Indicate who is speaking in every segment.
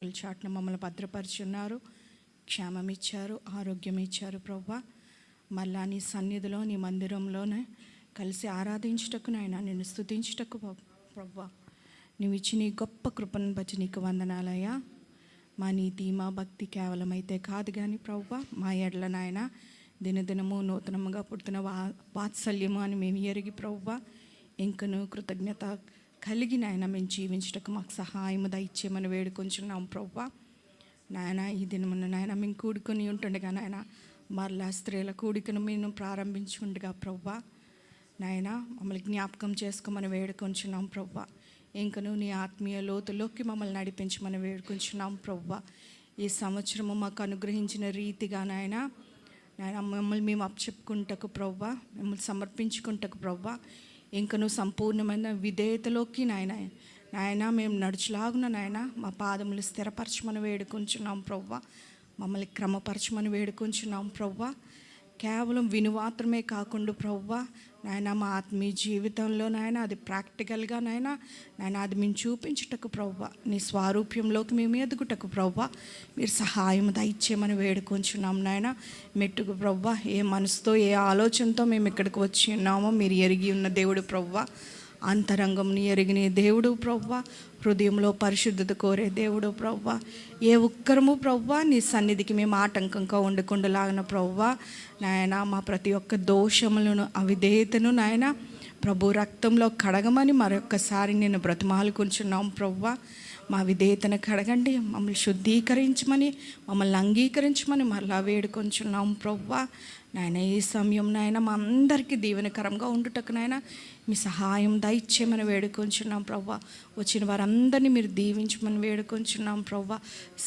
Speaker 1: చాటున మమ్మల్ని భద్రపరుచున్నారు, క్షేమం ఇచ్చారు, ఆరోగ్యం ఇచ్చారు. ప్రభువా, మళ్ళా నీ సన్నిధిలో నీ మందిరంలోనే కలిసి ఆరాధించుటకు నాయన, నిన్ను స్తుతించుటకు ప్రభువా, నువ్వు ఇచ్చి నీ గొప్ప కృపను బట్టి నీకు వందనాలయ్యా. మా నీతి మా భక్తి కేవలం అయితే కాదు కానీ ప్రభువా, మా ఎడ్ల నాయన దినదినము నూతనముగా పుడుతున్న వాత్సల్యము అని మేము ఎరిగి ప్రభువా, ఇంకను కృతజ్ఞత కలిగి నాయన మేము జీవించటకు మాకు సహాయము దయచేయమని వేడుకొంచున్నాం ప్రభువా. నాయన ఈ దినమున నాయన మేము కూడుకొని ఉంటుండగా నాయన మరలా స్త్రీల కూడికను మేము ప్రారంభించుకుండగా ప్రభువా, నాయన మమ్మల్ని జ్ఞాపకం చేసుకోమని వేడుకొంచున్నాం ప్రభువా. ఇంకను నీ ఆత్మీయ లోతులోకి మమ్మల్ని నడిపించమని వేడుకొంచున్నాం ప్రభువా. ఈ సంవత్సరము మాకు అనుగ్రహించిన రీతిగా నాయన మమ్మల్ని మేము అప్పచెప్పుకుంటకు ప్రభువా, మిమ్మల్ని సమర్పించుకుంటకు ప్రభువా, ఇంకను సంపూర్ణమైన విధేయతలోకి నాయన మేము నడుచులాగున నాయన మా పాదములు స్థిరపరచమని వేడుకొంచున్నాం ప్రభువా. మమ్మల్ని క్రమపరచమని వేడుకొంచున్నాం ప్రభువా. కేవలం వినుమాత్రమే కాకుండా ప్రభువా, నాయన మా ఆత్మీయ జీవితంలో నాయన అది ప్రాక్టికల్గా నాయన అది మేము చూపించుటకు ప్రభువా, నీ స్వారూప్యంలోకి మేము ఎదుగుటకు ప్రభువా మీరు సహాయం దయచేయమని వేడుకొంచున్నాం నాయన. మెట్టుకు ప్రభువా, ఏ మనసుతో ఏ ఆలోచనతో మేము ఇక్కడికి వచ్చి ఉన్నామో మీరు ఎరిగి ఉన్న దేవుడు ప్రభువా, అంతరంగంని ఎరిగిన దేవుడు ప్రభువా, హృదయంలో పరిశుద్ధత కోరే దేవుడు ప్రభువా. ఏ ఒక్కరము ప్రభువా నీ సన్నిధికి మేము ఆటంకంగా ఉండకుండాలాగిన ప్రభువా, నాయన మా ప్రతి ఒక్క దోషములను అవిధేయతను నాయన ప్రభు రక్తంలో కడగమని మరొక్కసారి నేను బ్రతిమాలుకుంటున్నాం ప్రభువా. మా విధేయతను కడగండి, మమ్మల్ని శుద్ధీకరించమని మమ్మల్ని అంగీకరించమని మరలా వేడుకొంచున్నాం ప్రభువా. నాయన ఈ సమయం నాయన మా అందరికీ దీవెనకరంగా ఉండుటకు నాయన మీ సహాయం దయచేయమని వేడుకొంచున్నాం ప్రభువా. వచ్చిన వారందరినీ మీరు దీవించమని వేడుకొంచున్నాం ప్రభువా.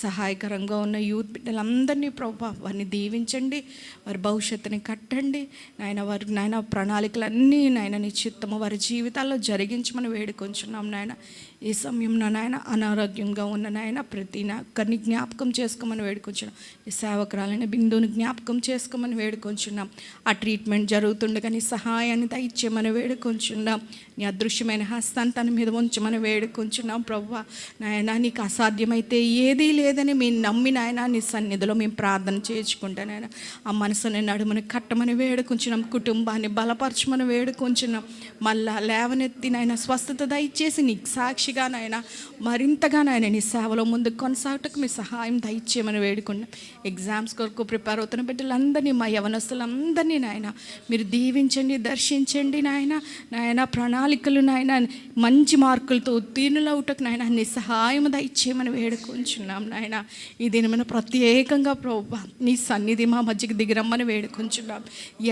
Speaker 1: సహాయకరంగా ఉన్న యూత్ బిడ్డలందరినీ ప్రభువా వారిని దీవించండి, వారి భవిష్యత్తుని కట్టండి నాయన ప్రణాళికలన్నీ నాయన నీ చిత్తము వారి జీవితాల్లో జరిగించమని వేడుకొంచున్నాం నాయన. ఈ సమయంలో నాయన అనారోగ్యంగా ఉన్న నాయన ప్రతి ఒక్కరిని జ్ఞాపకం చేసుకోమని వేడుకొంచున్నాం. ఈ సేవకురాలైన బిందుని జ్ఞాపకం చేసుకోమని వేడుకొంచున్నాం. ఆ ట్రీట్మెంట్ జరుగుతుండగా నీ సహాయాన్ని దయచేయమని వేడుకొంచున్నాం. నీ అదృశ్యమైన హస్తాన్ని తన మీద ఉంచమని వేడుకొంచున్నాం ప్రభువా. నాయన నీకు అసాధ్యమైతే ఏదీ లేదని మేము నమ్మి నాయన నీ సన్నిధిలో మేము ప్రార్థన చేసుకుంటా నాయన ఆ మనసుని నడుమని కట్టమని వేడుకొంచున్నాం. కుటుంబాన్ని బలపరచమని వేడుకొంచున్నాం. మళ్ళా లేవనెత్తి నాయన స్వస్థత దయచేసి నీకు సాక్షిగా నాయన మరింతగా నాయన నీ సేవలో ముందుకు కొనసాగటకు మీ సహాయం దయచేయమని వేడుకున్నాం. ఎగ్జామ్స్ కొరకు ప్రిపేర్ అవుతున్న బిడ్డలందరినీ మా యవనస్తులందరినీ నాయన మీరు దీవించండి, దర్శించండి నాయన ప్రణాళికలు నాయన మంచి మార్కులతో ఉత్తీర్ణులవుటకు నాయన నీ సహాయం దయచేయమని వేడుకొంచున్నాం నాయన. ఈ దినమైన ప్రత్యేకంగా ప్రభువా నీ సన్నిధి మా మధ్యకి దిగిరమ్మని వేడుకొంచున్నాం.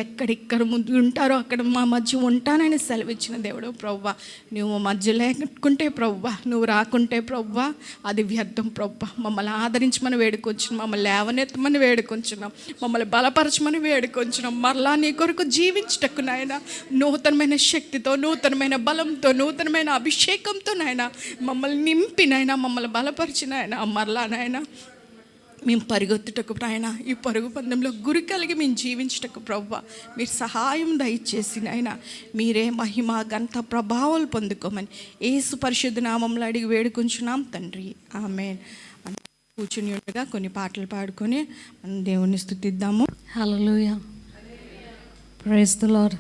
Speaker 1: ఎక్కడిక్కడ ముందు ఉంటారో అక్కడ మా మధ్య ఉంటానని సెలవిచ్చిన దేవుడు ప్రభువా. నువ్వు మధ్య లేకుంటే ప్రభువా, నువ్వు రాకుంటే ప్రభువా అది వ్యర్థం ప్రభువా. మమ్మల్ని ఆదరించమని వేడుకొంచున్నాం, మమ్మల్ని లేవనెత్తమని వేడుకొంచున్నాం, మమ్మల్ని బలపరచమని వేడుకొంచున్నాం. మరలా నీ కొరకు జీవించటకు నాయన నూతనమైన శక్తితో, నూతనమైన బలంతో, నూతనమైన అభిషేకంతో నాయన మమ్మల్ని నింపి నాయన మమ్మల్ని బలపరిచిన నాయన మరలా నాయన మేము పరిగెత్తుటకు నాయన ఈ పరుగు పందెంలో గురి కలిగి మేము జీవించటకు ప్రభువా మీరు సహాయం దయచేసి నాయన మీరే మహిమ ఘనత ప్రభావాలు పొందుకోమని యేసు పరిశుద్ధ నామంలో అడిగి వేడుకుంటున్నాం తండ్రి, ఆమేన్. కూర్చుని ఉండగా కొన్ని పాటలు పాడుకొని మనం దేవుని స్తుతిద్దాము.
Speaker 2: హల్లెలూయా, ప్రైజ్ ది లార్డ్.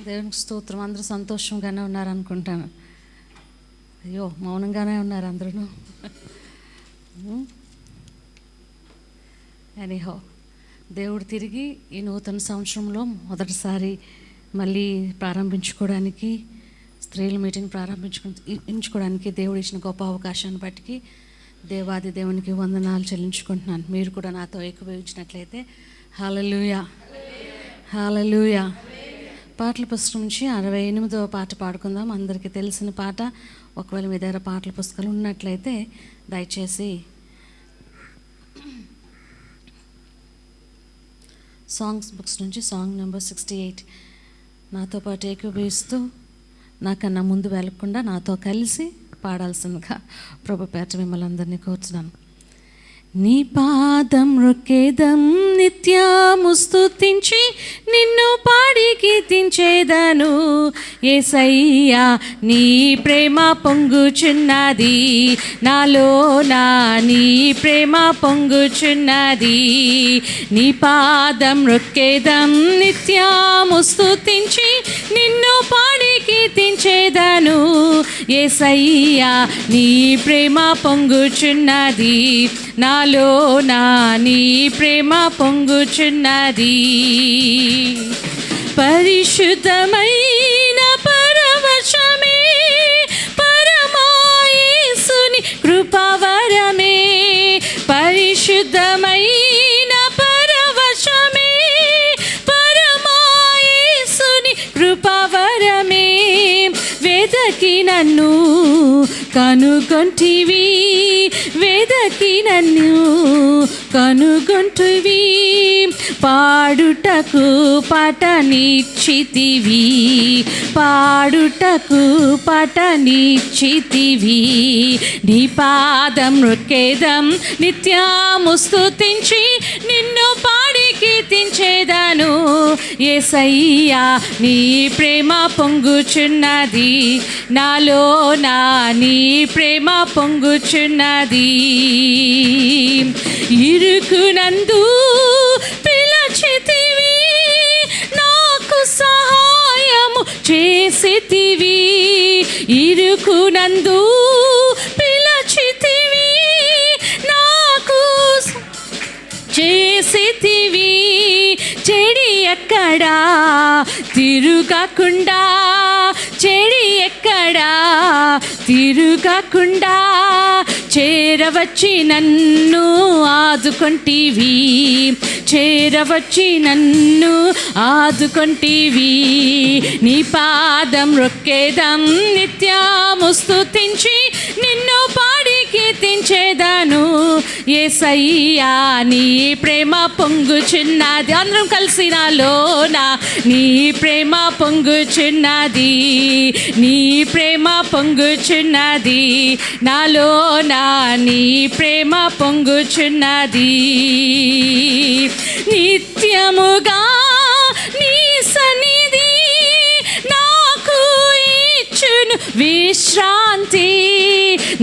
Speaker 2: దేవునికి స్తోత్రం. అందరూ సంతోషంగానే ఉన్నారనుకుంటాను. అయ్యో మౌనంగానే ఉన్నారు అందరూ. ఎనీహో దేవుడు తిరిగి ఈ నూతన సంవత్సరంలో మొదటిసారి మళ్ళీ ప్రారంభించుకోవడానికి, స్త్రీల మీటింగ్ ప్రారంభించుకోవడానికి దేవుడు ఇచ్చిన గొప్ప అవకాశాన్ని బట్టి దేవాది దేవునికి వందనాలు చెల్లించుకుంటున్నాను. మీరు కూడా నాతో ఏకీభవించినట్లయితే హల్లెలూయా, హల్లెలూయా. పాటల పుస్తకం నుంచి 68వ పాట పాడుకుందాం. అందరికీ తెలిసిన పాట. ఒకవేళ మీ దగ్గర పాటల పుస్తకాలు ఉన్నట్లయితే దయచేసి సాంగ్స్ బుక్స్ నుంచి సాంగ్ నెంబర్ 68 నాతో పాటు ఏకీభవిస్తూ నాకన్నా ముందు వెళ్ళకుండా నాతో కలిసి పాడాల్సిందిగా ప్రభు పేట మిమ్మల్ని అందరినీ కోరుతున్నాను. నీ పాదం రొక్కేదం నిత్యము స్తుతించి నిన్ను పాడి కీర్తించేదను. యేసయ్యా నీ ప్రేమ పొంగుచున్నది నాలో, నీ ప్రేమ పొంగుచున్నది. నీ పాదం రొక్కేదం నిత్యము స్తుతించి నిన్ను పాడి కీర్తించేదను. యేసయ్యా నీ ప్రేమ పొంగుచున్నది నాలో, నీ ప్రేమ పొంగుచున్నది. పరిశుద్ధమైన పరవశమే పరమాయేసుని కృపావరమే. పరిశుద్ధమైన పరవశమే పరమాయేసుని కృపావరమే. వెదకి నన్ను కనుగొంటివి, వెదకి నన్ను కనుగొంటివి. పాడుటకు పాటనిచ్చితివి, పాడుటకు పాటనిచ్చితివి. నీ పాదం రొక్కేదం నిత్యము స్తుతించి నిన్ను పాడి కీర్తించేదను. యేసయ్యా నీ ప్రేమ పొంగుచున్నది నాలో, నీ ప్రేమ పొంగుచున్నది. ఇరుకునందు పిలచితివి, నాకు సహాయము చేసితివి. ఇరుకునందు పిలచితివి, నాకు చేసితివి. చెడి ఎక్కడా తిరుగకుండా, చెడి ఎక్కడా తిరుగకుండా చేరవచ్చి నన్ను ఆదుకొంటివి, చేరవచ్చి నన్ను ఆదుకొంటివి. నీ పాదం రొక్కేదం నిత్యము స్తుతించి నిన్ను పాడి కీర్తించేదను. యేసయ్యా నీ ప్రేమ పొంగుచున్నది. అందరం కలిసి నాలో, నీ ప్రేమ పొంగుచున్నది, నీ ప్రేమ పొంగుచున్నది నాలో, నీ ప్రేమ పొంగుచున్నది. నిత్యముగా నీ సన్నిధి నాకు ఇచ్చును విశ్రాంతి.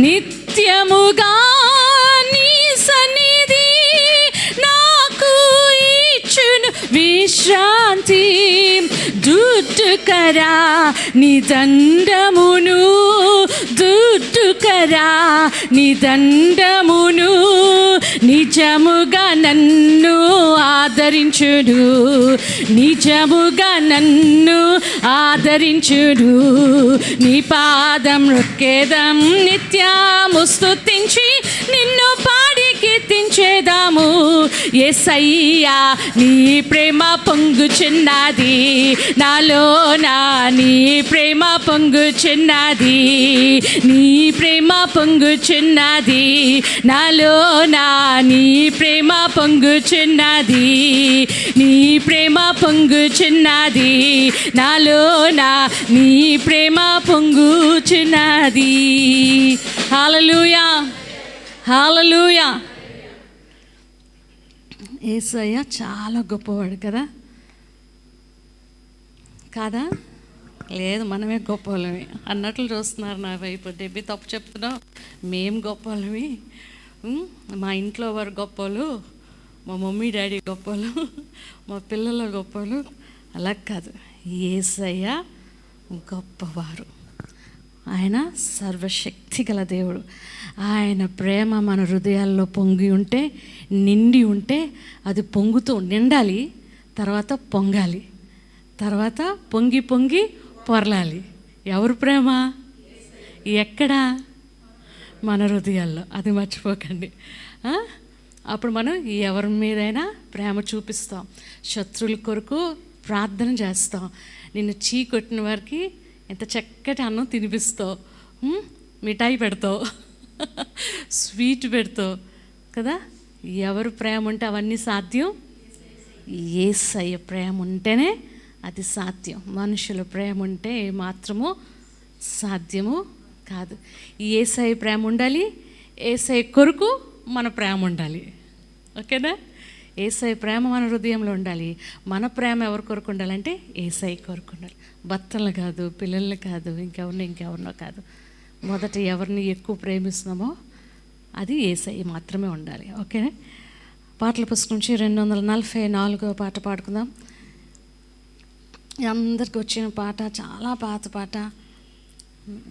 Speaker 2: నిత్యముగా నీ సన్నిధి నాకు ఇచ్చును విశ్రాంతి. దుడ్డుకరా నీ దండమును, దుడ్డుకరా నీ దండమును నిజముగా నన్ను ఆదరించుడు, నిజముగా నన్ను ఆదరించుడు. నీ పాదం రొక్కేదం నిత్యము స్తుతించి నిన్ను పాడి కీర్తించేదాము. యేసయ్యా నీ ప్రేమ పొంగుచున్నది నాలో, నీ ప్రేమ పొంగుచున్నది, నీ ప్రేమ పొంగుచున్నది నాలో, నీ ప్రేమ పొంగుచున్నది, నీ ప్రేమ పొంగుచున్నది నాలో, నీ ప్రేమ పొంగుచున్నది. హల్లెలూయా, హల్లెలూయా. యేసయ్య చాలా గొప్పవాడు కదా, కాదా? లేదు, మనమే గొప్పవాళ్ళమి అన్నట్లు చూస్తున్నారు నా వైపు. డెబ్బి తప్పు చెప్తున్నావు, మేము గొప్పవాళ్ళమి, మా ఇంట్లో వారు గొప్పలు, మా మమ్మీ డాడీ గొప్పలు, మా పిల్లల గొప్పలు. అలా కాదు, యేసయ్య గొప్పవారు. ఆయన సర్వశక్తి గల దేవుడు. ఆయన ప్రేమ మన హృదయాల్లో పొంగి ఉంటే, నిండి ఉంటే, అది పొంగుతూ నిండాలి, తర్వాత పొంగాలి, తర్వాత పొంగి పొంగి పొరలాలి. ఎవరు ప్రేమ? ఎక్కడ? మన హృదయాల్లో. అది మర్చిపోకండి. అప్పుడు మనం ఎవరి మీదైనా ప్రేమ చూపిస్తాం. శత్రువుల కొరకు ప్రార్థన చేస్తాం. నిన్ను చీకొట్టిన వారికి ఎంత చక్కటి అన్నం తినిపిస్తావు, మిఠాయి పెడతావు, స్వీట్ పెడతావు కదా. ఎవరు ప్రేమ ఉంటే అవన్నీ సాధ్యం. యేసయ్య ప్రేమ ఉంటేనే అది సాధ్యం. మనుషుల ప్రేమ ఉంటే మాత్రము సాధ్యము కాదు. యేసయ్య ప్రేమ ఉండాలి, యేసయ్య కొరకు మన ప్రేమ ఉండాలి. ఓకేనా? యేసయ్య ప్రేమ మన హృదయంలో ఉండాలి. మన ప్రేమ ఎవరి కొరకు ఉండాలంటే యేసయ్య కొరకు ఉండాలి. భర్తలు కాదు, పిల్లల్ని కాదు, ఇంకెవరినో కాదు. మొదట ఎవరిని ఎక్కువ ప్రేమిస్తున్నామో అది యేసయ్య మాత్రమే ఉండాలి. ఓకేనా? పాటల పుస్తకం నుంచి 244వ పాట పాడుకుందాం. అందరికి వచ్చిన పాట, చాలా పాత పాట.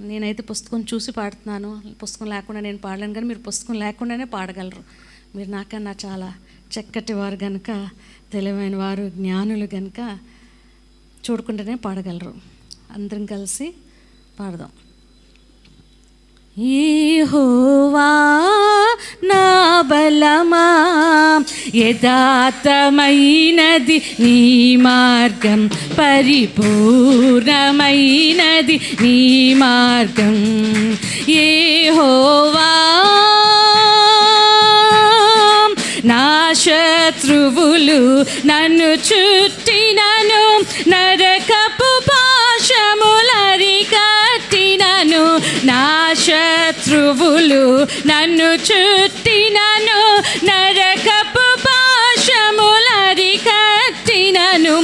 Speaker 2: నేనైతే పుస్తకం చూసి పాడుతున్నాను. పుస్తకం లేకుండా నేను పాడలేను, కానీ మీరు పుస్తకం లేకుండానే పాడగలరు. మీరు నాకన్నా చాలా చక్కటి వారు కనుక, తెలివైన వారు, జ్ఞానులు కనుక చూడకుండానే పాడగలరు. అందరం కలిసి పాడదాం. యెహోవా నా బలమా, యథార్థమైనది నీ మార్గం, పరిపూర్ణమైనది నీ మార్గం. యెహోవా నా శత్రువులు నన్ను చుట్టినను, నరకపు పాశములరికట్టినను. నా శత్రువులు నన్ను చుట్టినను, నరకపు పాశములరికట్టినను.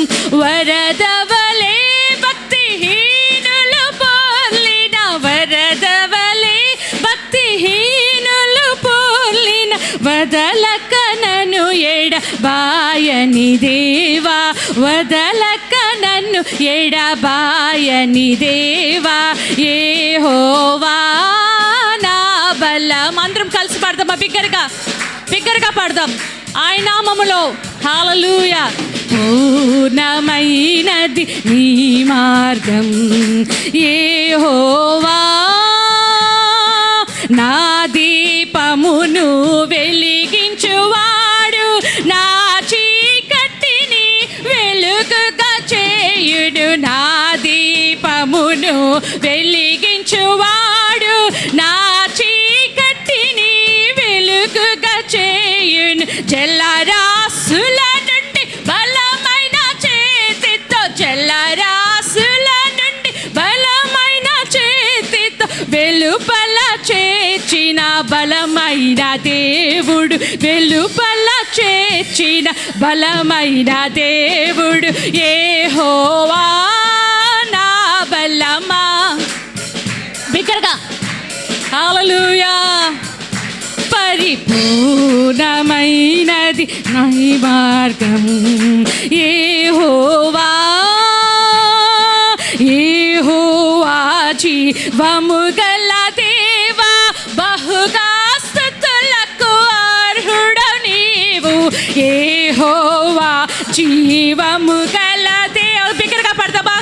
Speaker 2: వరదవలే భక్తిహీనులు పోర్లిన, వరదవలే భక్తిహీనులు పోర్లిన, వదలక నన్ను ఎడబాయని దేవా, వదలక నన్ను ఎడబాయని దేవా. యెహోవా నా బలం. అందరం కలిసి పాడదామా? బిగ్గరగా పాడదాం. ఆయన నామములో హల్లెలూయా. పూర్ణమైనది నీ మార్గం, యెహోవా నా దీపమును వెలిగించువాడు, నా చీకటిని వెలుగుగా చేయుడు. నా దీపమును వెలిగించువాడు, నా చీకటిని వెలుగుగా చేయును. జలరాశుల నుండి బలమైన చేతితో, జలరాశుల నుండి బలమైన చేతితో వెలుపల చేర్చిన బలమైన దేవుడు, వెలుపల చేర్చిన బలమైన దేవుడు. యెహోవా నా బలమా. బిగ్గరగా హల్లెలూయా. పరిపూర్ణమైనది నీ మార్గం, యెహోవా. యెహోవా జీవము గల దేవా, బహుగా స్తుతులకు అర్హుడు నీవు. యెహోవా జీవము గల దేవా. బిగ్గరగా పడతామా?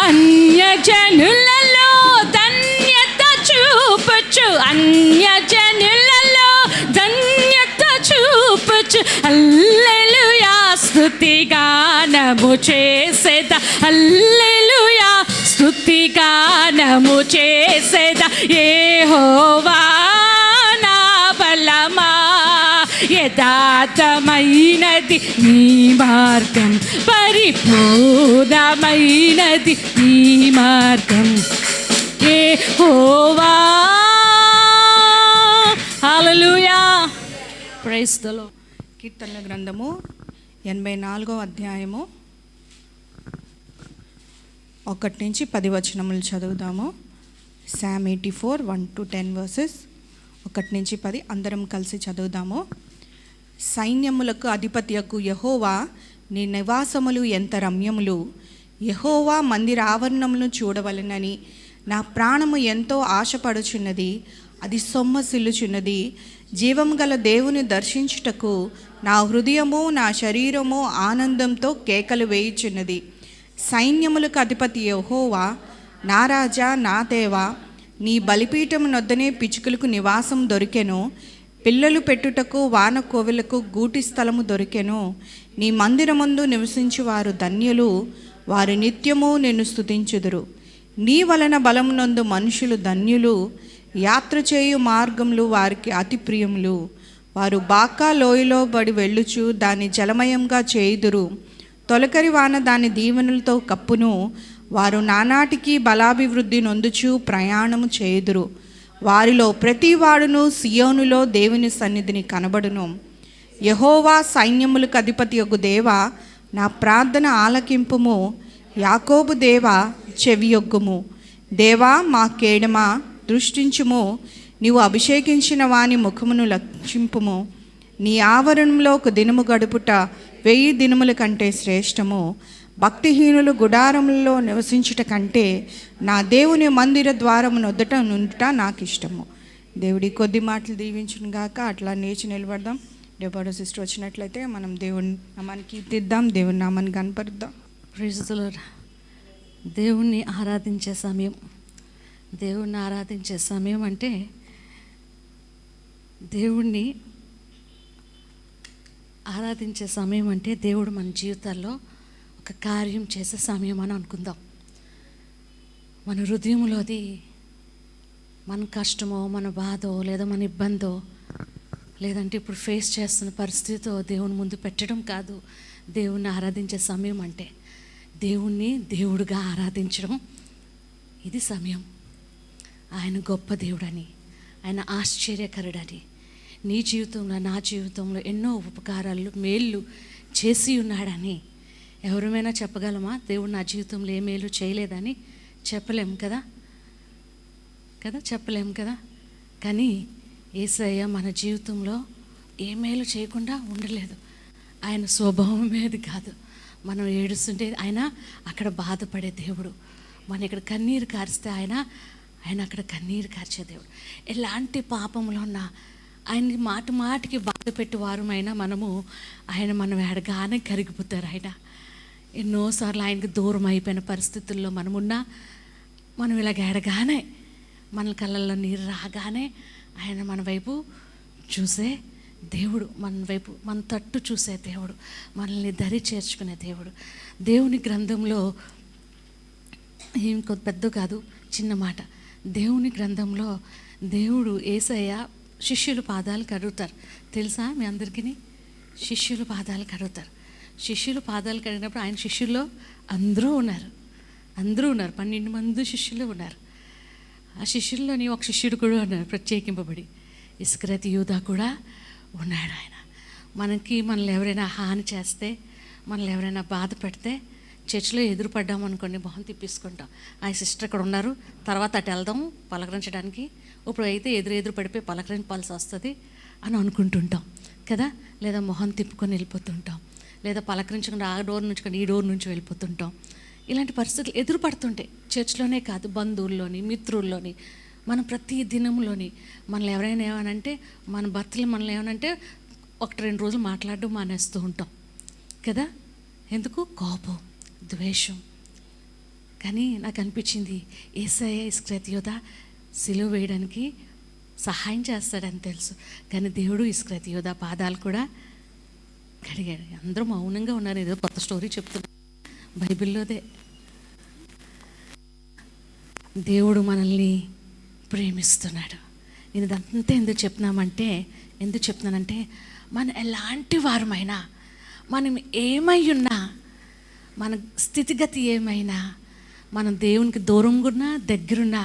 Speaker 2: అన్యజనులలో ధన్యత చూపుచు, అన్యజనులలో ధన్యత చూపుచు, హల్లెలూయా స్తుతి గానము చేసేద, హల్లెలూయా స్తుతి గానము చేసేద. యెహోవా నా బలమా, యథార్థమైనది నీ మార్గం, పరిపూర్ణమైనది నీ మార్గం. యెహోవా. హల్లెలూయా. Praise the Lord.
Speaker 1: కీర్తనల గ్రంథము 84వ అధ్యాయము 1 నుంచి 10 వచనములు చదువుదాము. సామ్ 84 1-10 వర్సెస్ 1 నుంచి 10 అందరం కలిసి చదువుదాము. సైన్యములకు అధిపతియకు యెహోవా, నీ నివాసములు ఎంత రమ్యములు. యెహోవా మందిర ఆవరణములను చూడవలెనని నా ప్రాణము ఎంతో ఆశపడుచున్నది, అది సొమ్మసిల్లుచున్నది. జీవము గల దేవుని దర్శించుటకు నా హృదయము నా శరీరము ఆనందంతో కేకలు వేయుచున్నది. సైన్యములకు అధిపతి యెహోవా, నా రాజా, నా దేవా, నీ బలిపీఠము నొద్దనే పిచ్చుకలకు నివాసం దొరికెను, పిల్లలు పెట్టుటకు వాన కోవెలకు గూటి స్థలము దొరికెను. నీ మందిరమందు నివసించువారు ధన్యులు, వారు నిత్యము నిన్ను స్తుతించుదురు. నీ వలన బలమునందు మనుషులు ధన్యులు, యాత్ర చేయు మార్గములు వారికి అతి ప్రియములు. వారు బాకా లోయలో బడి వెళ్ళుచు దాన్ని జలమయంగా చేయుదురు. తొలకరి వాన దాని దీవెనలతో కప్పును, వారు నానాటికి బలాభివృద్ధి నొందుచు ప్రయాణము చేయుదురు. వారిలో ప్రతి వాడును సియోనులో దేవుని సన్నిధిని కనబడును. యెహోవా సైన్యములకు అధిపతియగు దేవా, నా ప్రార్థన ఆలకింపుము. యాకోబు దేవా, చెవియొగ్గుము. దేవా, మా కేడమా, దృష్టించుము. నీవు అభిషేకించిన వాని ముఖమును లక్షింపుము. నీ ఆవరణంలో ఒక దినము గడుపుట 1000 దినముల కంటే శ్రేష్టము. భక్తిహీనులు గుడారములలో నివసించుట కంటే నా దేవుని మందిర ద్వారము నొద్దట నుండుట నాకు ఇష్టము. దేవుడి కొద్ది మాటలు దీవించును గాక. అట్లా నేర్చి నిలబడదాం. రేపాడో సిస్టర్ వచ్చినట్లయితే మనం దేవుని నామాన్ని కీర్తిద్దాం, దేవుని నామాన్ని కనపరుద్దాం.
Speaker 2: Praise the lord. దేవుణ్ణి ఆరాధించే సమయం. దేవుణ్ణి ఆరాధించే సమయం అంటే దేవుణ్ణి ఆరాధించే సమయం అంటే దేవుడు మన జీవితాల్లో ఒక కార్యం చేసే సమయం అని అనుకుందాం. మన హృదయంలోది మన కష్టమో, మన బాధో, లేదా మన ఇబ్బందో, లేదంటే ఇప్పుడు ఫేస్ చేస్తున్న పరిస్థితితో దేవుని ముందు పెట్టడం కాదు. దేవుణ్ణి ఆరాధించే సమయం అంటే దేవుణ్ణి దేవుడుగా ఆరాధించడం. ఇది సమయం. ఆయన గొప్ప దేవుడని, ఆయన ఆశ్చర్యకరుడని, నీ జీవితంలో నా జీవితంలో ఎన్నో ఉపకారాలు మేళ్ళు చేసి ఉన్నాడని ఎవరమైనా చెప్పగలమా? దేవుడు నా జీవితంలో ఏ మేలు చేయలేదని చెప్పలేం కదా, చెప్పలేం కదా. కానీ యేసయ్య మన జీవితంలో ఏ మేలు చేయకుండా ఉండలేదు. ఆయన స్వభావం ఏది కాదు. మనం ఏడుస్తుంటే ఆయన అక్కడ బాధపడే దేవుడు. మనం ఇక్కడ కన్నీరు కారిస్తే ఆయన అక్కడ కన్నీరు కార్చే దేవుడు. ఎలాంటి పాపంలో ఉన్నా ఆయన్ని మాటి మాటికి బాధ పెట్టి వారమైనా మనం ఎడగానే కరిగిపోతారు. ఆయన ఎన్నోసార్లు ఆయనకి దూరం అయిపోయిన పరిస్థితుల్లో మనం ఇలాగ ఎడగానే, మన కళ్ళల్లో నీరు రాగానే ఆయన మన వైపు చూసే దేవుడు, మన తట్టు చూసే దేవుడు, మనల్ని దరి చేర్చుకునే దేవుడు. దేవుని గ్రంథంలో ఇంకొక పెద్ద కాదు, చిన్న మాట. దేవుని గ్రంథంలో దేవుడు యేసయ్య శిష్యుల పాదాలు కడుగుతారు. తెలుసా మీ అందరికీ? శిష్యుల పాదాలు కడుగుతారు. శిష్యులు పాదాలు కడిగినప్పుడు ఆయన శిష్యుల్లో అందరూ ఉన్నారు. 12 మంది శిష్యులు ఉన్నారు. ఆ శిష్యుల్లోని ఒక శిష్యుడు కూడా ఉన్నారు ప్రత్యేకింపబడి, ఇస్కరియోతు యూదా కూడా ఉన్నాడు. ఆయన మనల్ని ఎవరైనా హాని చేస్తే, మనల్ని ఎవరైనా బాధ పెడితే చర్చిలో ఎదురుపడ్డామనుకోండి, మొహం తిప్పేసుకుంటాం. ఆ సిస్టర్ ఇక్కడ ఉన్నారు, తర్వాత అటు వెళ్దాం పలకరించడానికి, ఇప్పుడు అయితే ఎదురు పడిపోయి పలకరించాల్సి వస్తుంది అని అనుకుంటుంటాం కదా. లేదా మొహం తిప్పుకొని వెళ్ళిపోతుంటాం, లేదా పలకరించకుండా ఆ డోర్ నుంచి ఈ డోర్ నుంచి వెళ్ళిపోతుంటాం. ఇలాంటి పరిస్థితులు ఎదురుపడుతుంటాయి. చర్చిలోనే కాదు, బంధువుల్లోని, మిత్రుల్లోని, మన ప్రతి దినంలోని. మనల్ని ఎవరైనా ఏమనంటే, మన భర్తలు మనల్ని ఏమనంటే 1-2 రోజులు మాట్లాడడం మానేస్తూ ఉంటాం కదా. ఎందుకు? కోపం, ద్వేషం. కానీ నాకు అనిపించింది యేసయ్య ఇస్కరియోతు యూదా సిలువ వేయడానికి సహాయం చేస్తాడని తెలుసు. కానీ దేవుడు ఇస్కరియోతు యూదా పాదాలు కూడా కడిగాడు. అందరూ మౌనంగా ఉన్నారు. ఏదో కొత్త స్టోరీ చెప్తున్నారు, బైబిల్లోదే. దేవుడు మనల్ని ప్రేమిస్తున్నాడు. నేను ఇదంతా ఎందుకు చెప్తున్నానంటే మనం ఎలాంటి వారమైనా, మనం ఏమై ఉన్నా, మన స్థితిగతి ఏమైనా, మనం దేవునికి దూరంగా ఉన్నా దగ్గరున్నా,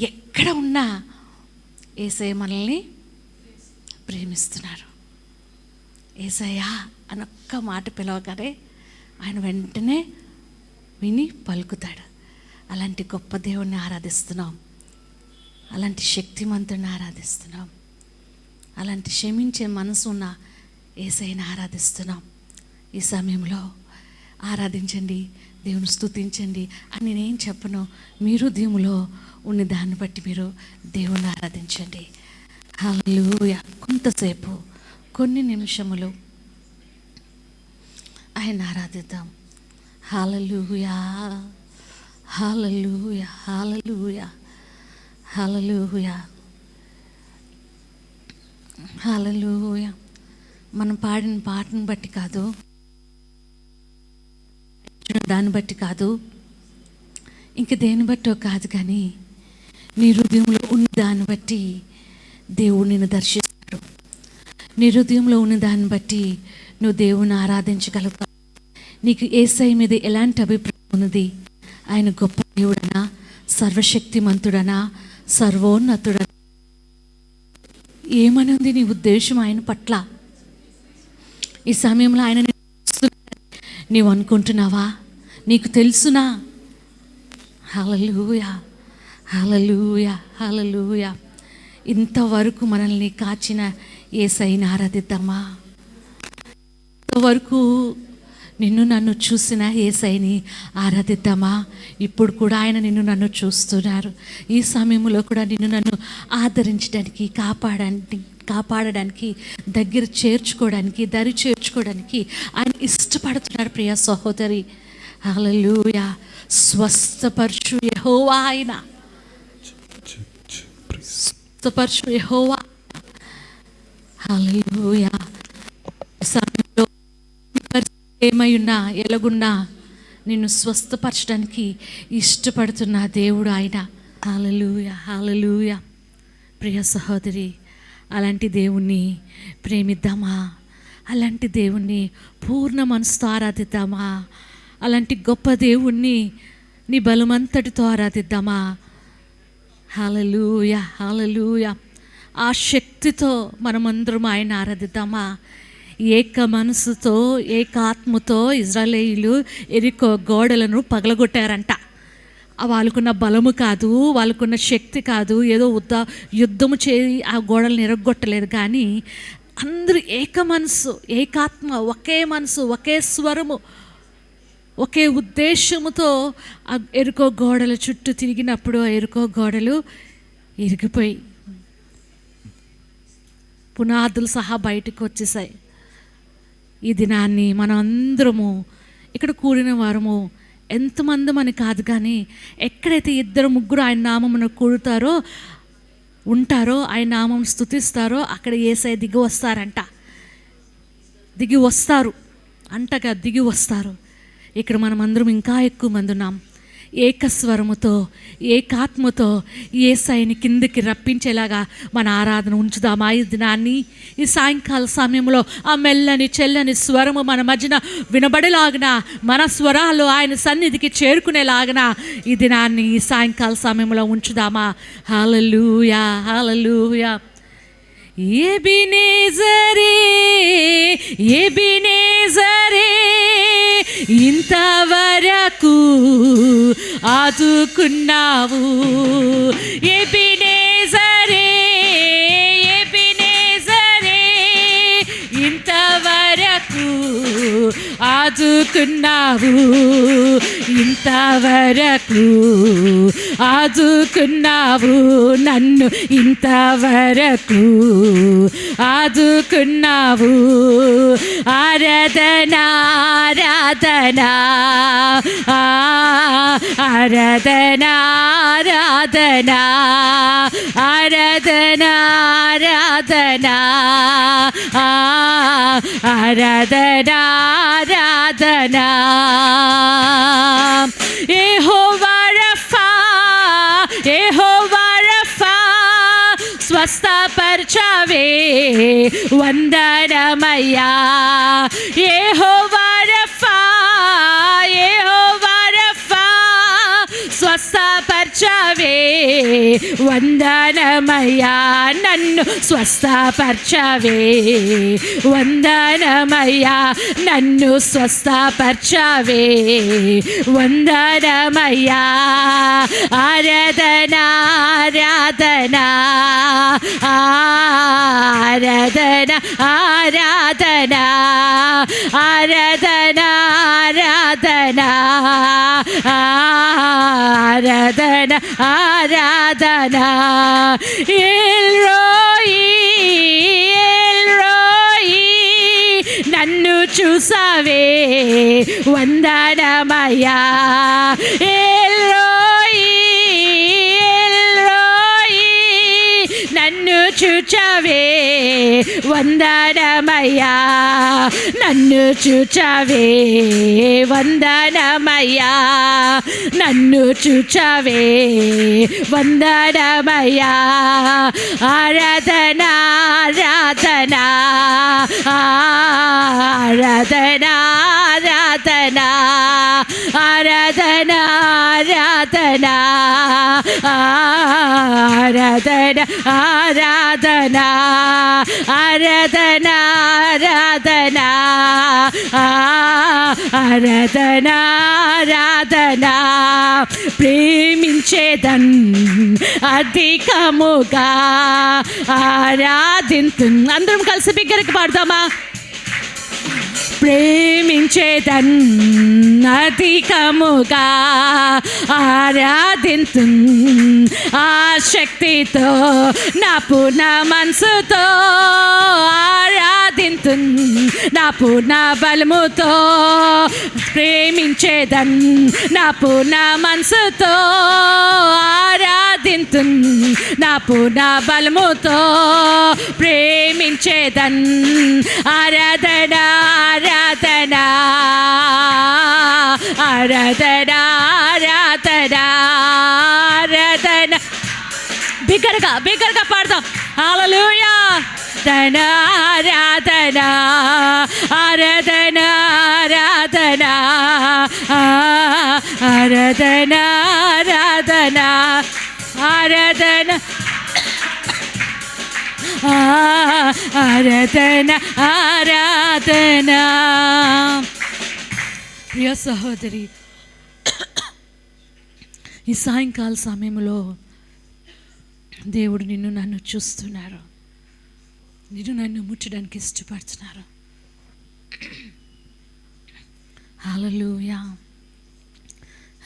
Speaker 2: ఎక్కడ ఉన్నా యేసయ్య మనల్ని ప్రేమిస్తున్నారు. యేసయ్యా అనొక్క మాట పిలవగానే ఆయన వెంటనే విని పలుకుతాడు. అలాంటి గొప్ప దేవుణ్ణి ఆరాధిస్తున్నాం, అలాంటి శక్తిమంతుడిని ఆరాధిస్తున్నాం, అలాంటి క్షమించే మనసు ఉన్న యేసయ్యని ఆరాధిస్తున్నాం. ఈ సమయంలో ఆరాధించండి, దేవుని స్తుతించండి అని నేనేం చెప్పను. మీరు దేవులో ఉన్న దాన్ని బట్టి మీరు దేవుని ఆరాధించండి. హల్లెలూయా. కొంతసేపు, కొన్ని నిమిషములు ఆయన ఆరాధిద్దాం. హల్లెలూయా, హల్లెలూయా, హల్లెలూయా, హల్లెలూయా, హల్లెలూయా. మనం పాడిన పాటను బట్టి కాదు, దాన్ని బట్టి కాదు, ఇంక దేన్ని బట్టో కాదు, కానీ నీ హృదయంలో ఉన్న దాన్ని బట్టి దేవుడు నిన్ను దర్శిస్తాడు. నీ హృదయంలో ఉన్న దాన్ని బట్టి నువ్వు దేవుని ఆరాధించగలుగుతావు. నీకు యేసయ్య మీద ఎలాంటి అభిప్రాయం ఉన్నది ఆయన గొప్ప దేవుడనా, సర్వశక్తిమంతుడనా, సర్వోన్నతుడనా? ఏమనుంది నీ ఉద్దేశం ఆయన పట్ల? ఈ సమయంలో ఆయన నీవు అనుకుంటున్నావా? నీకు తెలుసునా? హల్లెలూయా, హల్లెలూయా, హల్లెలూయా. ఇంతవరకు మనల్ని కాచిన యేసయ్యని ఆరాధిద్దామా? ఇంతవరకు నిన్ను నన్ను చూసిన యేసయ్యని ఆరాధిద్దామా? ఇప్పుడు కూడా ఆయన నిన్ను నన్ను చూస్తున్నారు. ఈ సమయంలో కూడా నిన్ను నన్ను ఆదరించడానికి, కాపాడడానికి, దగ్గర చేర్చుకోవడానికి, దరి చేర్చుకోవడానికి ఆయన ఇష్టపడుతున్నారు. ప్రియ సహోదరి, హల్లెలూయా. స్వస్థపరచు యెహోవా, ఆయన స్వస్థపరచు యెహోవా. హల్లెలూయా. సమయంలో ఏమై ఉన్నా, ఎలాగున్నా నిన్ను స్వస్థపరచడానికి ఇష్టపడుతున్న దేవుడు ఆయన. హల్లెలూయా, హల్లెలూయా. ప్రియ సహోదరి, అలాంటి దేవుణ్ణి ప్రేమిద్దామా? అలాంటి దేవుణ్ణి పూర్ణ మనసుతో ఆరాధిద్దామా? అలాంటి గొప్ప దేవుణ్ణి నీ బలమంతటితో ఆరాధిద్దామా? హల్లెలూయా, హల్లెలూయా. ఆ శక్తితో మనమందరం ఆయన ఆరాధిద్దామా? ఏక మనసుతో, ఏకాత్మతో ఇశ్రాయేలీయులు యెరికో గోడలను పగలగొట్టారంట. వాళ్ళకున్న బలము కాదు, వాళ్ళకున్న శక్తి కాదు, ఏదో యుద్ధము చేయి ఆ గోడలను ఎరగొట్టలేదు. కానీ అందరూ ఏక మనసు, ఏకాత్మ, ఒకే మనసు, ఒకే స్వరము, ఒకే ఉద్దేశముతో ఆ యెరికో గోడల చుట్టూ తిరిగినప్పుడు ఆ యెరికో గోడలు ఇరిగిపోయి పునాదులు సహా బయటకు వచ్చేసాయి. ఈ దినాన్ని మనం అందరము ఇక్కడ కూడిన వారము ఎంతమంది అని కాదు, కానీ ఎక్కడైతే 2-3 ఆయన నామమును కూడుతారో, ఉంటారో, ఆయన నామం స్తుతిస్తారో అక్కడ యేసయ్య దిగి వస్తారంట. దిగి వస్తారు అంటగా, దిగి వస్తారు. ఇక్కడ మనం అందరం ఇంకా ఎక్కువ మంది ఉన్నాం. ఏకస్వరముతో, ఏకాత్మతో యేసయ్యని కిందకి రప్పించేలాగా మన ఆరాధన ఉంచుదామా? ఈ దినాన్ని, ఈ సాయంకాల సమయంలో ఆ మెల్లని చెల్లని స్వరము మన మధ్యన వినబడేలాగిన, మన స్వరాలు ఆయన సన్నిధికి చేరుకునేలాగిన ఈ దినాన్ని, ఈ సాయంకాల సమయంలో ఉంచుదామా? హల్లెలూయా, హల్లెలూయా. ఎబినేజరే, ఎబినేజరే, ఇంతవరకు ఆదుకున్నావు. ఎబినేజరే, ఎబినేజరే, ఇంతవరకు ఆదుకున్నావు. ఇంతవరకు ఆదుకున్నావు నన్ను, ఇంతవరకు ఆదుకున్నావు. ఆరాధన, ఆరాధన, ఆరాధన, ఆరాధన, ఆరాధన, ఆరాధన, ఆరాధన, ఆరాధన. యెహోవా రఫా, యెహోవా రఫా, స్వస్థపరచవే వందనమయ్యా. యెహోవా రఫా, యెహోవా రఫా, స్వస్థపరచవే వందనమయ్యా. నన్ను స్వస్థపరచవే వందనమయ్యా. నన్ను స్వస్థపరచవే వందనమయ్యా. ఆరాధన, ఆరాధన, ఆరాధన, ఆరాధన, ఆరాధన, ఆరాధన, ఆరాధన, ఆరాధన. ఎల్రోయి, ఎల్రోయి, నన్ను చూసావే వందనమయ్యా. ఎల్రోయి, ఎల్రోయి, నన్ను చూచవే వందనమయ్యా. నన్ను చూచవే వందనమయ్యా. నన్ను చూచవే వందనమయ్యా. ఆరాధన, ఆరాధన, ఆరాధన, ఆరాధన, ఆరాధన, ఆరాధన ఆరాధన ఆరాధన ఆరాధన ఆరాధన ఆరాధన ప్రేమించేదన్ అధికముగా ఆరాధింతు. అందరం కలిసి బిగ్గరగా పాడదామా? ప్రేమించేదన్ అధికముగా ఆరాధింతు. ఆశక్తితో నా పూర్ణ మనసుతో ఆరాధింతు. నా పూర్ణ బలముతో ప్రేమించేదన్ నా పూర్ణ మనసుతో ఆరాధింతు. నా పూర్ణ బలముతో ప్రేమించేదన్. ఆరాధన ఆరాధన ఆరాధన ఆరాధన ఆరాధన. బిగ్గరగా బిగ్గరగా పాడదాం. హల్లెలూయా. ఆరాధన ఆరాధన ఆరాధన ఆరాధన ఆరాధన ఆరాధన ఆరాధన ఆరాధన ఆరాధన. ప్రియ సహోదరి, ఈ సాయంకాల సమయంలో దేవుడు నిన్ను నన్ను చూస్తున్నారు. నిన్ను నన్ను ముట్టడానికి ఇష్టపడుతున్నారు. హల్లెలూయా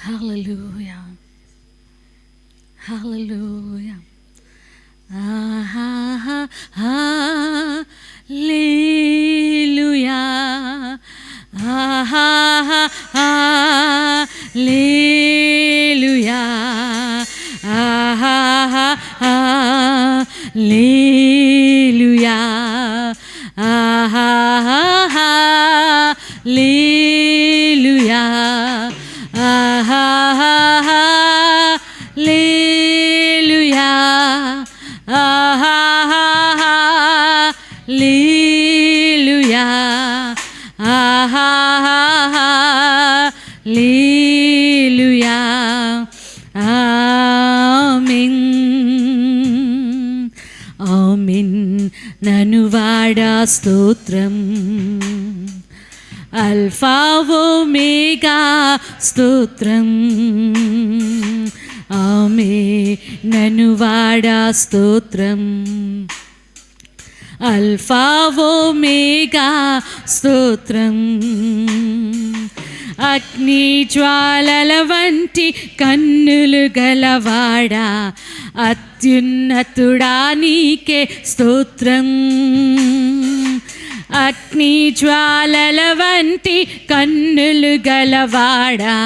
Speaker 2: హల్లెలూయా హల్లెలూయా. హల్లెలూయా హల్లెలూయా హల్లెలూయా హల్లెలూయా హల్లెలూయా హల్లెలూయా హల్లెలూయా. ఆమేన్ ఆమేన్. నన్ను వాడా స్తోత్రం, అల్ఫా ఒమేగా స్తోత్రం. ఆమె నన్ను వాడా స్తోత్రం, అల్ఫా ఒమేగా స్తోత్రం. అగ్ని జ్వాలల వంటి కన్నులు గలవాడా, అత్యున్నతుడా నీకే స్తోత్రం. అగ్ని జ్వాలల వంటి కన్నులు గలవాడా,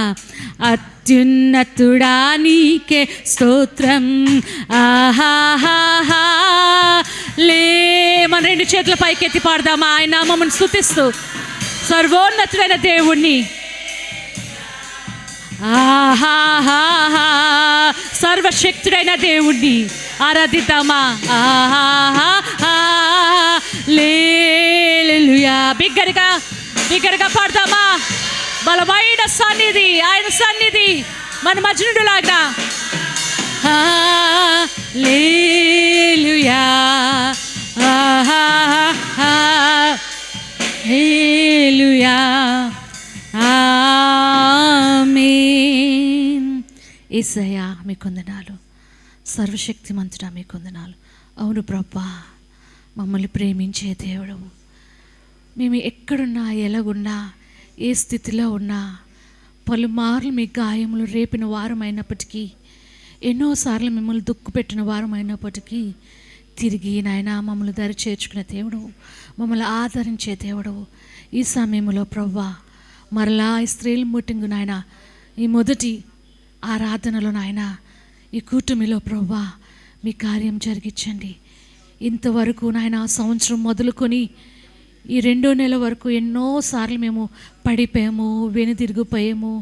Speaker 2: అత్యున్నతుడా నీకే స్తోత్రం. ఆహాహా లే. మన రెండు చేతుల పైకెత్తి పాడదామా ఆయన నామమును స్తుతిస్తూ సర్వోన్నతుడైన దేవుణ్ణి. ఆహాహా సర్వశక్తుడైన దేవుణ్ణి ఆరాధిద్దామా? ఆహాహా హల్లెలూయా. బిగ్గరగా బిగ్గరగా పాడదామా? బలమైన సన్నిధి, ఆయన సన్నిధి మన మజ్నుడులాగా. హల్లెలూయా హల్లెలూయా. ఆమేన్. యేసయ్యా మీకు వందనాలు, సర్వశక్తిమంతుడా మీకు వందనాలు. అవును ప్రభువా, మమ్మల్ని ప్రేమించే దేవుడు. మేము ఎక్కడున్నా, ఎలాగున్నా, ఏ స్థితిలో ఉన్నా, పలుమార్లు మీ గాయములు రేపిన వారమైనప్పటికీ, ఎన్నోసార్లు మిమ్మల్ని దుఃఖపెట్టిన వారమైనప్పటికీ తిరిగి నాయన మమ్మల్ని దరి చేర్చుకునే దేవుడు, మమ్మల్ని ఆదరించే దేవుడు. ఈ సమయంలో ప్రభువా మరలా ఈ స్త్రీల మీటింగు నాయన, ఈ మొదటి ఆరాధనలో నాయన, ఈ కూటమిలో ప్రభువా మీ కార్యం జరిగించండి. ఇంతవరకు నాయన సంవత్సరం మొదలుకొని ఈ 2వ నెల వరకు ఎన్నోసార్లు మేము పడిపోయాము, వెనుదిరిగిపోయాము,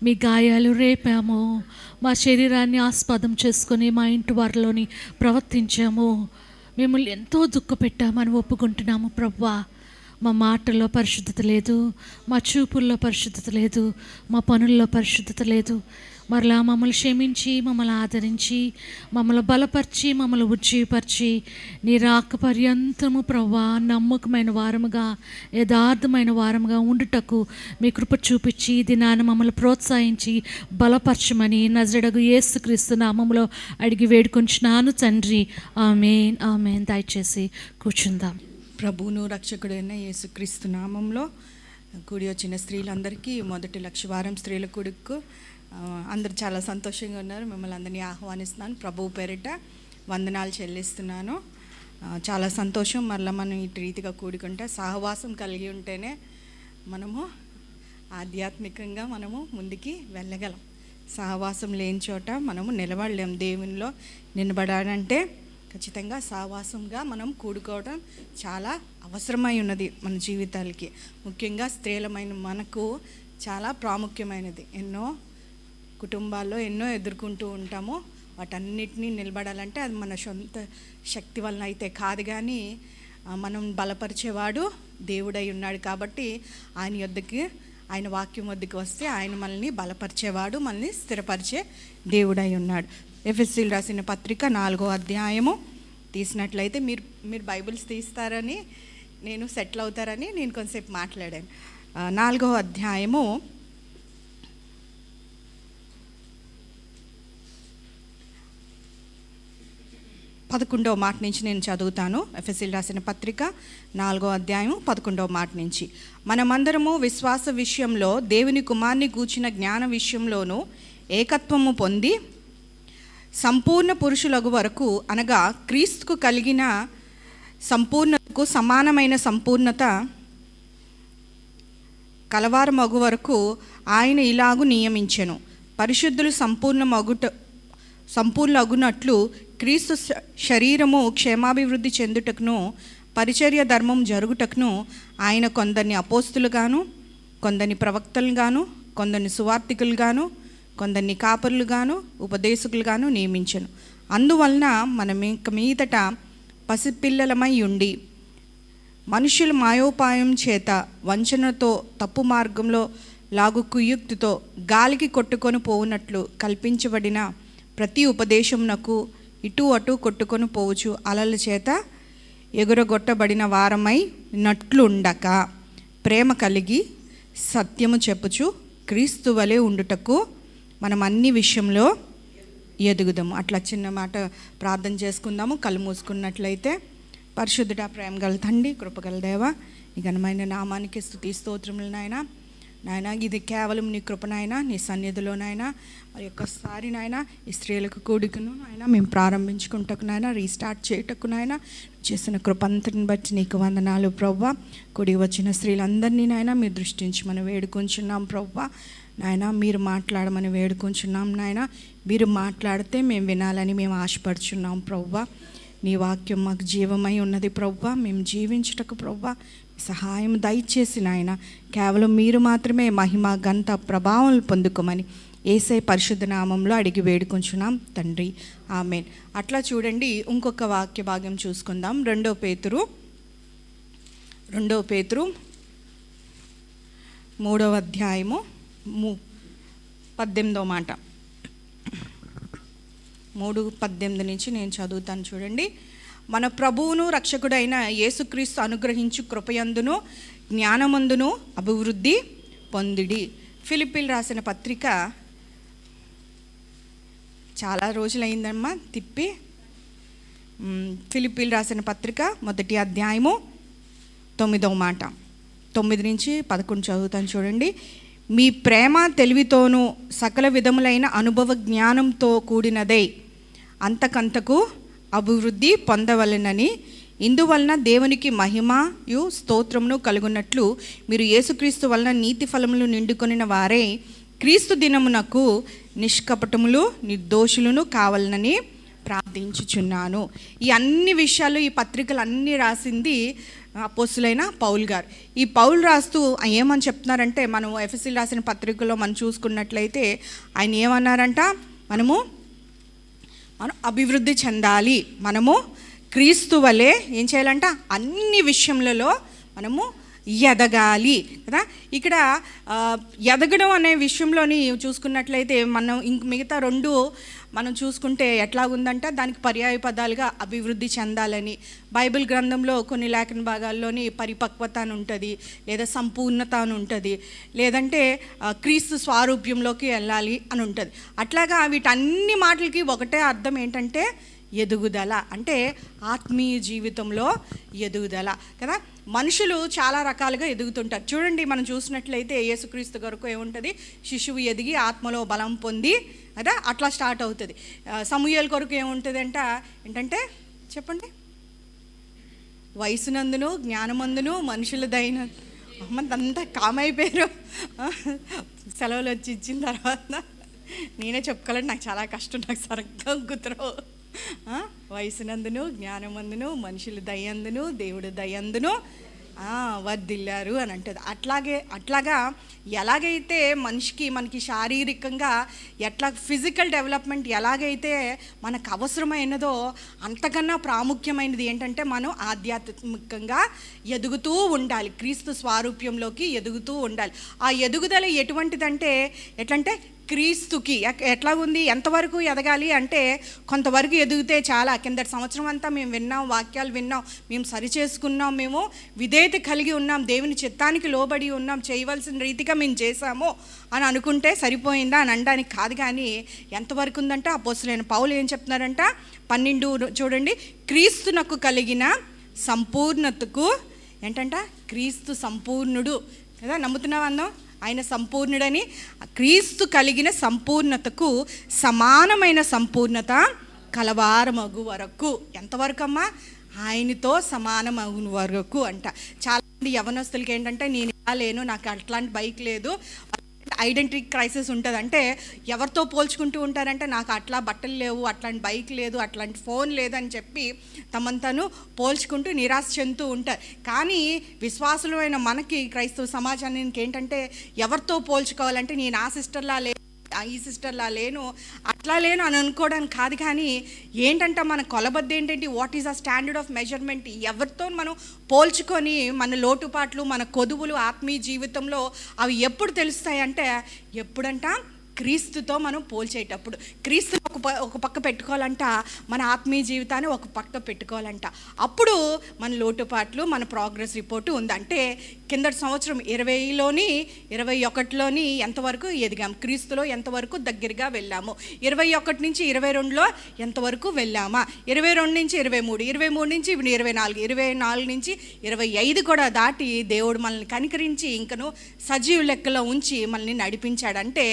Speaker 2: మీ గాయాలు రేపాము, మా శరీరాన్ని ఆస్పదం చేసుకొని మా ఇంటి వారిలోని ప్రవర్తించాము, మిమ్మల్ని ఎంతో దుఃఖపెట్టామని ఒప్పుకుంటున్నాము ప్రభువా. మా మాటల్లో పరిశుద్ధత లేదు, మా చూపుల్లో పరిశుద్ధత లేదు, మా పనుల్లో పరిశుద్ధత లేదు, మరలా మమ్మల్ని క్షమించి, మమ్మల్ని ఆదరించి, మమ్మల్ని బలపరిచి, మమ్మల్ని ఉజ్జీవపరిచి, నీ రాక పర్యంతము ప్రభువా నమ్మకమైన వారముగా, యథార్థమైన వారముగా ఉండుటకు మీ కృప చూపించి దినాన్ని మమ్మల్ని ప్రోత్సహించి బలపరచమని నజరేయుడగు యేసుక్రీస్తు నామములో అడిగి వేడుకొంచున్నాను తండ్రి. ఆమేన్, ఆమేన్. దయచేసి కూర్చుందాం.
Speaker 1: ప్రభువును రక్షకుడైన యేసుక్రీస్తు నామంలో కూడి వచ్చిన స్త్రీలందరికీ మొదటి లక్షవారం స్త్రీల కూడుకు అందరూ చాలా సంతోషంగా ఉన్నారు. మిమ్మల్ని అందరినీ ఆహ్వానిస్తున్నాను. ప్రభువు పేరిట వందనాలు చెల్లిస్తున్నాను. చాలా సంతోషం. మరలా మనం ఇటు రీతిగా కూడుకుంటే సహవాసం కలిగి ఉంటేనే మనము ఆధ్యాత్మికంగా మనము ముందుకి వెళ్ళగలం. సహవాసం లేని చోట మనము నిలబడలేం. దేవునిలో నిలబడాలంటే ఖచ్చితంగా సహవాసంగా మనం కూడుకోవడం చాలా అవసరమై ఉన్నది మన జీవితాలకి. ముఖ్యంగా స్త్రీలమైన మనకు చాలా ప్రాముఖ్యమైనది. ఎన్నో కుటుంబాల్లో ఎన్నో ఎదుర్కొంటూ ఉంటాము. వాటన్నిటినీ నిలబడాలంటే అది మన సొంత శక్తి వలన అయితే కాదు, కానీ మనం బలపరిచేవాడు దేవుడై ఉన్నాడు. కాబట్టి ఆయన యొద్దకి, ఆయన వాక్యం వద్దకు వస్తే ఆయన మనల్ని బలపరిచేవాడు, మనల్ని స్థిరపరిచే దేవుడై ఉన్నాడు. ఎఫెసీయులకు రాసిన పత్రిక 4వ అధ్యాయము తీసినట్లయితే మీరు బైబిల్స్ తీస్తారని, నేను సెటిల్ అవుతారని నేను కొంతసేపు మాట్లాడాను. 4వ అధ్యాయము 11వ మాట నుంచి నేను చదువుతాను. ఎఫెసీయులకు రాసిన పత్రిక 4వ అధ్యాయం 11వ మాట నుంచి. మనమందరము విశ్వాస విషయంలో దేవుని కుమారుని గూర్చిన జ్ఞాన విషయంలోనూ ఏకత్వము పొంది సంపూర్ణ పురుషులగు వరకు, అనగా క్రీస్తుకు కలిగిన సంపూర్ణతకు సమానమైన సంపూర్ణత కలవారమగు వరకు ఆయన ఇలాగు నియమించెను. పరిశుద్ధులు సంపూర్ణగునట్లు క్రీస్తు శరీరము క్షేమాభివృద్ధి చెందుటకును పరిచర్య ధర్మం జరుగుటకును ఆయన కొందరిని అపోస్తులుగాను, కొందరిని ప్రవక్తలుగాను, కొందరిని సువార్తికులుగాను, కొందరిని కాపరులుగాను, ఉపదేశకులుగాను నియమించెను. అందువలన మనం ఇంక మీదట పసిపిల్లలమై ఉండి మనుషుల మాయోపాయం చేత వంచనతో తప్పు మార్గంలో లాగు కుయుక్తితో గాలికి కొట్టుకొని పోవునట్లు కల్పించబడిన ప్రతి ఉపదేశమునకు ఇటు అటు కొట్టుకొని పోవచ్చు అలల చేత ఎగురగొట్టబడిన వారమై నట్లుండక ప్రేమ కలిగి సత్యము చెప్పుచు క్రీస్తు వలె ఉండుటకు మనం అన్ని విషయంలో ఎదుగుదాము. అట్లా చిన్న మాట ప్రార్థన చేసుకుందాము. కళ్ళు మూసుకున్నట్లయితే. పరిశుద్ధుడా, ప్రేమ గల తండ్రి, కృపగల దేవ, నీ ఘనమైన నామానికి స్తుతి స్తోత్రములు నాయన. ఇది కేవలం నీ కృపనైనా, నీ సన్నిధిలోనైనా మరి ఒక్కసారి నాయన ఈ స్త్రీలకు కూడికను నాయన మేము ప్రారంభించుకుంటకు నాయన, రీస్టార్ట్ చేయటకు నాయన చేసిన కృపంతటిని బట్టి నీకు వందనాలు ప్రభువా. కూడి వచ్చిన స్త్రీలందరినీ నాయన మీరు దృష్టించి మనం వేడుకొంచున్నాం ప్రభువా. నాయన మీరు మాట్లాడమని వేడుకొంచున్నాం నాయన. మీరు మాట్లాడితే మేము వినాలని మేము ఆశపడుచున్నాం ప్రభువా. నీ వాక్యం మాకు జీవమై ఉన్నది ప్రభువా. మేము జీవించుటకు ప్రభువా సహాయం దయచేసి నాయన. కేవలం మీరు మాత్రమే మహిమ ఘనత ప్రభావం పొందుకోమని యేసయ్య పరిశుద్ధ నామంలో అడిగి వేడుకొంచున్నాం తండ్రి, ఆమేన్. అట్లా చూడండి, ఇంకొక వాక్య భాగం చూసుకుందాం. 2 పేతురు 3వ అధ్యాయము 18వ మాట. 3:18 నుంచి నేను చదువుతాను చూడండి. మన ప్రభువును రక్షకుడైన యేసుక్రీస్తు అనుగ్రహించు కృపయందును జ్ఞానమందును అభివృద్ధి పొందిడి. ఫిలిప్పీలు రాసిన పత్రిక చాలా రోజులైందమ్మా తిప్పి. ఫిలిప్పీలు రాసిన పత్రిక 1వ అధ్యాయము 9వ మాట, 9 నుంచి 11 చదువుతాను చూడండి. మీ ప్రేమ తెలివితోనూ సకల విధములైన అనుభవ జ్ఞానంతో కూడినదై అంతకంతకు అభివృద్ధి పొందవలెనని, ఇందువలన దేవునికి మహిమయు స్తోత్రమును కలుగునట్లు మీరు యేసుక్రీస్తు వలన నీతి ఫలములు నిండుకొనిన వారే క్రీస్తు దినమునకు నిష్కపటములు నిర్దోషులను కావాలనని ప్రార్థించుచున్నాను. ఈ అన్ని విషయాలు, ఈ పత్రికలు అన్నీ రాసింది అపోస్తులైన పౌలు గారు. ఈ పౌలు రాస్తూ ఏమని చెప్తున్నారంటే, మనం ఎఫెసీయులకు రాసిన పత్రికలో మనం చూసుకున్నట్లయితే ఆయన ఏమన్నారంట, మనం అభివృద్ధి చెందాలి, మనము క్రీస్తు వలె ఏం చేయాలంట, అన్ని విషయములలో మనము ఎదగాలి కదా. ఇక్కడ ఎదగడం అనే విషయంలోని చూసుకున్నట్లయితే మనం మిగతా రెండు మనం చూసుకుంటే ఎట్లా ఉందంటే దానికి పర్యాయ పదాలుగా అభివృద్ధి చెందాలని, బైబిల్ గ్రంథంలో కొన్ని లేఖన భాగాల్లోని పరిపక్వత అని ఉంటుంది, లేదా సంపూర్ణత అని ఉంటుంది, లేదంటే క్రీస్తు స్వారూప్యంలోకి వెళ్ళాలి అని ఉంటుంది. అట్లాగా వీటన్ని మాటలకి ఒకటే అర్థం ఏంటంటే ఎదుగుదల, అంటే ఆత్మీయ జీవితంలో ఎదుగుదల కదా. మనుషులు చాలా రకాలుగా ఎదుగుతుంటారు. చూడండి, మనం చూసినట్లయితే యేసుక్రీస్తు కొరకు ఏముంటుంది, శిశువు ఎదిగి ఆత్మలో బలం పొంది కదా అట్లా స్టార్ట్ అవుతుంది. సమూయేలు కొరకు ఏముంటుంది ఏంటంటే చెప్పండి, వయసునందును జ్ఞానమందును మనుషుల దైన అంతా కామైపోయారు. సెలవులు వచ్చి ఇచ్చిన తర్వాత నేనే చెప్పుకోవాలంటే నాకు చాలా కష్టం, నాకు సరిగ్గా గుర్తురావు. వయసునందును జ్ఞానమందును మనుషుల దయందును దేవుడు దయందును వర్ధిల్లారు అని అంటుంది. అట్లాగా ఎలాగైతే మనకి శారీరకంగా ఎట్లా ఫిజికల్ డెవలప్మెంట్ ఎలాగైతే మనకు అవసరమైనదో అంతకన్నా ప్రాముఖ్యమైనది ఏంటంటే మనం ఆధ్యాత్మికంగా ఎదుగుతూ ఉండాలి, క్రీస్తు స్వారూప్యంలోకి ఎదుగుతూ ఉండాలి. ఆ ఎదుగుదల ఎటువంటిదంటే ఎట్లంటే క్రీస్తుకి ఎట్లా ఉంది, ఎంతవరకు ఎదగాలి అంటే కొంతవరకు ఎదిగితే చాలా. కిందటి సంవత్సరం అంతా మేము విన్నాం, వాక్యాలు విన్నాం, మేము సరిచేసుకున్నాం, మేము విధేయత కలిగి ఉన్నాం, దేవుని చిత్తానికి లోబడి ఉన్నాం, చేయవలసిన రీతిగా మేము చేశాము అని అనుకుంటే సరిపోయిందా అని అనడానికి కాదు. కానీ ఎంతవరకు ఉందంటే అపోస్తలుడైన పౌలు ఏం చెప్తున్నారంట 12 చూడండి, క్రీస్తునకు కలిగిన సంపూర్ణతకు ఏంటంట, క్రీస్తు సంపూర్ణుడు కదా. నమ్ముతున్నావా అన్నాం, ఆయన సంపూర్ణుడని. క్రీస్తు కలిగిన సంపూర్ణతకు సమానమైన సంపూర్ణత కలవారమగు వరకు. ఎంతవరకు అమ్మా, ఆయనతో సమానమగు వరకు అంట. చాలామంది యవనస్తులకి ఏంటంటే నేను ఇలా లేను, నాకు అట్లాంటి బైక్ లేదు, ఐడెంటిటీ క్రైసిస్ ఉంటుంది. అంటే ఎవరితో పోల్చుకుంటూ ఉంటారంటే నాకు అట్లా బట్టలు లేవు, అట్లాంటి బైక్ లేదు, అట్లాంటి ఫోన్ లేదని చెప్పి తను పోల్చుకుంటూ నిరాశ చెందుతూ ఉంటారు. కానీ విశ్వాసులమైన మనకి క్రైస్తవ సమాజానికి ఏంటంటే ఎవరితో పోల్చుకోవాలంటే నేను ఆ సిస్టర్లా ఈ సిస్టర్లా లేను, అట్లా లేను అని అనుకోవడానికి కాదు. కానీ ఏంటంటే మన కొలబద్ద ఏంటంటే what is a standard of measurement. ఎవరితో మనం పోల్చుకొని మన లోటుపాట్లు, మన కొదువులు ఆత్మీయ జీవితంలో అవి ఎప్పుడు తెలుస్తాయంటే ఎప్పుడంట క్రీస్తుతో మనం పోల్చేటప్పుడు. క్రీస్తు ఒక పక్క పెట్టుకోవాలంట, మన ఆత్మీయ జీవితాన్ని ఒక పక్క పెట్టుకోవాలంట. అప్పుడు మన లోటుపాట్లు, మన ప్రోగ్రెస్ రిపోర్టు ఉంది. అంటే కిందటి సంవత్సరం 20లోని 21లోని ఎంతవరకు ఎదిగాం, క్రీస్తులో ఎంతవరకు దగ్గరగా వెళ్ళాము, 21 నుంచి 22లో ఎంతవరకు వెళ్ళామా, 22 నుంచి 23, 23 నుంచి 24, 24 నుంచి 25 కూడా దాటి దేవుడు మనల్ని కనికరించి ఇంకను సజీవ లెక్కలో ఉంచి మనల్ని నడిపించాడంటే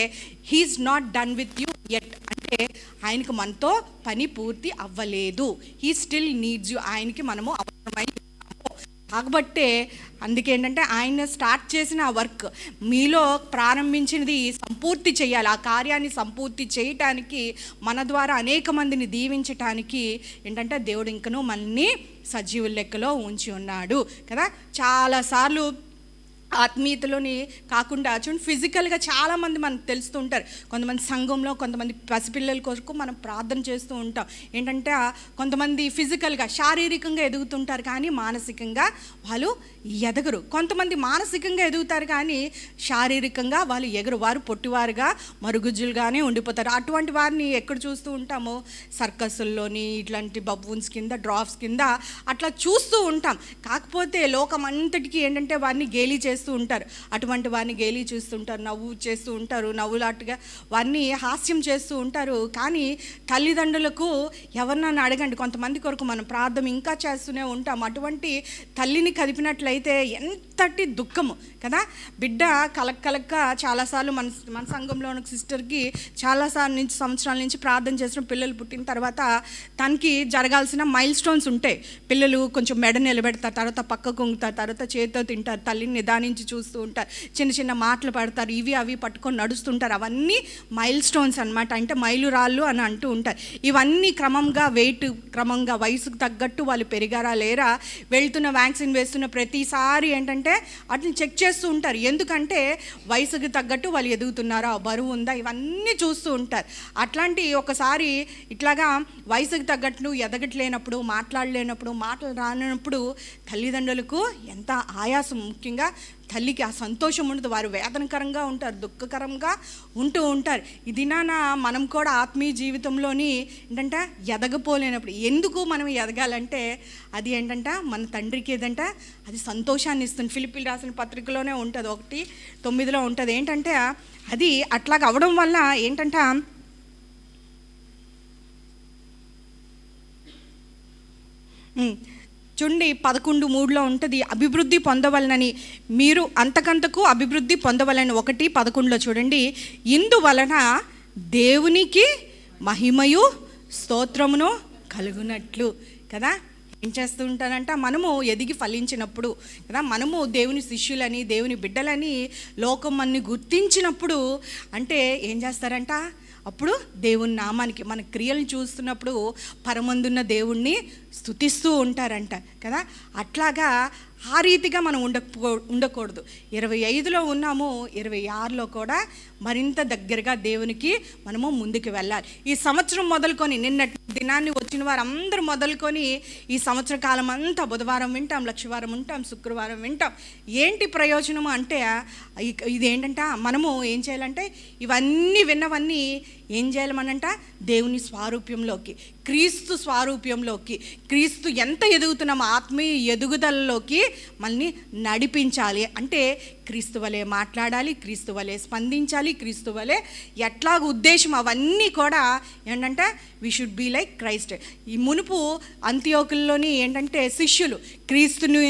Speaker 1: he is not done with you yet. అంటే ఆయనకు మనతో పని పూర్తి అవ్వలేదు, హీ స్టిల్ నీడ్స్ యూ. ఆయనకి మనము అవసరమై కాబట్టే అందుకేంటంటే ఆయన స్టార్ట్ చేసిన ఆ వర్క్ మీలో ప్రారంభించినది సంపూర్తి చేయాలి. ఆ కార్యాన్ని సంపూర్తి చేయటానికి మన ద్వారా అనేక మందిని దీవించటానికి ఏంటంటే దేవుడు ఇంకనూ మనల్ని సజీవుల లెక్కలో ఉంచి ఉన్నాడు కదా. చాలాసార్లు ఆత్మీయతలోని కాకుండా చూడండి, ఫిజికల్గా చాలామంది మనకు తెలుస్తూ ఉంటారు. కొంతమంది సంఘంలో కొంతమంది పసిపిల్లల కొరకు మనం ప్రార్థన చేస్తూ ఉంటాం. ఏంటంటే కొంతమంది ఫిజికల్గా శారీరకంగా ఎదుగుతుంటారు కానీ మానసికంగా వాళ్ళు ఎదగరు. కొంతమంది మానసికంగా ఎదుగుతారు కానీ శారీరకంగా వాళ్ళు ఎగరు, వారు పొట్టివారుగా మరుగుజ్జులుగానే ఉండిపోతారు. అటువంటి వారిని ఎక్కడ చూస్తూ ఉంటామో సర్కస్ల్లోని ఇట్లాంటి బబూన్స్ కింద, డ్రాప్స్ కింద అట్లా చూస్తూ ఉంటాం. కాకపోతే లోకం అంతటికీ ఏంటంటే వారిని గేలీ చేస్తూ ఉంటారు. అటువంటి వారిని గేలీ చూస్తుంటారు, నవ్వు చేస్తూ ఉంటారు, నవ్వులాటుగా వారిని హాస్యం చేస్తూ ఉంటారు. కానీ తల్లిదండ్రులకు ఎవరినన్నా అడగండి, కొంతమంది కొరకు మనం ప్రార్థన ఇంకా చేస్తూనే ఉంటాం. అటువంటి తల్లిని కదిపినట్లయితే ఎంతటి దుఃఖము కదా. బిడ్డ కలక్క చాలాసార్లు మన సంఘంలో ఉన్న సిస్టర్కి చాలాసార్లు నుంచి సంవత్సరాల నుంచి ప్రార్థన చేసిన పిల్లలు పుట్టిన తర్వాత తనకి జరగాల్సిన మైల్ స్టోన్స్ ఉంటాయి. పిల్లలు కొంచెం మెడ నిలబెడతారు, తర్వాత పక్కకు ఉంగుతారు, తర్వాత చేతితో తింటారు, తల్లిని నిదానించి నుంచి చూస్తూ ఉంటారు, చిన్న చిన్న మాటలు పడతారు, ఇవి అవి పట్టుకొని నడుస్తుంటారు. అవన్నీ మైల్ స్టోన్స్ అనమాట, అంటే మైలురాళ్ళు అని అంటూ ఉంటారు. ఇవన్నీ క్రమంగా వయసుకు తగ్గట్టు వాళ్ళు పెరిగారా లేరా, వెళ్తున్న వ్యాక్సిన్ వేస్తున్న ప్రతిసారి ఏంటంటే వాటిని చెక్ చేస్తూ ఉంటారు. ఎందుకంటే వయసుకు తగ్గట్టు వాళ్ళు ఎదుగుతున్నారా, బరువు ఉందా, ఇవన్నీ చూస్తూ ఉంటారు. అట్లాంటి ఒకసారి ఇట్లాగా వయసుకు తగ్గట్టు ఎదగట్లేనప్పుడు, మాట్లాడలేనప్పుడు, మాటలు రానప్పుడు తల్లిదండ్రులకు ఎంత ఆయాసం, ముఖ్యంగా తల్లికి ఆ సంతోషం ఉండదు. వారు వేదనకరంగా ఉంటారు, దుఃఖకరంగా ఉంటూ ఉంటారు. ఇదినాన మనం కూడా ఆత్మీయ జీవితంలోని ఏంటంటే ఎదగపోలేనప్పుడు, ఎందుకు మనం ఎదగాలంటే అది ఏంటంటే మన తండ్రికి ఏదంటే అది సంతోషాన్ని ఇస్తుంది. ఫిలిప్పీలు రాసిన పత్రికలోనే ఉంటుంది, 1:9 ఉంటుంది. ఏంటంటే అది అట్లాగ అవడం వల్ల ఏంటంటే చూడండి 11:3 ఉంటుంది, అభివృద్ధి పొందవలనని, మీరు అంతకంతకు అభివృద్ధి పొందవలని. 1:11 చూడండి, ఇందువలన దేవునికి మహిమయు స్తోత్రమును కలుగునట్లు కదా. ఏం చేస్తూ ఉంటారంట, మనము ఎదిగి ఫలించినప్పుడు కదా, మనము దేవుని శిష్యులని, దేవుని బిడ్డలని లోకం అన్ని గుర్తించినప్పుడు అంటే ఏం చేస్తారంట, అప్పుడు దేవుని నామానికి మన క్రియలను చూస్తున్నప్పుడు పరమందున్న దేవుణ్ణి స్తుతిస్తూ ఉంటారంట కదా. అట్లాగా ఆ రీతిగా మనం ఉండకూడదు. 25లో ఉన్నాము, 26లో కూడా మరింత దగ్గరగా దేవునికి మనము ముందుకు వెళ్ళాలి. ఈ సంవత్సరం మొదలుకొని నిన్నటి దినాన్ని వచ్చిన వారందరూ మొదలుకొని ఈ సంవత్సర కాలం అంతా బుధవారం వింటాం, లక్షవారం వింటాం, శుక్రవారం వింటాం. ఏంటి ప్రయోజనము అంటే ఇదేంటంటే మనము ఏం చేయాలంటే ఇవన్నీ విన్నవన్నీ ఏం చేయాలమనంట, దేవుని స్వారూప్యంలోకి, క్రీస్తు స్వారూప్యంలోకి, క్రీస్తు ఎంత ఎదుగుతున్నామో ఆత్మీయ ఎదుగుదలలోకి మనల్ని నడిపించాలి. అంటే క్రీస్తు వలె మాట్లాడాలి, క్రీస్తు వలె స్పందించాలి, క్రీస్తు వలె ఎట్లాగ ఉద్దేశం, అవన్నీ కూడా ఏంటంటే we should be like Christ. ఈ మునుపు అంత్యోకుల్లోని ఏంటంటే శిష్యులు క్రీస్తుని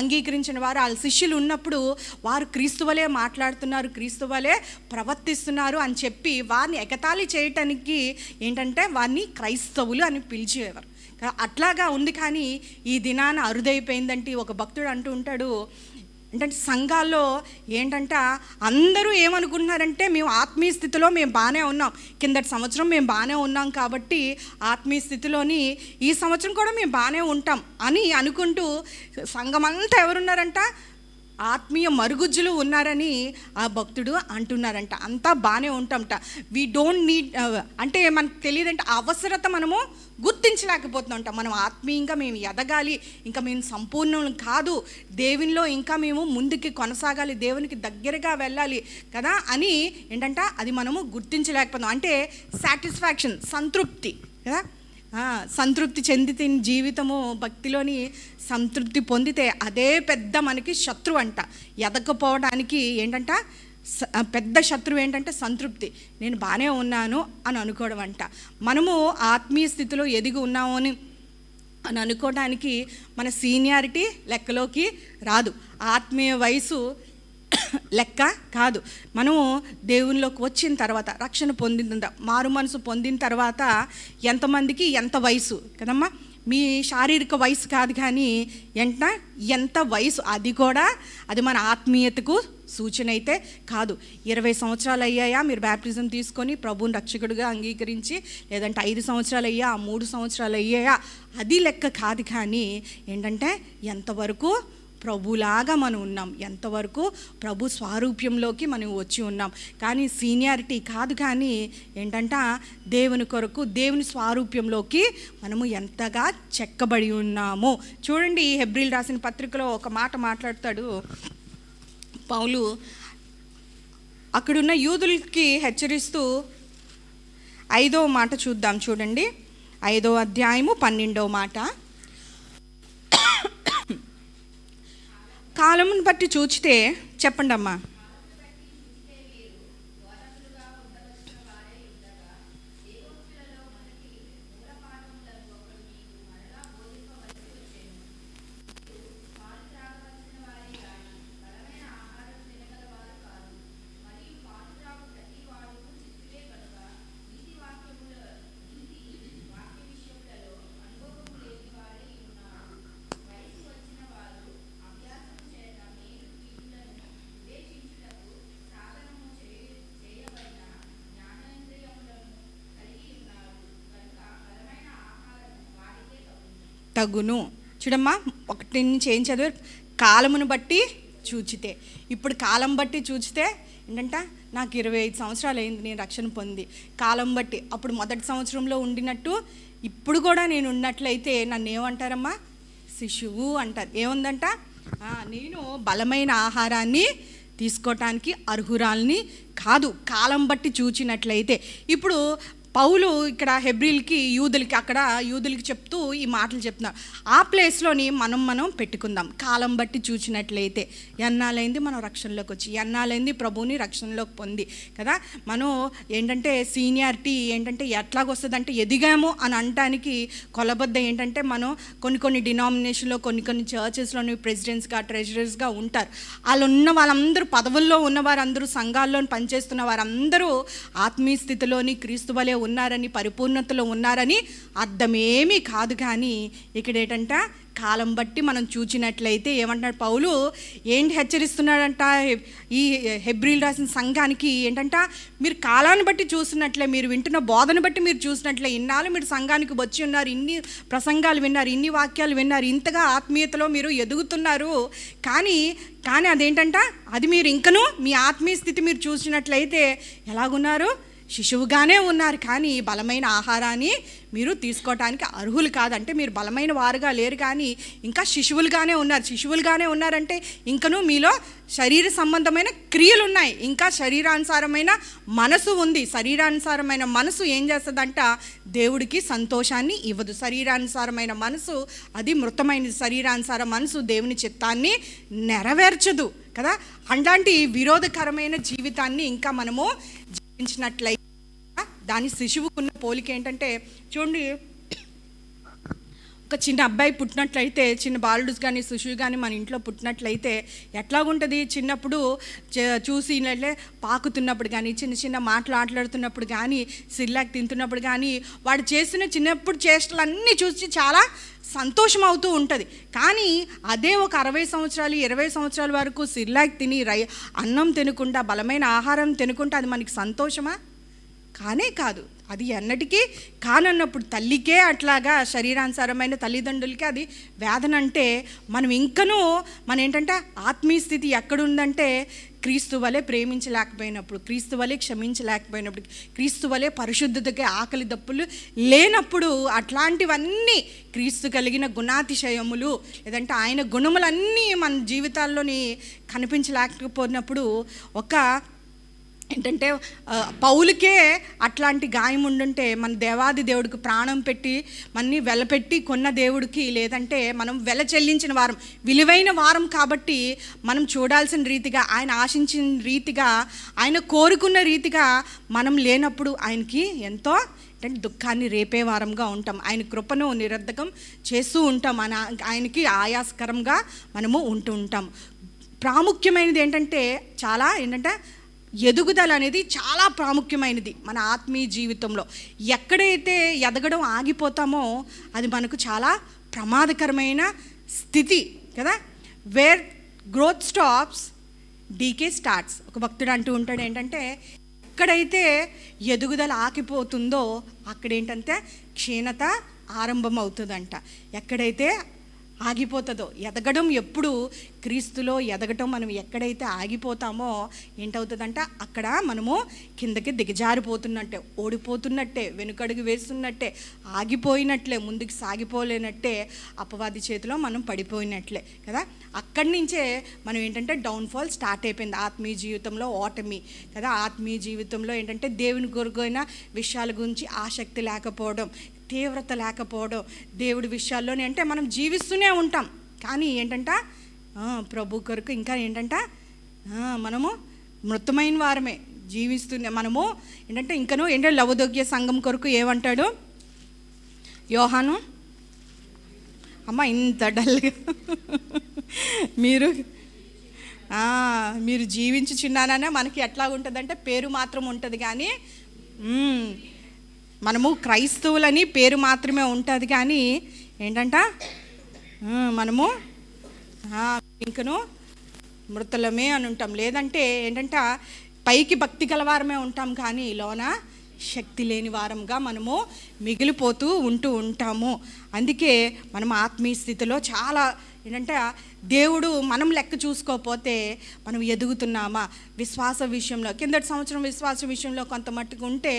Speaker 1: అంగీకరించిన వారు, వాళ్ళ శిష్యులు ఉన్నప్పుడు వారు క్రీస్తు వలె మాట్లాడుతున్నారు, క్రీస్తు వలె ప్రవర్తిస్తున్నారు అని చెప్పి వారిని ఎగతాళి చేయటానికి ఏంటంటే వారిని క్రైస్తవులు అని పిలిచేవారు. అట్లాగా ఉంది. కానీ ఈ దినాన అరుదైపోయిందంటే ఒక భక్తుడు అంటూ ఉంటాడు, అంటే సంఘాల్లో ఏంటంటే అందరూ ఏమనుకుంటున్నారంటే మేము ఆత్మీయ స్థితిలో మేము బాగానే ఉన్నాం, కిందటి సంవత్సరం మేము బాగానే ఉన్నాం కాబట్టి ఆత్మీయ స్థితిలోని ఈ సంవత్సరం కూడా మేము బాగానే ఉంటాం అని అనుకుంటూ సంఘం అంతా ఎవరున్నారంట, ఆత్మీయ మరుగుజ్జులు ఉన్నారని ఆ భక్తుడు అంటున్నారంట. అంతా బాగానే ఉంటాంట. వీ డోంట్ నీడ్ అంటే మనకు తెలియదంటే అవసరత మనము గుర్తించలేకపోతున్నాంట. మనం ఆత్మీయంగా మేము ఎదగాలి, ఇంకా మేము సంపూర్ణం కాదు, దేవునిలో ఇంకా మేము ముందుకి కొనసాగాలి, దేవునికి దగ్గరగా వెళ్ళాలి కదా అని ఏంటంటే అది మనము గుర్తించలేకపోతున్నాం. అంటే సాటిస్ఫాక్షన్, సంతృప్తి కదా, సంతృప్తి చెందితే జీవితము భక్తిలోని సంతృప్తి పొందితే అదే పెద్ద మనకి శత్రువు అంట. ఎదగకపోవడానికి ఏంటంట పెద్ద శత్రువు ఏంటంటే సంతృప్తి, నేను బాగానే ఉన్నాను అని అనుకోవడం అంట. మనము ఆత్మీయ స్థితిలో ఎదిగి ఉన్నాము అని అనుకోవడానికి మన సీనియారిటీ లెక్కలోకి రాదు, ఆత్మీయ వయసు లెక్క కాదు. మనము దేవునిలోకి వచ్చిన తర్వాత, రక్షణ పొందిన, మారు మనసు పొందిన తర్వాత ఎంతమందికి ఎంత వయసు కదమ్మా, మీ శారీరక వయసు కాదు కానీ ఎంత వయసు, అది కూడా అది మన ఆత్మీయతకు సూచన అయితే కాదు. 20 సంవత్సరాలు అయ్యాయా మీరు బ్యాప్టిజం తీసుకొని ప్రభువుని రక్షకుడిగా అంగీకరించి, లేదంటే 5 సంవత్సరాలు అయ్యా, 3 సంవత్సరాలు అయ్యాయా, అది లెక్క కాదు. కానీ ఏంటంటే ఎంతవరకు ప్రభులాగా మనం ఉన్నాం, ఎంతవరకు ప్రభు స్వారూప్యంలోకి మనం వచ్చి ఉన్నాం. కానీ సీనియారిటీ కాదు, కానీ ఏంటంటే దేవుని కొరకు, దేవుని స్వారూప్యంలోకి మనము ఎంతగా చెక్కబడి ఉన్నాము. చూడండి, హెబ్రీలు రాసిన పత్రికలో ఒక మాట మాట్లాడతాడు పౌలు. అక్కడున్న యూదులకి హెచ్చరిస్తూ 5వ మాట చూద్దాం. చూడండి, 5వ అధ్యాయము 12వ మాట. కాలమును బట్టి చూచితే, చెప్పండి అమ్మా. అట్టగును. చూడమ్మా, ఒకటి నుంచి ఏం చదివారు? కాలమును బట్టి చూచితే. ఇప్పుడు కాలం బట్టి చూచితే ఏంటంట, నాకు 25 సంవత్సరాలు అయింది నేను రక్షణ పొంది. కాలం బట్టి అప్పుడు మొదటి సంవత్సరంలో ఉండినట్టు ఇప్పుడు కూడా నేను ఉన్నట్లయితే నన్ను ఏమంటారమ్మా? శిశువు అంటారు. ఏముందంట? నేను బలమైన ఆహారాన్ని తీసుకోవటానికి అర్హురాల్ని కాదు, కాలం బట్టి చూచినట్లయితే. ఇప్పుడు పౌలు ఇక్కడ హెబ్రీలకి యూదులకి చెప్తూ ఈ మాటలు చెప్తున్నారు. ఆ ప్లేస్లోని మనం పెట్టుకుందాం. కాలం బట్టి చూచినట్లయితే ఎన్నాలైంది మనం రక్షణలోకి వచ్చి, ఎన్నాలైంది ప్రభువుని రక్షణలోకి పొంది కదా. మనం ఏంటంటే సీనియారిటీ ఏంటంటే ఎట్లాగొస్తుందంటే ఎదిగాము అని అనటానికి కొలబద్ద ఏంటంటే, మనం కొన్ని డినామినేషన్లో కొన్ని చర్చెస్లోని ప్రెసిడెంట్స్గా ట్రెజరర్స్గా ఉంటారు. వాళ్ళందరూ పదవుల్లో ఉన్న వారందరూ, సంఘాల్లో పనిచేస్తున్న వారందరూ ఆత్మీయ స్థితిలోని క్రీస్తు వలె ఉన్నారని, పరిపూర్ణతలో ఉన్నారని అర్థమేమీ కాదు. కానీ ఇక్కడ ఏంటంట, కాలం బట్టి మనం చూచినట్లయితే ఏమంటున్నాడు పౌలు? ఏంటి హెచ్చరిస్తున్నాడంట ఈ హెబ్రీలు రాసిన సంఘానికి? ఏంటంట, మీరు కాలాన్ని బట్టి చూసినట్లే, మీరు వింటున్న బోధన బట్టి మీరు చూసినట్లే, ఇన్నాళ్ళు మీరు సంఘానికి వచ్చి ఉన్నారు, ఇన్ని ప్రసంగాలు విన్నారు, ఇన్ని వాక్యాలు విన్నారు, ఇంతగా ఆత్మీయతలో మీరు ఎదుగుతున్నారు. కానీ అదేంటంట, అది మీరు ఇంకనూ మీ ఆత్మీయ స్థితి మీరు చూసినట్లయితే ఎలాగున్నారు? శిశువుగానే ఉన్నారు. కానీ బలమైన ఆహారాన్ని మీరు తీసుకోవటానికి అర్హులు కాదంటే, మీరు బలమైన వారుగా లేరు కానీ ఇంకా శిశువులుగానే ఉన్నారు. శిశువులుగానే ఉన్నారంటే ఇంకనూ మీలో శరీర సంబంధమైన క్రియలు ఉన్నాయి, ఇంకా శరీరానుసారమైన మనసు ఉంది. శరీరానుసారమైన మనసు ఏం చేస్తుందంట? దేవుడికి సంతోషాన్ని ఇవ్వదు. శరీరానుసారమైన మనసు అది మృతమైనది. శరీరానుసార మనసు దేవుని చిత్తాన్ని నెరవేర్చదు కదా. అలాంటి విరోధకరమైన జీవితాన్ని ఇంకా మనము జీవించినట్లయితే, దాని శిశువుకున్న పోలిక ఏంటంటే, చూడండి, ఒక చిన్న అబ్బాయి పుట్టినట్లయితే, చిన్న బాలుడు కానీ శిశువు కానీ మన ఇంట్లో పుట్టినట్లయితే ఎట్లాగుంటుంది? చిన్నప్పుడు చూసినట్లే పాకుతున్నప్పుడు కానీ, చిన్న మాట్లాడుతున్నప్పుడు కానీ, సిర్లాక్ తింటున్నప్పుడు కానీ, వాడు చేసిన చిన్నప్పుడు చేష్టలన్నీ చూసి చాలా సంతోషం అవుతూ ఉంటుంది. కానీ అదే ఒక 60 సంవత్సరాలు 20 సంవత్సరాల వరకు సిర్లాక్ తిని అన్నం తినకుండా, బలమైన ఆహారం తినకుండా అది మనకి సంతోషమా? కానే కాదు. అది ఎన్నటికీ కానన్నప్పుడు తల్లికే అట్లాగా శరీరానుసారమైన తల్లిదండ్రులకి అది వేదన అంటే, మనం ఇంకనూ ఏంటంటే ఆత్మీయ స్థితి ఎక్కడుందంటే, క్రీస్తు వలె ప్రేమించలేకపోయినప్పుడు, క్రీస్తు వలె క్షమించలేకపోయినప్పుడు, క్రీస్తు వలె పరిశుద్ధతకి ఆకలి దప్పులు లేనప్పుడు, అట్లాంటివన్నీ క్రీస్తు కలిగిన గుణాతిశయములు లేదంటే ఆయన గుణములన్నీ మన జీవితాల్లోని కనిపించలేకపోయినప్పుడు, ఒక ఏంటంటే పౌలుకే అట్లాంటి గాయం ఉండుంటే, మన దేవాది దేవుడికి ప్రాణం పెట్టి మనని వెలపెట్టి కొన్న దేవుడికి, లేదంటే మనం వెల చెల్లించిన వారం, విలువైన వారం కాబట్టి మనం చూడాల్సిన రీతిగా, ఆయన ఆశించిన రీతిగా, ఆయన కోరుకున్న రీతిగా మనం లేనప్పుడు ఆయనకి ఎంతో దుఃఖాన్ని రేపే వారంగా ఉంటాం. ఆయన కృపను నిరర్ధకం చేస్తూ ఉంటాం. ఆయనకి ఆయాస్కరంగా మనము ఉంటూ ఉంటాం. ప్రాముఖ్యమైనది ఏంటంటే, ఎదుగుదల అనేది చాలా ప్రాముఖ్యమైనది మన ఆత్మీయ జీవితంలో. ఎక్కడైతే ఎదగడం ఆగిపోతామో అది మనకు చాలా ప్రమాదకరమైన స్థితి కదా. Where growth stops decay starts. ఒక భక్తుడు అంటూ ఉంటాడు ఏంటంటే, ఎక్కడైతే ఎదుగుదల ఆగిపోతుందో అక్కడేంటంటే క్షీణత ఆరంభం అవుతుందంట. ఎక్కడైతే ఆగిపోతుందో, ఎదగడం ఎప్పుడు క్రీస్తులో ఎదగటం మనం ఎక్కడైతే ఆగిపోతామో ఏంటవుతుందంట, అక్కడ మనము కిందకి దిగజారిపోతున్నట్టే, ఓడిపోతున్నట్టే, వెనుకడుగు వేస్తున్నట్టే, ఆగిపోయినట్లే, ముందుకు సాగిపోలేనట్టే, అపవాది చేతిలో మనం పడిపోయినట్లే కదా. అక్కడి నుంచే మనం ఏంటంటే డౌన్ఫాల్ స్టార్ట్ అయిపోయింది. ఆత్మీయ జీవితంలో ఓటమి కదా. ఆత్మీయ జీవితంలో ఏంటంటే దేవుని కొరకైన విషయాల గురించి ఆసక్తి లేకపోవడం, తీవ్రత లేకపోవడం, దేవుడి విషయాల్లోనే అంటే మనం జీవిస్తూనే ఉంటాం కానీ ఏంటంట ప్రభు కొరకు ఇంకా ఏంటంట మనము మృతమైన వారమే జీవిస్తూనే. మనము ఏంటంటే ఇంకనూ ఏంటంటే లవదోగ్య సంఘం కొరకు ఏమంటాడు యోహాను? అమ్మ ఇంత డల్గా మీరు జీవించుచున్నాననే మనకి ఎట్లా ఉంటుందంటే పేరు మాత్రం ఉంటుంది కానీ, మనము క్రైస్తవులని పేరు మాత్రమే ఉంటుంది కానీ ఏంటంట మనము ఇంకను మృతులమే అని ఉంటాం. లేదంటే ఏంటంట పైకి భక్తి గలవారమే ఉంటాం కానీ లోన శక్తి లేని వారంగా మనము మిగిలిపోతూ ఉంటాము. అందుకే మనం ఆత్మీయ స్థితిలో చాలా ఏంటంటే దేవుడు మనం లెక్క చూసుకోకపోతే మనం ఎదుగుతున్నామా విశ్వాస విషయంలో. కిందటి సంవత్సరం విశ్వాస విషయంలో కొంత మట్టుకు ఉంటే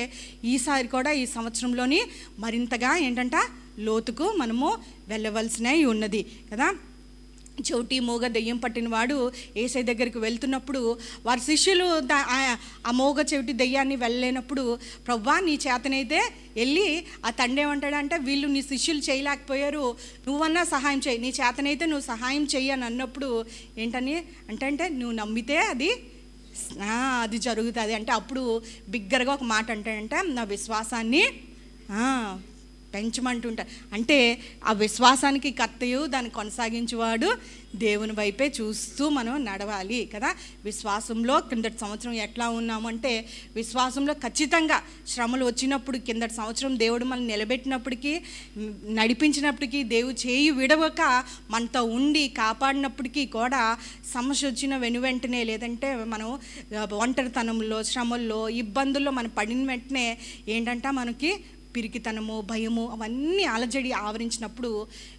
Speaker 1: ఈసారి కూడా ఈ సంవత్సరంలోని మరింతగా ఏంటంటే లోతుకు మనము వెళ్ళవలసినవి ఉన్నది కదా. చెవిటి మోగ దెయ్యం పట్టిన వాడు యేసయ్య దగ్గరికి వెళ్తున్నప్పుడు వారి శిష్యులు ఆ మోగ చెవిటి దెయ్యాన్ని వెళ్ళలేనప్పుడు ప్రభువా నీ చేతనైతే వెళ్ళి ఆ తండ్రి ఏమంటాడంటే వీళ్ళు నీ శిష్యులు చేయలేకపోయారు, నువ్వన్నా సహాయం చేయి, నీ చేతనైతే నువ్వు సహాయం చెయ్యి అని అన్నప్పుడు ఏంటని అంటే నువ్వు నమ్మితే అది జరుగుతుంది అంటే అప్పుడు బిగ్గరగా ఒక మాట అంటాడంటే నా విశ్వాసాన్ని పెంచమంటుంటారు. అంటే ఆ విశ్వాసానికి కర్తయు దాన్ని కొనసాగించేవాడు దేవుని వైపే చూస్తూ మనం నడవాలి కదా. విశ్వాసంలో కిందటి సంవత్సరం ఎట్లా ఉన్నామంటే విశ్వాసంలో ఖచ్చితంగా శ్రమలు వచ్చినప్పుడు కిందటి సంవత్సరం దేవుడు మనం నిలబెట్టినప్పటికీ నడిపించినప్పటికీ దేవుడు చేయి విడవక మనతో ఉండి కాపాడినప్పటికీ కూడా సమస్య వచ్చిన వెనువెంటనే లేదంటే మనం ఒంటరితనంలో శ్రమల్లో ఇబ్బందుల్లో మనం పడిన వెంటనే ఏంటంటే మనకి పిరికితనము భయము అవన్నీ అలజడి ఆవరించినప్పుడు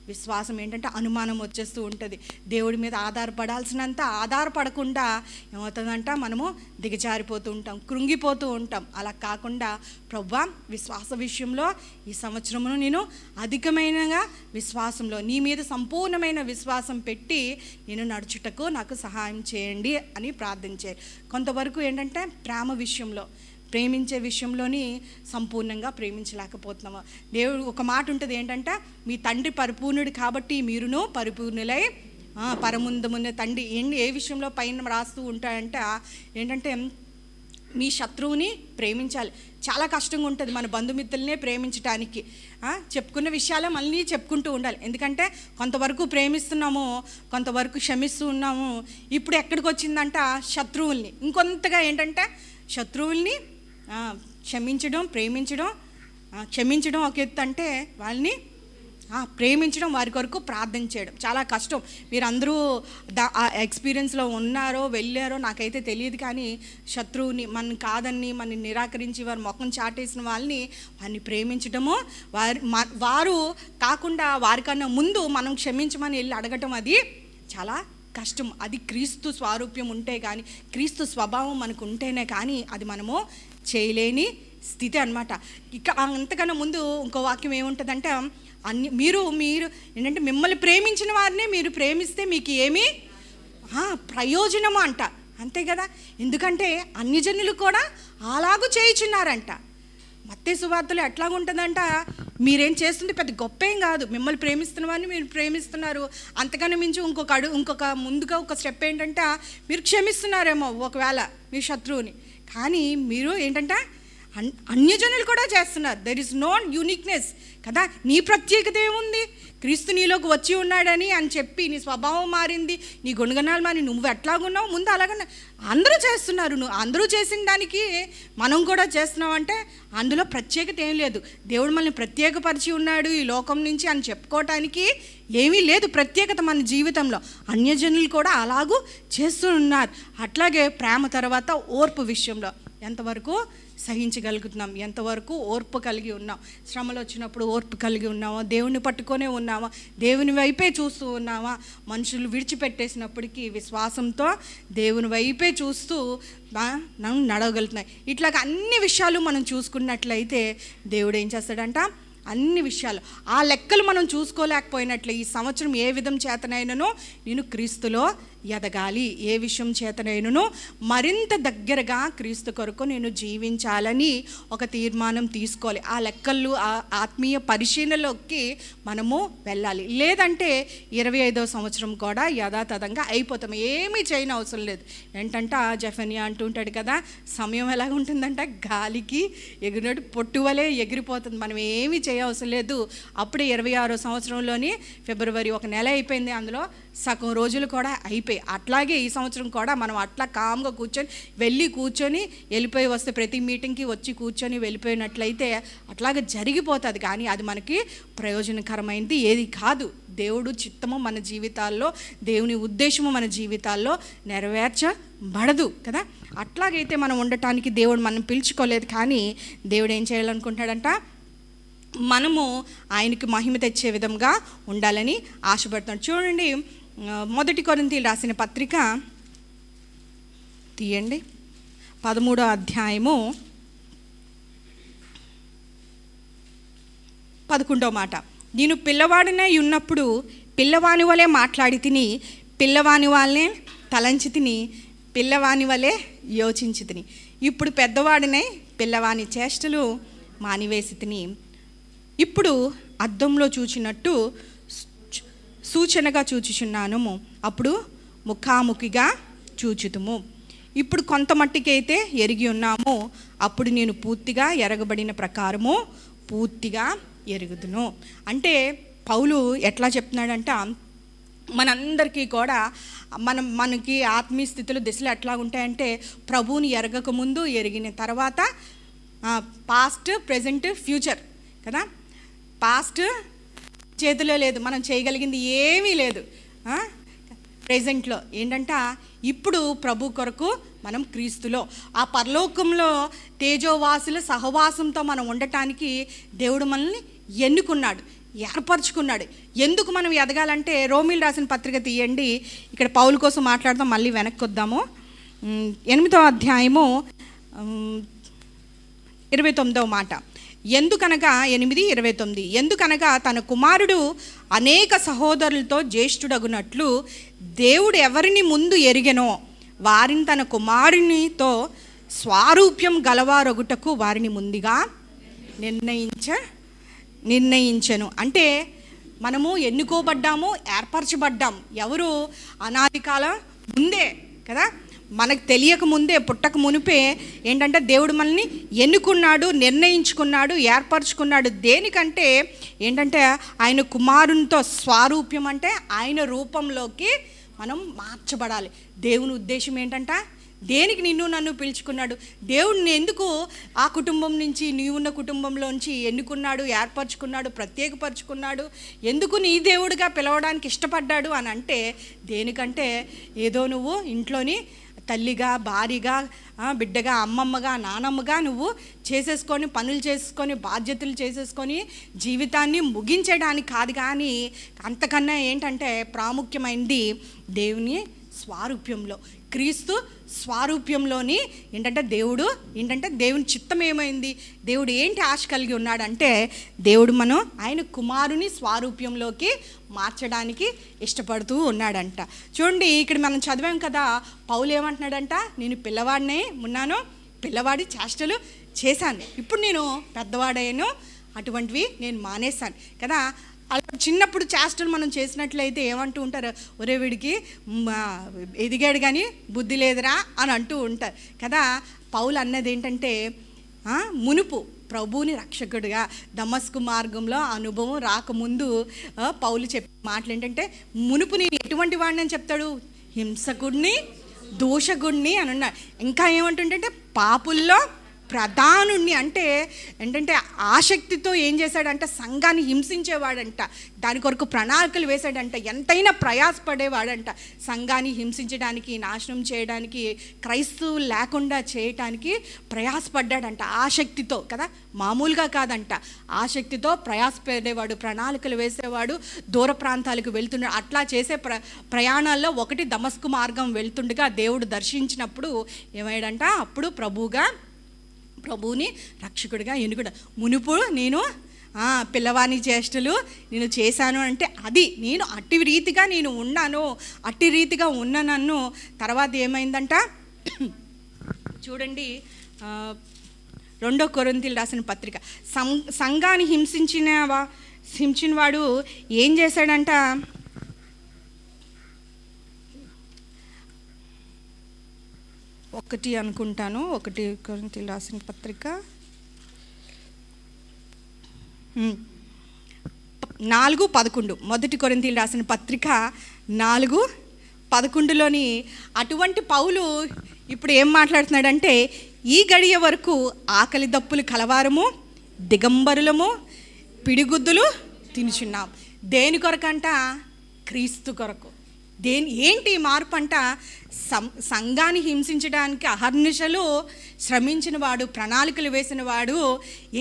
Speaker 1: విశ్వాసం ఏంటంటే అనుమానం వచ్చేస్తూ ఉంటుంది. దేవుడి మీద ఆధారపడాల్సినంత ఆధారపడకుండా ఏమవుతుందంట మనము దిగజారిపోతూ ఉంటాం, కృంగిపోతూ ఉంటాం. అలా కాకుండా ప్రభువా విశ్వాస విషయంలో ఈ సంవత్సరమును నేను అధికమైనగా విశ్వాసంలో నీ మీద సంపూర్ణమైన విశ్వాసం పెట్టి నేను నడుచుటకు నాకు సహాయం చేయండి అని ప్రార్థించారు. కొంతవరకు ఏంటంటే ప్రేమ విషయంలో ప్రేమించే విషయంలోని సంపూర్ణంగా ప్రేమించలేకపోతున్నాము. దేవుడు ఒక మాట ఉంటుంది ఏంటంటే మీ తండ్రి పరిపూర్ణుడు కాబట్టి మీరును పరిపూర్ణులై పరముందమున్న తండ్రి ఏ విషయంలో పైన రాస్తూ ఉంటాయంటే ఏంటంటే మీ శత్రువుని ప్రేమించాలి. చాలా కష్టంగా ఉంటుంది మన బంధుమిత్రులనే ప్రేమించడానికి. చెప్పుకున్న విషయాలే మళ్ళీ చెప్పుకుంటూ ఉండాలి. ఎందుకంటే కొంతవరకు ప్రేమిస్తున్నాము, కొంతవరకు క్షమిస్తూ ఉన్నాము. ఇప్పుడు ఎక్కడికి వచ్చిందంట శత్రువుల్ని ఇంకొంతగా ఏంటంటే శత్రువుల్ని క్షమించడం ఒక ఎత్తు అంటే వాళ్ళని ప్రేమించడం, వారి కొరకు ప్రార్థన చేయడం చాలా కష్టం. మీరందరూ ఆ ఎక్స్పీరియన్స్లో ఉన్నారో వెళ్ళారో నాకైతే తెలియదు. కానీ శత్రువుని మన కాదని మన నిరాకరించి వారి ముఖం చాటేసిన వాళ్ళని ప్రేమించడము, వారు కాకుండా వారికన్నా ముందు మనం క్షమించమని వెళ్ళి అడగటం అది చాలా కష్టం. అది క్రీస్తు స్వారూప్యం ఉంటే కానీ క్రీస్తు స్వభావం మనకు ఉంటేనే కానీ అది మనము చేయలేని స్థితి అన్నమాట. ఇక అంతకన్నా ముందు ఇంకో వాక్యం ఏముంటుందంటే మీరు ఏంటంటే మిమ్మల్ని ప్రేమించిన వారిని మీరు ప్రేమిస్తే మీకు ఏమీ ప్రయోజనము అంట. అంతే కదా. ఎందుకంటే అన్యజనులు కూడా అలాగూ చేయుచున్నారంట. మత్తయి సువార్తలో ఎట్లాగుంటుందంట మీరేం చేస్తుంటే పెద్ద గొప్ప ఏం కాదు, మిమ్మల్ని ప్రేమిస్తున్న వారిని మీరు ప్రేమిస్తున్నారు. అంతకన్నా మించి ఇంకొక ముందుగా ఒక స్టెప్ ఏంటంటే మీరు క్షమిస్తున్నారేమో ఒకవేళ మీ శత్రువుని, కానీ మీరు ఏంటంటే అన్యజనులు కూడా చేస్తున్నారు. దెర్ ఇస్ నో యూనిక్నెస్ కదా. నీ ప్రత్యేకత ఏముంది? క్రీస్తు నీలోకి వచ్చి ఉన్నాడని అని చెప్పి నీ స్వభావం మారింది, నీ గుణగణాలు మారి నువ్వు ఎట్లాగున్నావు ముందు అలాగన్నా అందరూ చేస్తున్నారు. నువ్వు అందరూ చేసిన దానికి మనం కూడా చేస్తున్నావు అంటే అందులో ప్రత్యేకత ఏం లేదు. దేవుడు మనల్ని ప్రత్యేకపరిచి ఉన్నాడు ఈ లోకం నుంచి అని చెప్పుకోవటానికి ఏమీ లేదు ప్రత్యేకత మన జీవితంలో. అన్యజనులు కూడా అలాగూ చేస్తూ ఉన్నారు. అట్లాగే ప్రేమ తర్వాత ఓర్పు విషయంలో ఎంతవరకు సహించగలుగుతున్నాం, ఎంతవరకు ఓర్పు కలిగి ఉన్నాం, శ్రమలు వచ్చినప్పుడు ఓర్పు కలిగి ఉన్నామా, దేవుని పట్టుకొనే ఉన్నామా, దేవుని వైపే చూస్తూ ఉన్నామా, మనుషులు విడిచిపెట్టేసినప్పటికీ విశ్వాసంతో దేవుని వైపే చూస్తూ మనం నడవగలుగుతున్నాయి. ఇట్లాగ అన్ని విషయాలు మనం చూసుకున్నట్లయితే దేవుడు ఏం చేస్తాడంట అన్ని విషయాలు ఆ లెక్కలు మనం చూసుకోలేకపోయినట్లే ఈ సంవత్సరం ఏ విధం చేతనైనను నేను క్రీస్తులో ఎదగాలి, ఏ విషయం చేతనైనను మరింత దగ్గరగా క్రీస్తు కొరకు నేను జీవించాలని ఒక తీర్మానం తీసుకోవాలి. ఆ లెక్కలు ఆ ఆత్మీయ పరిశీలనలోకి మనము వెళ్ళాలి. లేదంటే 25వ సంవత్సరం కూడా యథాతథంగా అయిపోతాం, ఏమీ చేయని అవసరం లేదు. ఏంటంటే జెఫన్యా అంటుంటాడు కదా, సమయం ఎలాగ ఉంటుందంట గాలికి ఎగిరినట్టు పొట్టువలే ఎగిరిపోతుంది, మనం ఏమీ చేయవసరం లేదు. అప్పుడే 26వ సంవత్సరంలోని ఫిబ్రవరి ఒక నెల అయిపోయింది, అందులో సగం రోజులు కూడా అయిపోయి. అట్లాగే ఈ సంవత్సరం కూడా మనం అట్లా కామ్గా కూర్చొని వెళ్ళిపోయి వస్తే ప్రతి మీటింగ్కి వచ్చి కూర్చొని వెళ్ళిపోయినట్లయితే అట్లాగే జరిగిపోతుంది. కానీ అది మనకి ప్రయోజనకరమైనది ఏది కాదు. దేవుడు చిత్తము మన జీవితాల్లో, దేవుని ఉద్దేశము మన జీవితాల్లో నెరవేర్చబడదు కదా. అట్లాగైతే మనం ఉండటానికి దేవుడు మనం పిలుచుకోలేదు. కానీ దేవుడు ఏం చేయాలనుకుంటాడంట, మనము ఆయనకి మహిమ తెచ్చే విధంగా ఉండాలని ఆశపడుతున్నాడు. చూడండి, 1 కొరింథీయులు రాసిన పత్రిక తీయండి, 13వ అధ్యాయము 11వ మాట. నేను పిల్లవాడినై ఉన్నప్పుడు పిల్లవాని వలె మాట్లాడి తిని, పిల్లవాని వాళ్ళనే తలంచి తిని, పిల్లవాని వలె యోచించి తిని. ఇప్పుడు పెద్దవాడినై పిల్లవాని చేష్టలు మానివేసి తిని, ఇప్పుడు అద్దంలో చూచినట్టు సూచనగా చూచుచున్నాను, అప్పుడు ముఖాముఖిగా చూచుతుము. ఇప్పుడు కొంత మట్టికైతే ఎరిగి ఉన్నాము, అప్పుడు నేను పూర్తిగా ఎరగబడిన ప్రకారము పూర్తిగా ఎరుగుదును. అంటే పౌలు ఎట్లా చెప్తున్నాడంట, మనందరికీ కూడా మనకి ఆత్మీయ స్థితులు దిశలు ఎట్లా ఉంటాయంటే, ప్రభువుని ఎరగక ముందు, ఎరిగిన తర్వాత, పాస్ట్, ప్రెజెంట్, ఫ్యూచర్ కదా. పాస్ట్ చేతిలో లేదు, మనం చేయగలిగింది ఏమీ లేదు. ప్రెజెంట్లో ఏంటంట, ఇప్పుడు ప్రభు కొరకు మనం క్రీస్తులో ఆ పరలోకంలో తేజోవాసుల సహవాసంతో మనం ఉండటానికి దేవుడు మనల్ని ఎన్నుకున్నాడు, ఏర్పరచుకున్నాడు. ఎందుకు మనం ఎదగాలంటే, రోమీలు రాసిన పత్రిక తీయండి, ఇక్కడ పౌలు కోసం మాట్లాడదాం, మళ్ళీ వెనక్కి వద్దాము. 8వ అధ్యాయము 29వ మాట. ఎందుకనగా 8:29, ఎందుకనగా తన కుమారుడు అనేక సహోదరులతో జ్యేష్ఠుడగునట్లు దేవుడు ఎవరిని ముందు ఎరిగెనో వారిని తన కుమారునితో స్వారూప్యం గలవారొగుటకు వారిని ముందుగా నిర్ణయించెను. అంటే మనము ఎన్నుకోబడ్డాము, ఏర్పరచబడ్డాం. ఎవరు? అనాది కాలం ముందే కదా, మనకు తెలియక ముందే, పుట్టక మునిపే ఏంటంటే దేవుడు మనల్ని ఎన్నుకున్నాడు, నిర్ణయించుకున్నాడు, ఏర్పరచుకున్నాడు. దేనికంటే ఏంటంటే ఆయన కుమారునితో స్వారూప్యం అంటే ఆయన రూపంలోకి మనం మార్చబడాలి. దేవుని ఉద్దేశం ఏంటంట, దేనికి నిన్ను నన్ను పిలుచుకున్నాడు? దేవుడిని ఎందుకు ఆ కుటుంబం నుంచి, నీవున్న కుటుంబంలోంచి ఎన్నుకున్నాడు, ఏర్పరచుకున్నాడు, ప్రత్యేకపరచుకున్నాడు? ఎందుకు నీ దేవుడిగా పిలవడానికి ఇష్టపడ్డాడు అని అంటే, దేనికంటే ఏదో నువ్వు ఇంట్లోని తల్లిగా, భార్యగా, బిడ్డగా, అమ్మమ్మగా, నానమ్మగా నువ్వు చేసేసుకొని, పనులు చేసుకొని, బాధ్యతలు చేసేసుకొని జీవితాన్ని ముగించడానికి కాదు. కానీ అంతకన్నా ఏంటంటే ప్రాముఖ్యమైనది దేవుని స్వారూప్యంలో, క్రీస్తు స్వారూప్యంలోని ఏంటంటే దేవుని చిత్తం ఏమైంది, దేవుడు ఏంటి ఆశ కలిగి ఉన్నాడంటే, దేవుడు ఆయన కుమారుని స్వారూప్యంలోకి మార్చడానికి ఇష్టపడుతూ ఉన్నాడంట. చూడండి, ఇక్కడ మనం చదివాం కదా, పౌలు ఏమంటున్నాడంట, నేను పిల్లవాడినే ఉన్నాను, పిల్లవాడి చేష్టలు చేశాను, ఇప్పుడు నేను పెద్దవాడయ్యాను, అటువంటివి నేను మానేశాను కదా. అలా చిన్నప్పుడు చేష్టలు మనం చేసినట్లయితే ఏమంటూ ఉంటారు, ఒరే వీడికి ఎదిగాడు కానీ బుద్ధి లేదురా అని అంటూ ఉంటారు కదా. పౌలు అన్నది ఏంటంటే, మునుపు ప్రభువుని రక్షకుడిగా దమస్కు మార్గంలో అనుభవం రాకముందు పౌలు చెప్పే మాటలు ఏంటంటే, మునుపు నేను ఎటువంటి వాడిని అని చెప్తాడు, హింసకుడిని, దూషకుడిని అని అన్నాడు. ఇంకా ఏమంటుంటే పాపుల్లో ప్రధానుణ్ణి. అంటే ఏంటంటే ఆసక్తితో ఏం చేశాడంట, సంఘాన్ని హింసించేవాడంట, దాని కొరకు ప్రణాళికలు వేశాడంట, ఎంతైనా ప్రయాసపడేవాడంట, సంఘాన్ని హింసించడానికి, నాశనం చేయడానికి, క్రైస్తవులు లేకుండా చేయటానికి ప్రయాసపడ్డాడంట, ఆసక్తితో కదా, మామూలుగా కాదంట, ఆసక్తితో ప్రయాసపడేవాడు, ప్రణాళికలు వేసేవాడు, దూర ప్రాంతాలకు వెళ్తున్నాడు. అట్లా చేసే ప్రయాణాల్లో ఒకటి దమస్కు మార్గం వెళ్తుండగా దేవుడు దర్శించినప్పుడు ఏమయ్యాడంట, అప్పుడు ప్రభువుని రక్షకుడిగా ఎన్నుకున్నాడు. మునుపు నేను పిల్లవాని చేష్టలు నేను చేశాను అంటే, అది నేను అట్టి రీతిగా నేను ఉన్నాను, అట్టి రీతిగా ఉన్న నన్ను తర్వాత ఏమైందంట చూడండి, 2 కొరింథీయులు రాసిన పత్రిక, సంఘాన్ని హింసించిన వాడు ఏం చేశాడంట, 1 అనుకుంటాను, 1 కొరింథీయులు రాసిన పత్రిక 4:11, 1 కొరింథీయులు రాసిన పత్రిక 4:11లోని అటువంటి పౌలు ఇప్పుడు ఏం మాట్లాడుతున్నాడంటే, ఈ గడియ వరకు ఆకలి దప్పులు కలవారము, దిగంబరులము, పిడిగుద్దులు తినుచున్నాం. దేని కొరకంట? క్రీస్తు కొరకు. ఏంటి మార్పు అంట? సంఘాన్ని హింసించడానికి అహర్నిశలు శ్రమించిన వాడు, ప్రణాళికలు వేసిన వాడు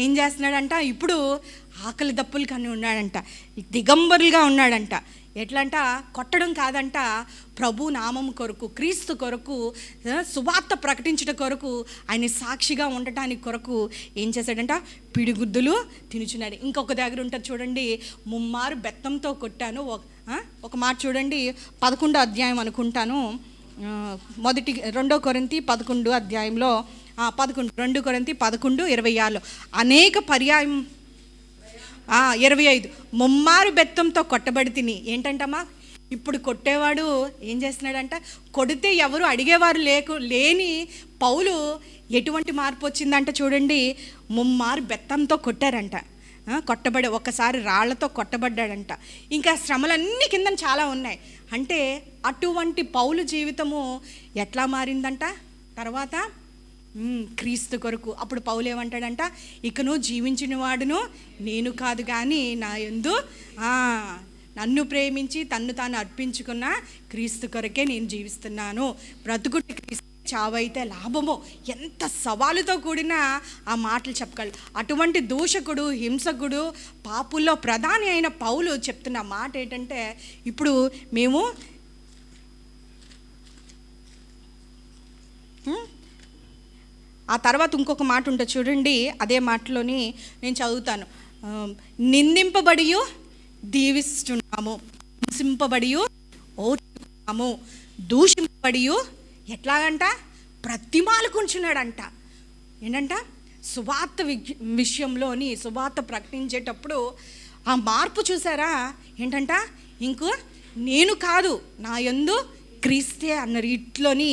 Speaker 1: ఏం చేస్తున్నాడంట? ఇప్పుడు ఆకలి దప్పులు కని ఉన్నాడంట, దిగంబరులుగా ఉన్నాడంట. ఎట్లంట? కొట్టడం కాదంట, ప్రభు నామం కొరకు, క్రీస్తు కొరకు, సువార్త ప్రకటించడం కొరకు, ఆయన సాక్షిగా ఉండటానికి కొరకు ఏం చేశాడంట? పిడిగుద్దులు తినుచున్నాడు. ఇంకొక దగ్గర ఉంటుంది చూడండి, ముమ్మారు బెత్తంతో కొట్టాను. ఒక మాట చూడండి, 11వ అధ్యాయం అనుకుంటాను, 2 కొరింథీ 11 అధ్యాయంలో 2 కొరింథీ 11:26 అనేక పర్యాయం 25 ముమ్మారు బెత్తంతో కొట్టబడి తిని. ఏంటంటమ్మా? ఇప్పుడు కొట్టేవాడు ఏం చేస్తున్నాడంట? కొడితే ఎవరు అడిగేవారు లేని పౌలు ఎటువంటి మార్పు వచ్చిందంట చూడండి, ముమ్మారు బెత్తంతో కొట్టారంట, కొట్టబడి ఒకసారి రాళ్లతో కొట్టబడ్డాడంట. ఇంకా శ్రమలన్నీ కింద చాలా ఉన్నాయి. అంటే అటువంటి పౌలు జీవితము ఎట్లా మారిందంట తర్వాత? క్రీస్తు కొరకు. అప్పుడు పౌలు ఏమంటాడంట? ఇకను జీవించిన వాడును నేను కాదు కానీ నా యందు నన్ను ప్రేమించి తన్ను తాను అర్పించుకున్న క్రీస్తు కొరకే నేను జీవిస్తున్నాను. బ్రతుకుటి క్రీస్తు, చావైతే లాభము. ఎంత సవాలుతో కూడిన ఆ మాటలు చెప్పగలరు. అటువంటి దూషకుడు, హింసకుడు, పాపుల్లో ప్రధాని అయిన పౌలు చెప్తున్న మాట ఏంటంటే, ఇప్పుడు మేము ఆ తర్వాత ఇంకొక మాట ఉంటుంది చూడండి, అదే మాటలోని నేను చదువుతాను. నిందింపబడి దీవిస్తున్నాము, హింసింపబడి ఓర్చుకున్నాము, దూషింపబడి ఎట్లాగంట? ప్రతిమాలుకుంటున్నాడంట. ఏంటంట? సువార్త విషయంలోని సువార్త ప్రకటించేటప్పుడు ఆ మార్పు చూసారా? ఏంటంట? ఇంకో నేను కాదు నా యందు క్రీస్తే అన్న రీతిలోని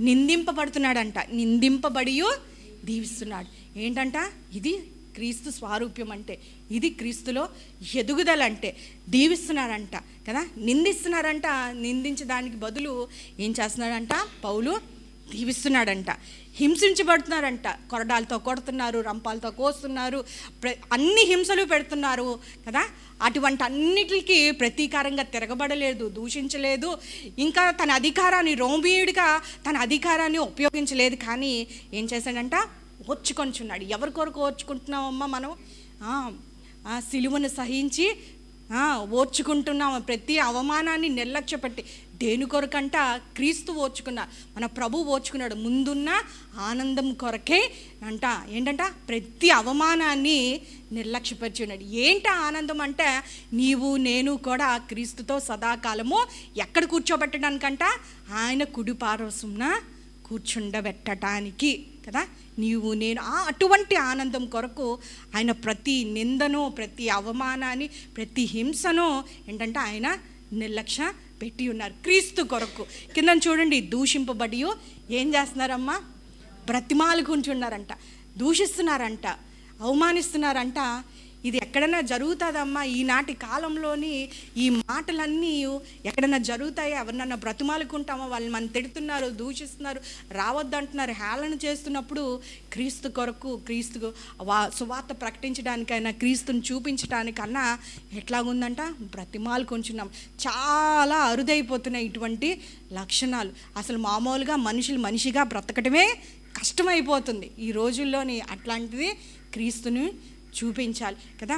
Speaker 1: నిందింపబడుతున్నాడంట. నిందింపబడి దీవిస్తున్నాడు. ఏంటంట? ఇది క్రీస్తు స్వారూప్యం అంటే, ఇది క్రీస్తులో ఎదుగుదల అంటే. దీవిస్తున్నాడంట కదా, నిందిస్తున్నారంట. నిందించడానికి బదులు ఏం చేస్తున్నాడంట? పౌలు దీవిస్తున్నాడంట. హింసించబడుతున్నారంట, కొరడాలతో కొడుతున్నారు, రంపాలతో కోస్తున్నారు, అన్ని హింసలు పెడుతున్నారు కదా. అటువంటి అన్నిటికీ ప్రతీకారంగా తిరగబడలేదు, దూషించలేదు. ఇంకా తన అధికారాన్ని, రోమీయుడిగా తన అధికారాన్ని ఉపయోగించలేదు. కానీ ఏం చేశాడంట? ఓర్చుకొంచున్నాడు. ఎవరి కొరకు ఓర్చుకుంటున్నామమ్మా మనం? సిలువను సహించి ఓర్చుకుంటున్నాము. ప్రతి అవమానాన్ని నిర్లక్ష్యపెట్టి దేని కొరకంట? క్రీస్తు ఓర్చుకున్నారు, మన ప్రభు ఓర్చుకున్నాడు. ముందున్న ఆనందం కొరకే అంట. ఏంటంట? ప్రతి అవమానాన్ని నిర్లక్ష్యపరిచి ఉన్నాడు. ఏంట ఆనందం అంటే, నీవు నేను కూడా క్రీస్తుతో సదాకాలము ఎక్కడ కూర్చోబెట్టడానికంట? ఆయన కుడి పార్శ్వమున కూర్చుండబెట్టడానికి కదా. నీవు నేను అటువంటి ఆనందం కొరకు ఆయన ప్రతి నిందను, ప్రతి అవమానాన్ని, ప్రతి హింసను ఏంటంటే ఆయన నిర్లక్ష్య పెట్టి ఉన్నారు క్రీస్తు కొరకు. కింద చూడండి, దూషింపబడి ఏం చేస్తున్నారమ్మా? బ్రతిమాలుకుంటున్నారంట, దూషిస్తున్నారంట, అవమానిస్తున్నారంట. ఇది ఎక్కడైనా జరుగుతుందమ్మా? ఈనాటి కాలంలోని ఈ మాటలన్నీ ఎక్కడైనా జరుగుతాయా? ఎవరినన్నా బ్రతిమాలుకుంటామా? వాళ్ళు మనం తిడుతున్నారు, దూషిస్తున్నారు, రావద్దంటున్నారు, హేళన చేస్తున్నప్పుడు క్రీస్తు కొరకు, క్రీస్తు సువార్త ప్రకటించడానికైనా, క్రీస్తుని చూపించడానికన్నా ఎట్లాగుందంట? బ్రతిమాలుకుంటున్నాం. చాలా అరుదైపోతున్నాయి ఇటువంటి లక్షణాలు. అసలు మామూలుగా మనిషిగా బ్రతకటమే కష్టమైపోతుంది ఈ రోజుల్లోని. అట్లాంటిది క్రీస్తుని చూపించాలి కదా.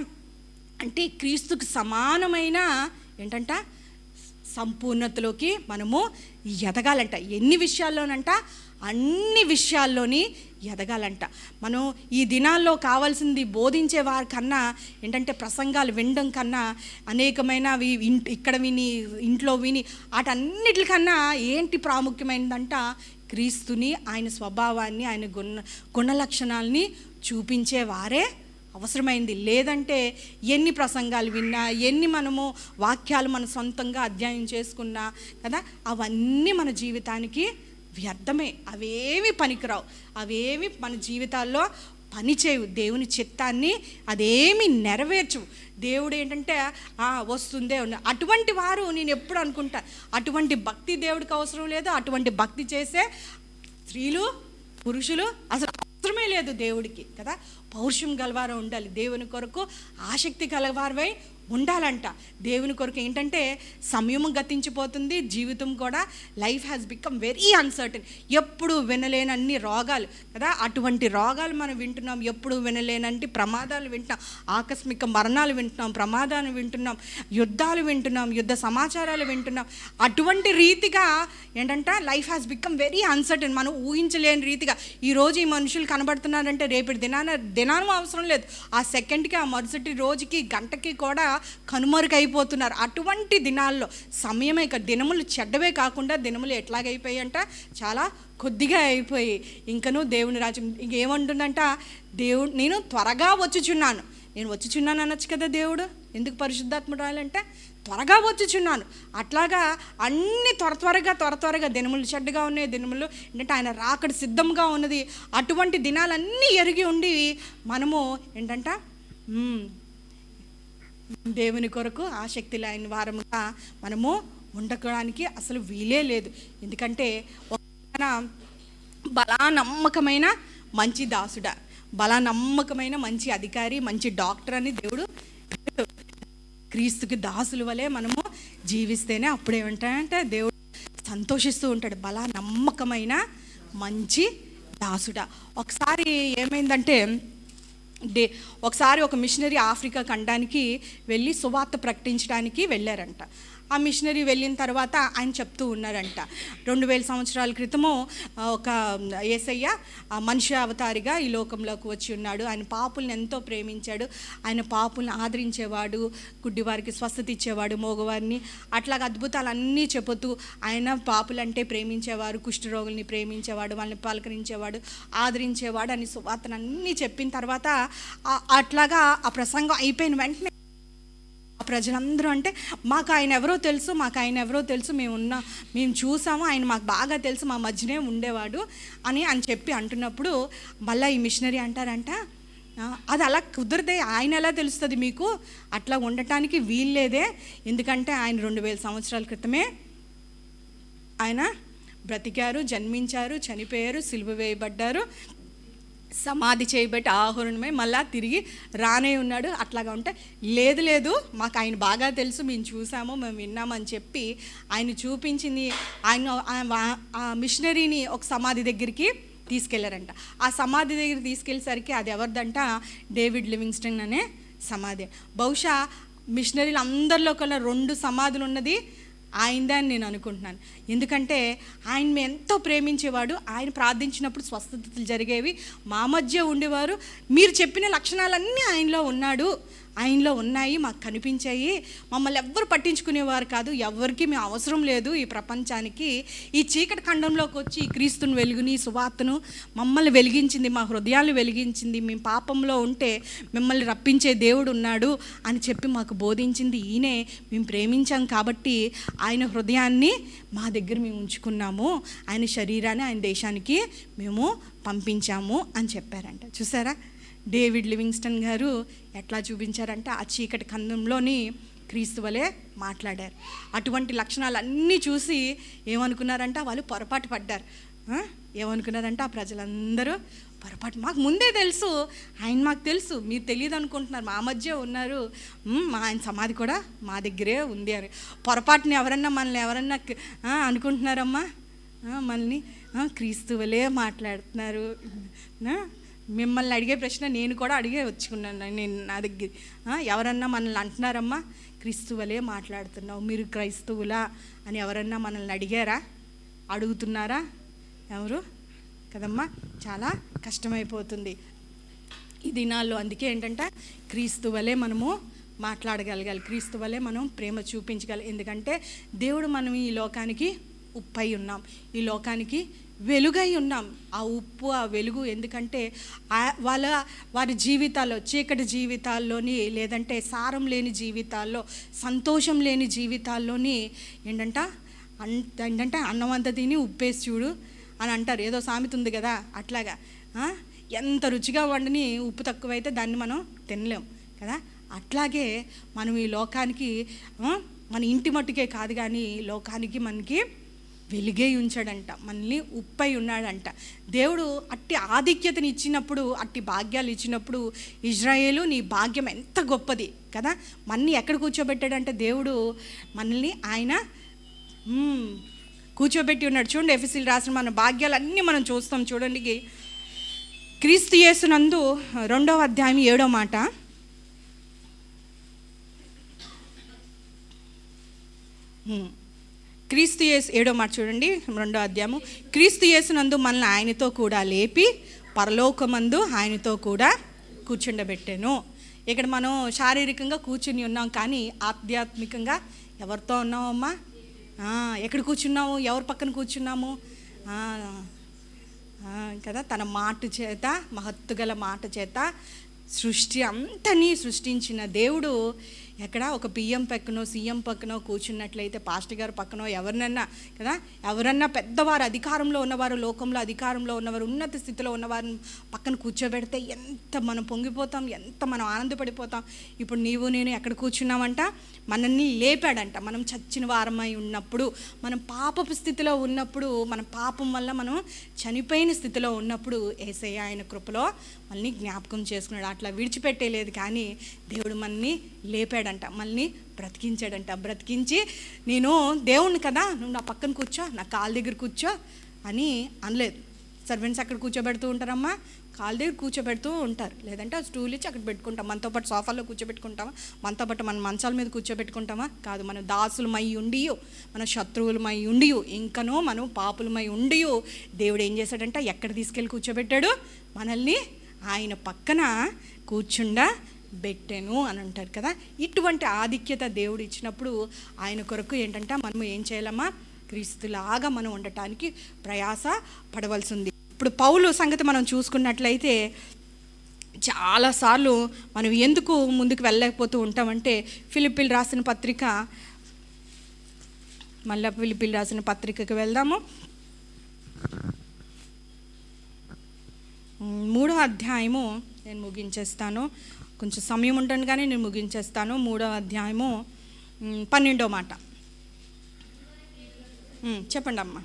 Speaker 1: అంటే క్రీస్తుకు సమానమైన ఏంటంట? సంపూర్ణతలోకి మనము ఎదగాలంట. ఎన్ని విషయాల్లోనంట? అన్ని విషయాల్లోని ఎదగాలంట. మనం ఈ దినాల్లో కావాల్సింది బోధించే వారి కన్నా ఏంటంటే ప్రసంగాలు వినడం కన్నా, అనేకమైనవి ఇక్కడ విని, ఇంట్లో విని, వాటన్నిటికన్నా ఏంటి ప్రాముఖ్యమైనదంట? క్రీస్తుని, ఆయన స్వభావాన్ని, ఆయన గుణ లక్షణాలని చూపించే వారే అవసరమైంది. లేదంటే ఎన్ని ప్రసంగాలు విన్నా, ఎన్ని మనము వాక్యాలు మన సొంతంగా అధ్యయనం చేసుకున్నా కదా, అవన్నీ మన జీవితానికి వ్యర్థమే. అవేమి పనికిరావు, అవేమి మన జీవితాల్లో పనిచేయవు. దేవుని చిత్తాన్ని అదేమి నెరవేర్చవు. దేవుడు ఏంటంటే వస్తుందే ఉన్న అటువంటి వారు నేను ఎప్పుడు అనుకుంటా, అటువంటి భక్తి దేవుడికి అవసరం లేదు. అటువంటి భక్తి చేసే స్త్రీలు, పురుషులు అసలు అవసరమే లేదు దేవుడికి కదా. పౌరుషం గలవారు ఉండాలి, దేవుని కొరకు ఆసక్తి కలవారవై ఉండాలంట. దేవుని కొరకు ఏంటంటే సమయం గతించిపోతుంది, జీవితం కూడా life has become very uncertain. ఎప్పుడు వినలేనన్ని రోగాలు కదా, అటువంటి రోగాలు మనం వింటున్నాం. ఎప్పుడు వినలేనంటి ప్రమాదాలు వింటున్నాం, ఆకస్మిక మరణాలు వింటున్నాం, ప్రమాదాలు వింటున్నాం, యుద్ధాలు వింటున్నాం, యుద్ధ సమాచారాలు వింటున్నాం. అటువంటి రీతిగా ఏంటంటే life has become very uncertain. మనం ఊహించలేని రీతిగా ఈరోజు ఈ మనుషులు కనబడుతున్నారంటే రేపటి దినానం అవసరం లేదు, ఆ సెకండ్కి, ఆ మరుసటి రోజుకి, గంటకి కూడా కనుమరుగైపోతున్నారు. అటువంటి దినాల్లో సమయమే దినములు చెడ్డవే కాకుండా దినములు ఎట్లాగైపోయాయి అంట, చాలా కొద్దిగా అయిపోయి. ఇంకను దేవుని రాజ్యం ఇంకేమంటుందంట, దేవుడు నేను త్వరగా వచ్చుచున్నాను. నేను వచ్చుచున్నాను అనొచ్చు కదా దేవుడు, ఎందుకు పరిశుద్ధాత్ముడు రాయాలంటే త్వరగా వచ్చుచున్నాను. అట్లాగా అన్ని త్వరగా దినములు చెడ్డగా ఉన్నాయి, దినములు ఏంటంటే ఆయన రాకడ సిద్ధంగా ఉన్నది. అటువంటి దినాలన్నీ ఎరిగి ఉండి మనము ఏంటంట దేవుని కొరకు ఆసక్తి లేని వారముగా మనము ఉండడానికి అసలు వీలే లేదు. ఎందుకంటే బలా నమ్మకమైన మంచి దాసుడా, బలా నమ్మకమైన మంచి అధికారి, మంచి డాక్టర్ అని దేవుడు క్రీస్తుకి దాసుల వలె మనము జీవిస్తేనే అప్పుడు ఏమంటాడంటే దేవుడు సంతోషిస్తూ ఉంటాడు. బలా నమ్మకమైన మంచి దాసుడా. ఒకసారి ఏమైందంటే ఒకసారి ఒక మిషనరీ ఆఫ్రికా ఖండానికి వెళ్ళి సువార్త ప్రకటించడానికి వెళ్ళారంట. ఆ మిషనరీ వెళ్ళిన తర్వాత ఆయన చెప్తూ ఉన్నారంట, 2000 సంవత్సరాల క్రితము ఒక యేసయ్య మనిషి అవతారిగా ఈ లోకంలోకి వచ్చి ఉన్నాడు. ఆయన పాపుల్ని ఎంతో ప్రేమించాడు, ఆయన పాపుల్ని ఆదరించేవాడు, గుడ్డివారికి స్వస్థత ఇచ్చేవాడు, మోగవారిని అట్లాగా అద్భుతాలన్నీ చెబుతూ ఆయన పాపులంటే ప్రేమించేవారు, కుష్ఠరోగుల్ని ప్రేమించేవాడు, వాళ్ళని పలకరించేవాడు, ఆదరించేవాడు అని సువార్తను అన్నీ చెప్పిన తర్వాత అట్లాగా ఆ ప్రసంగం అయిపోయిన వెంటనే ప్రజలందరూ అంటే మాకు ఆయన ఎవరో తెలుసు, మేము చూసాము, ఆయన మాకు బాగా తెలుసు, మా మధ్యనే ఉండేవాడు అని చెప్పి అంటున్నప్పుడు మళ్ళీ ఈ మిషనరీ అంటారంట, అది అలా కుదరదే, ఆయన ఎలా తెలుస్తుంది మీకు, అట్లా ఉండటానికి వీల్లేదే. ఎందుకంటే ఆయన 2000 సంవత్సరాల క్రితమే ఆయన బ్రతికారు, జన్మించారు, చనిపోయారు, సిలువ వేయబడ్డారు, సమాధి చేయబట్టి ఆహరణమై మళ్ళా తిరిగి రానే ఉన్నాడు. అట్లాగా ఉంటే లేదు మాకు ఆయన బాగా తెలుసు, మేము చూసాము, మేము విన్నామని చెప్పి ఆయన చూపించింది. ఆ మిషనరీని ఒక సమాధి దగ్గరికి తీసుకెళ్లారంట. ఆ సమాధి దగ్గర తీసుకెళ్ళేసరికి అది ఎవరిదంట, డేవిడ్ లివింగ్స్టన్ అనే సమాధి. బహుశా మిషనరీలు అందరిలో కల్లా 2 సమాధులు ఉన్నది ఆయనదే అని నేను అనుకుంటున్నాను. ఎందుకంటే ఆయన ఎంతో ప్రేమించేవాడు, ఆయన ప్రార్థించినప్పుడు స్వస్థతలు జరిగేవి, మా మధ్య ఉండేవారు, మీరు చెప్పిన లక్షణాలన్నీ ఆయనలో ఉన్నాయి, మాకు కనిపించాయి, మమ్మల్ని ఎవ్వరు పట్టించుకునేవారు కాదు, ఎవరికి మేము అవసరం లేదు ఈ ప్రపంచానికి. ఈ చీకటి ఖండంలోకి వచ్చి ఈ క్రీస్తుని వెలుగుని, సువార్తను మమ్మల్ని వెలిగించింది, మా హృదయాలు వెలిగించింది, మేము పాపంలో ఉంటే మిమ్మల్ని రప్పించే దేవుడు ఉన్నాడు అని చెప్పి మాకు బోధించింది ఈయనే. మేము ప్రేమించాం కాబట్టి ఆయన హృదయాన్ని మా దగ్గర మేము ఉంచుకున్నాము, ఆయన శరీరాన్ని ఆయన దేశానికి మేము పంపించాము అని చెప్పారంట. చూసారా, డేవిడ్ లివింగ్స్టన్ గారు ఎట్లా చూపించారంటే ఆ చీకటి ఖండంలోని క్రీస్తు వలె మాట్లాడారు. అటువంటి లక్షణాలన్నీ చూసి ఏమనుకున్నారంటే వాళ్ళు పొరపాటు పడ్డారు. ఏమనుకున్నారంటే ఆ ప్రజలందరూ పొరపాటు, మాకు ముందే తెలుసు, ఆయన మాకు తెలుసు, మీరు తెలియదు అనుకుంటున్నారు, మా మధ్య ఉన్నారు, ఆయన సమాధి కూడా మా దగ్గరే ఉంది అని పొరపాటుని మనల్ని ఎవరన్నా అనుకుంటున్నారమ్మా, మనల్ని క్రీస్తు వలె మాట్లాడుతున్నారు. మిమ్మల్ని అడిగే ప్రశ్న నేను కూడా అడిగే వచ్చుకున్నాను. నేను నా దగ్గర ఎవరన్నా మనల్ని అంటున్నారమ్మా, క్రీస్తు వలె మాట్లాడుతున్నావు, మీరు క్రైస్తవులా అని ఎవరన్నా మనల్ని అడిగారా, అడుగుతున్నారా? ఎవరు కదమ్మా, చాలా కష్టమైపోతుంది ఈ దినాల్లో. అందుకే ఏంటంటే క్రీస్తు వలె మనము మాట్లాడగలగాలి, క్రీస్తు వలె మనం ప్రేమ చూపించగలి. ఎందుకంటే దేవుడు మనం ఈ లోకానికి ఉప్పై ఉన్నాం, ఈ లోకానికి వెలుగై ఉన్నాం. ఆ ఉప్పు, ఆ వెలుగు ఎందుకంటే వారి జీవితాల్లో, చీకటి జీవితాల్లోని, లేదంటే సారం లేని జీవితాల్లో, సంతోషం లేని జీవితాల్లోని ఏంటంటే అన్నం అంతా తిని ఉప్పేసి చూడు అని అంటారు, ఏదో సామెత ఉంది కదా, అట్లాగా ఎంత రుచిగా వండని ఉప్పు తక్కువైతే దాన్ని మనం తినలేం కదా. అట్లాగే మనం ఈ లోకానికి మన ఇంటి మట్టుకే కాదు కానీ లోకానికి మనకి వెలుగై ఉంచాడంట, మనల్ని ఉప్పై ఉన్నాడంట. దేవుడు అట్టి ఆధిక్యతని ఇచ్చినప్పుడు, అట్టి భాగ్యాలు ఇచ్చినప్పుడు, ఇజ్రాయేలు నీ భాగ్యం ఎంత గొప్పది కదా. మనల్ని ఎక్కడ కూర్చోబెట్టాడంటే దేవుడు మనల్ని ఆయన కూర్చోబెట్టి ఉన్నాడు. చూడండి, ఎఫెసీయులకు రాసిన మన భాగ్యాలన్నీ మనం చూస్తాం. చూడండి, క్రీస్తు యేసునందు 2వ అధ్యాయం 7వ మాట. క్రీస్తు యేసు 7వ మాట చూడండి, 2వ అధ్యాయము. క్రీస్తు యేసునందు మనల్ని ఆయనతో కూడా లేపి పరలోకమందు ఆయనతో కూడా కూర్చుండబెట్టాను. ఇక్కడ మనం శారీరకంగా కూర్చుని ఉన్నాం, కానీ ఆధ్యాత్మికంగా ఎవరితో ఉన్నామమ్మా? ఎక్కడ కూర్చున్నాము? ఎవరి పక్కన కూర్చున్నాము కదా. తన మాట చేత, మహత్తుగల మాట చేత సృష్టి అంతని సృష్టించిన దేవుడు ఎక్కడ ఒక పిఎం పక్కనో సీఎం పక్కనో కూర్చున్నట్లయితే, పాస్టర్ గారు పక్కనో ఎవరినన్నా కదా, ఎవరన్నా పెద్దవారు, అధికారంలో ఉన్నవారు, లోకంలో అధికారంలో ఉన్నవారు, ఉన్నత స్థితిలో ఉన్నవారిని పక్కన కూర్చోబెడితే ఎంత మనం పొంగిపోతాం, ఎంత మనం ఆనందపడిపోతాం. ఇప్పుడు నీవు నేను ఎక్కడ కూర్చున్నామంట? మనల్ని లేపాడంట. మనం చచ్చిన వారమై ఉన్నప్పుడు, మనం పాపపు స్థితిలో ఉన్నప్పుడు, మన పాపం వల్ల మనం చనిపోయిన స్థితిలో ఉన్నప్పుడు యేసయ్య ఆయన కృపలో మనల్ని జ్ఞాపకం చేసుకున్నాడు. అట్లా విడిచిపెట్టేలేదు, కానీ దేవుడు మనల్ని లేపాడంట, మనల్ని బ్రతికించాడంట. బ్రతికించి, నేను దేవుణ్ణి కదా, నువ్వు నా పక్కన కూర్చో, నా కాళ్ళ దగ్గర కూర్చో అని అనలేదు. సర్వెంట్స్ అక్కడ కూర్చోబెడుతూ ఉంటారమ్మా, కాళ్ళ దగ్గర కూర్చోబెడుతూ ఉంటారు, లేదంటే ఆ స్టూల్ ఇచ్చి అక్కడ పెట్టుకుంటాం. మనతో పాటు సోఫాలో కూర్చోబెట్టుకుంటామా? మనతో పాటు మన మంచాల మీద కూర్చోబెట్టుకుంటామా? కాదు. మన దాసులమై ఉండియో, మన శత్రువులమై ఉండియో, ఇంకనో మనం పాపులమై ఉండియో దేవుడు ఏం చేశాడంట? ఎక్కడ తీసుకెళ్ళి కూర్చోబెట్టాడు? మనల్ని ఆయన పక్కన కూర్చుండబెట్టాను అని అంటారు కదా. ఇటువంటి ఆధిక్యత దేవుడు ఇచ్చినప్పుడు ఆయన కొరకు ఏంటంటే మనం ఏం చేయాలమ్మా? క్రీస్తులాగా మనం ఉండటానికి ప్రయాస పడవలసి ఉంది. ఇప్పుడు పౌలు సంగతి మనం చూసుకున్నట్లయితే, చాలాసార్లు మనం ఎందుకు ముందుకు వెళ్ళలేకపోతూ ఉంటామంటే, ఫిలిప్పీలు రాసిన పత్రిక, మళ్ళీ ఫిలిప్పీలు రాసిన పత్రికకి వెళ్దాము. 3వ అధ్యాయము నేను ముగించేస్తాను, కొంచెం సమయం ఉంటుంది కానీ నేను ముగించేస్తాను. 3వ అధ్యాయము 12వ మాట చెప్పండి అమ్మా.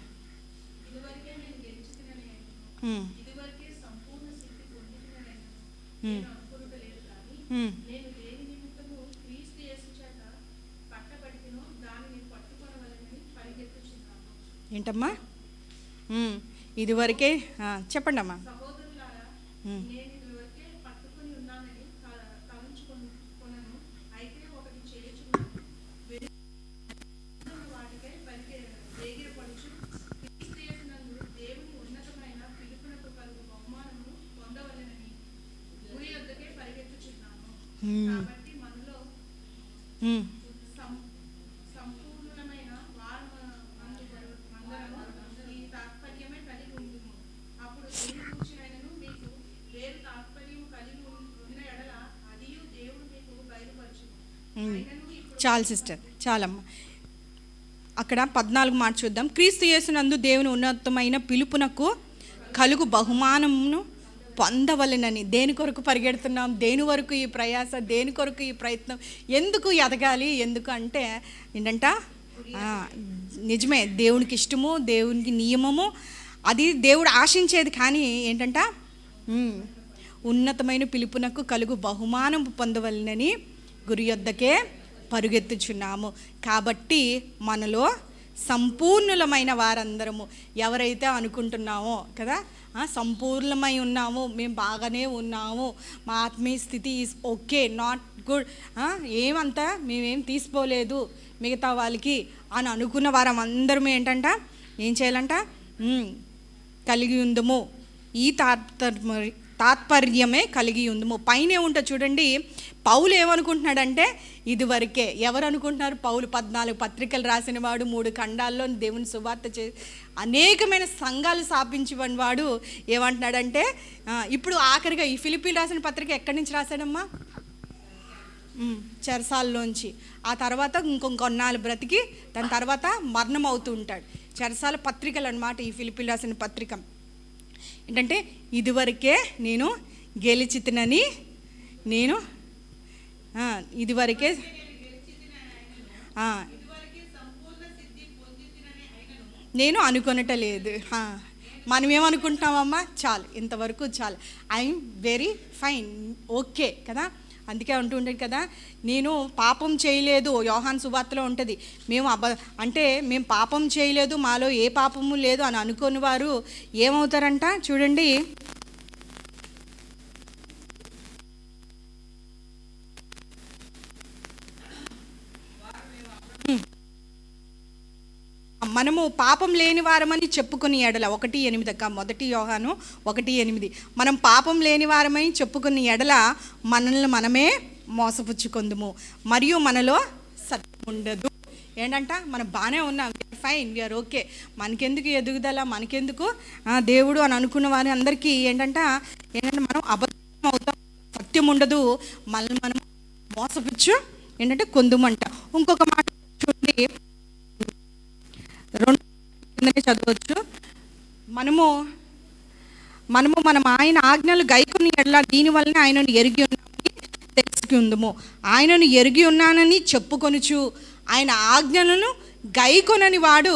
Speaker 1: ఏంటమ్మా? ఇదివరకే చెప్పండి అమ్మా. చాలు సిస్టర్, చాలమ్మా. అక్కడ 14 మాట చూద్దాం. క్రీస్తు యేసునందు దేవుని ఉన్నతమైన పిలుపునకు కలుగు బహుమానమును పొందవలెనని. దేని కొరకు పరిగెడుతున్నాం? దేని వరకు ఈ ప్రయాస? దేని కొరకు ఈ ప్రయత్నం? ఎందుకు ఎదగాలి? ఎందుకు అంటే ఏంటంట, నిజమే, దేవునికి ఇష్టము, దేవునికి నియమము, అది దేవుడు ఆశించేది. కానీ ఏంటంట, ఉన్నతమైన పిలుపునకు కలుగు బహుమానం పొందవలెనని గురి యొద్దకే పరుగెత్తుచున్నాము. కాబట్టి మనలో సంపూర్ణులమైన వారందరము ఎవరైతే అనుకుంటున్నామో కదా, సంపూర్ణమై ఉన్నాము, మేము బాగానే ఉన్నాము, మా ఆత్మీయ స్థితి ఈజ్ ఓకే, నాట్ గుడ్, ఏమంతా మేమేం తీసుకోలేదు మిగతా వాళ్ళకి అని అనుకున్న వారం అందరం ఏంటంట, ఏం చేయాలంట? కలిగి ఉందము. ఈ తాత్పర్యమే కలిగి ఉందము. పైన ఏముంటో చూడండి. పౌలు ఏమనుకుంటున్నాడంటే, ఇదివరకే ఎవరు అనుకుంటున్నారు? పౌలు 14 పత్రికలు రాసిన వాడు, 3 ఖండాల్లో దేవుని సువార్త అనేకమైన సంఘాలు స్థాపించిన వాడు ఏమంటున్నాడంటే, ఇప్పుడు ఆఖరిగా ఈ ఫిలిప్పీలు రాసిన పత్రిక ఎక్కడి నుంచి రాశాడమ్మా? చెరసాలలోంచి. ఆ తర్వాత ఇంకొన్నాళ్ళు బ్రతికి దాని తర్వాత మరణం అవుతూ ఉంటాడు. చెరసాల పత్రికలు అన్నమాట ఈ ఫిలిప్పీలు రాసిన పత్రిక. ఏంటంటే, ఇదివరకే నేను గెలిచితినని, నేను ఇదివరకే నేను అనుకొనటలేదు. మనం ఏమనుకుంటున్నామమ్మా, చాలు, ఇంతవరకు చాలు, ఐఎమ్ వెరీ ఫైన్, ఓకే కదా. అందుకే అంటూ ఉండేది కదా, నేను పాపం చేయలేదు. యోహాను సువార్తలో ఉంటుంది, మేము పాపం చేయలేదు, మాలో ఏ పాపము లేదు అని అనుకుని వారు ఏమవుతారంట చూడండి. మనము పాపం లేని వారమని చెప్పుకుని ఎడల 1:8 అక్క, 1 యోహాను 1:8, మనం పాపం లేని వారమని చెప్పుకుని ఎడల మనల్ని మనమే మోసపుచ్చుకొందుము మరియు మనలో సత్యం ఉండదు. ఏంటంట, మనం బాగానే ఉన్నాం, ఫైన్, వీఆర్ ఓకే, మనకెందుకు ఎదుగుదల, మనకెందుకు దేవుడు అని అనుకున్న వారి అందరికీ ఏంటంటే మనం అబద్ధం అవుతాం, సత్యం ఉండదు, మనల్ని మనం మోసపుచ్చు ఏంటంటే కొందుమంట. ఇంకొక మాట చూడండి, 2 చదవచ్చు. మనము ఆయన ఆజ్ఞలు గైకొని ఎడల దీనివల్లనే ఆయనను ఎరిగి ఉన్నామని తెలుసుకుందుము. ఆయనను ఎరిగి ఉన్నానని చెప్పుకొనుచు ఆయన ఆజ్ఞలను గైకొనని వాడు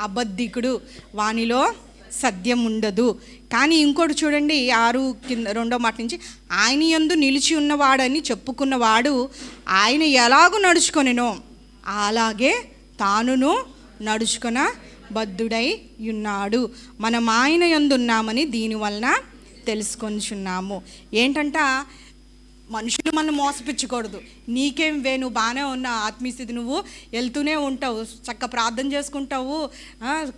Speaker 1: అబద్ధికుడు, వానిలో సత్యం ఉండదు. కానీ ఇంకోటి చూడండి, 6 కింద 2వ మాట నుంచి, ఆయన యందు నిలిచి ఉన్నవాడని చెప్పుకున్నవాడు ఆయన ఎలాగూ నడుచుకొనెనో అలాగే తానును నడుచుకొన బద్ధుడై ఉన్నాడు. మనం ఆయన యందు ఉన్నామని దీనివలన తెలుసుకొనిచున్నాము. ఏంటంట, మనుషులు మనం మోసపించకూడదు. నీకేం నువ్వు బాగానే ఉన్నా, ఆత్మీయ స్థితి, నువ్వు వెళ్తూనే ఉంటావు, చక్క ప్రార్థన చేసుకుంటావు,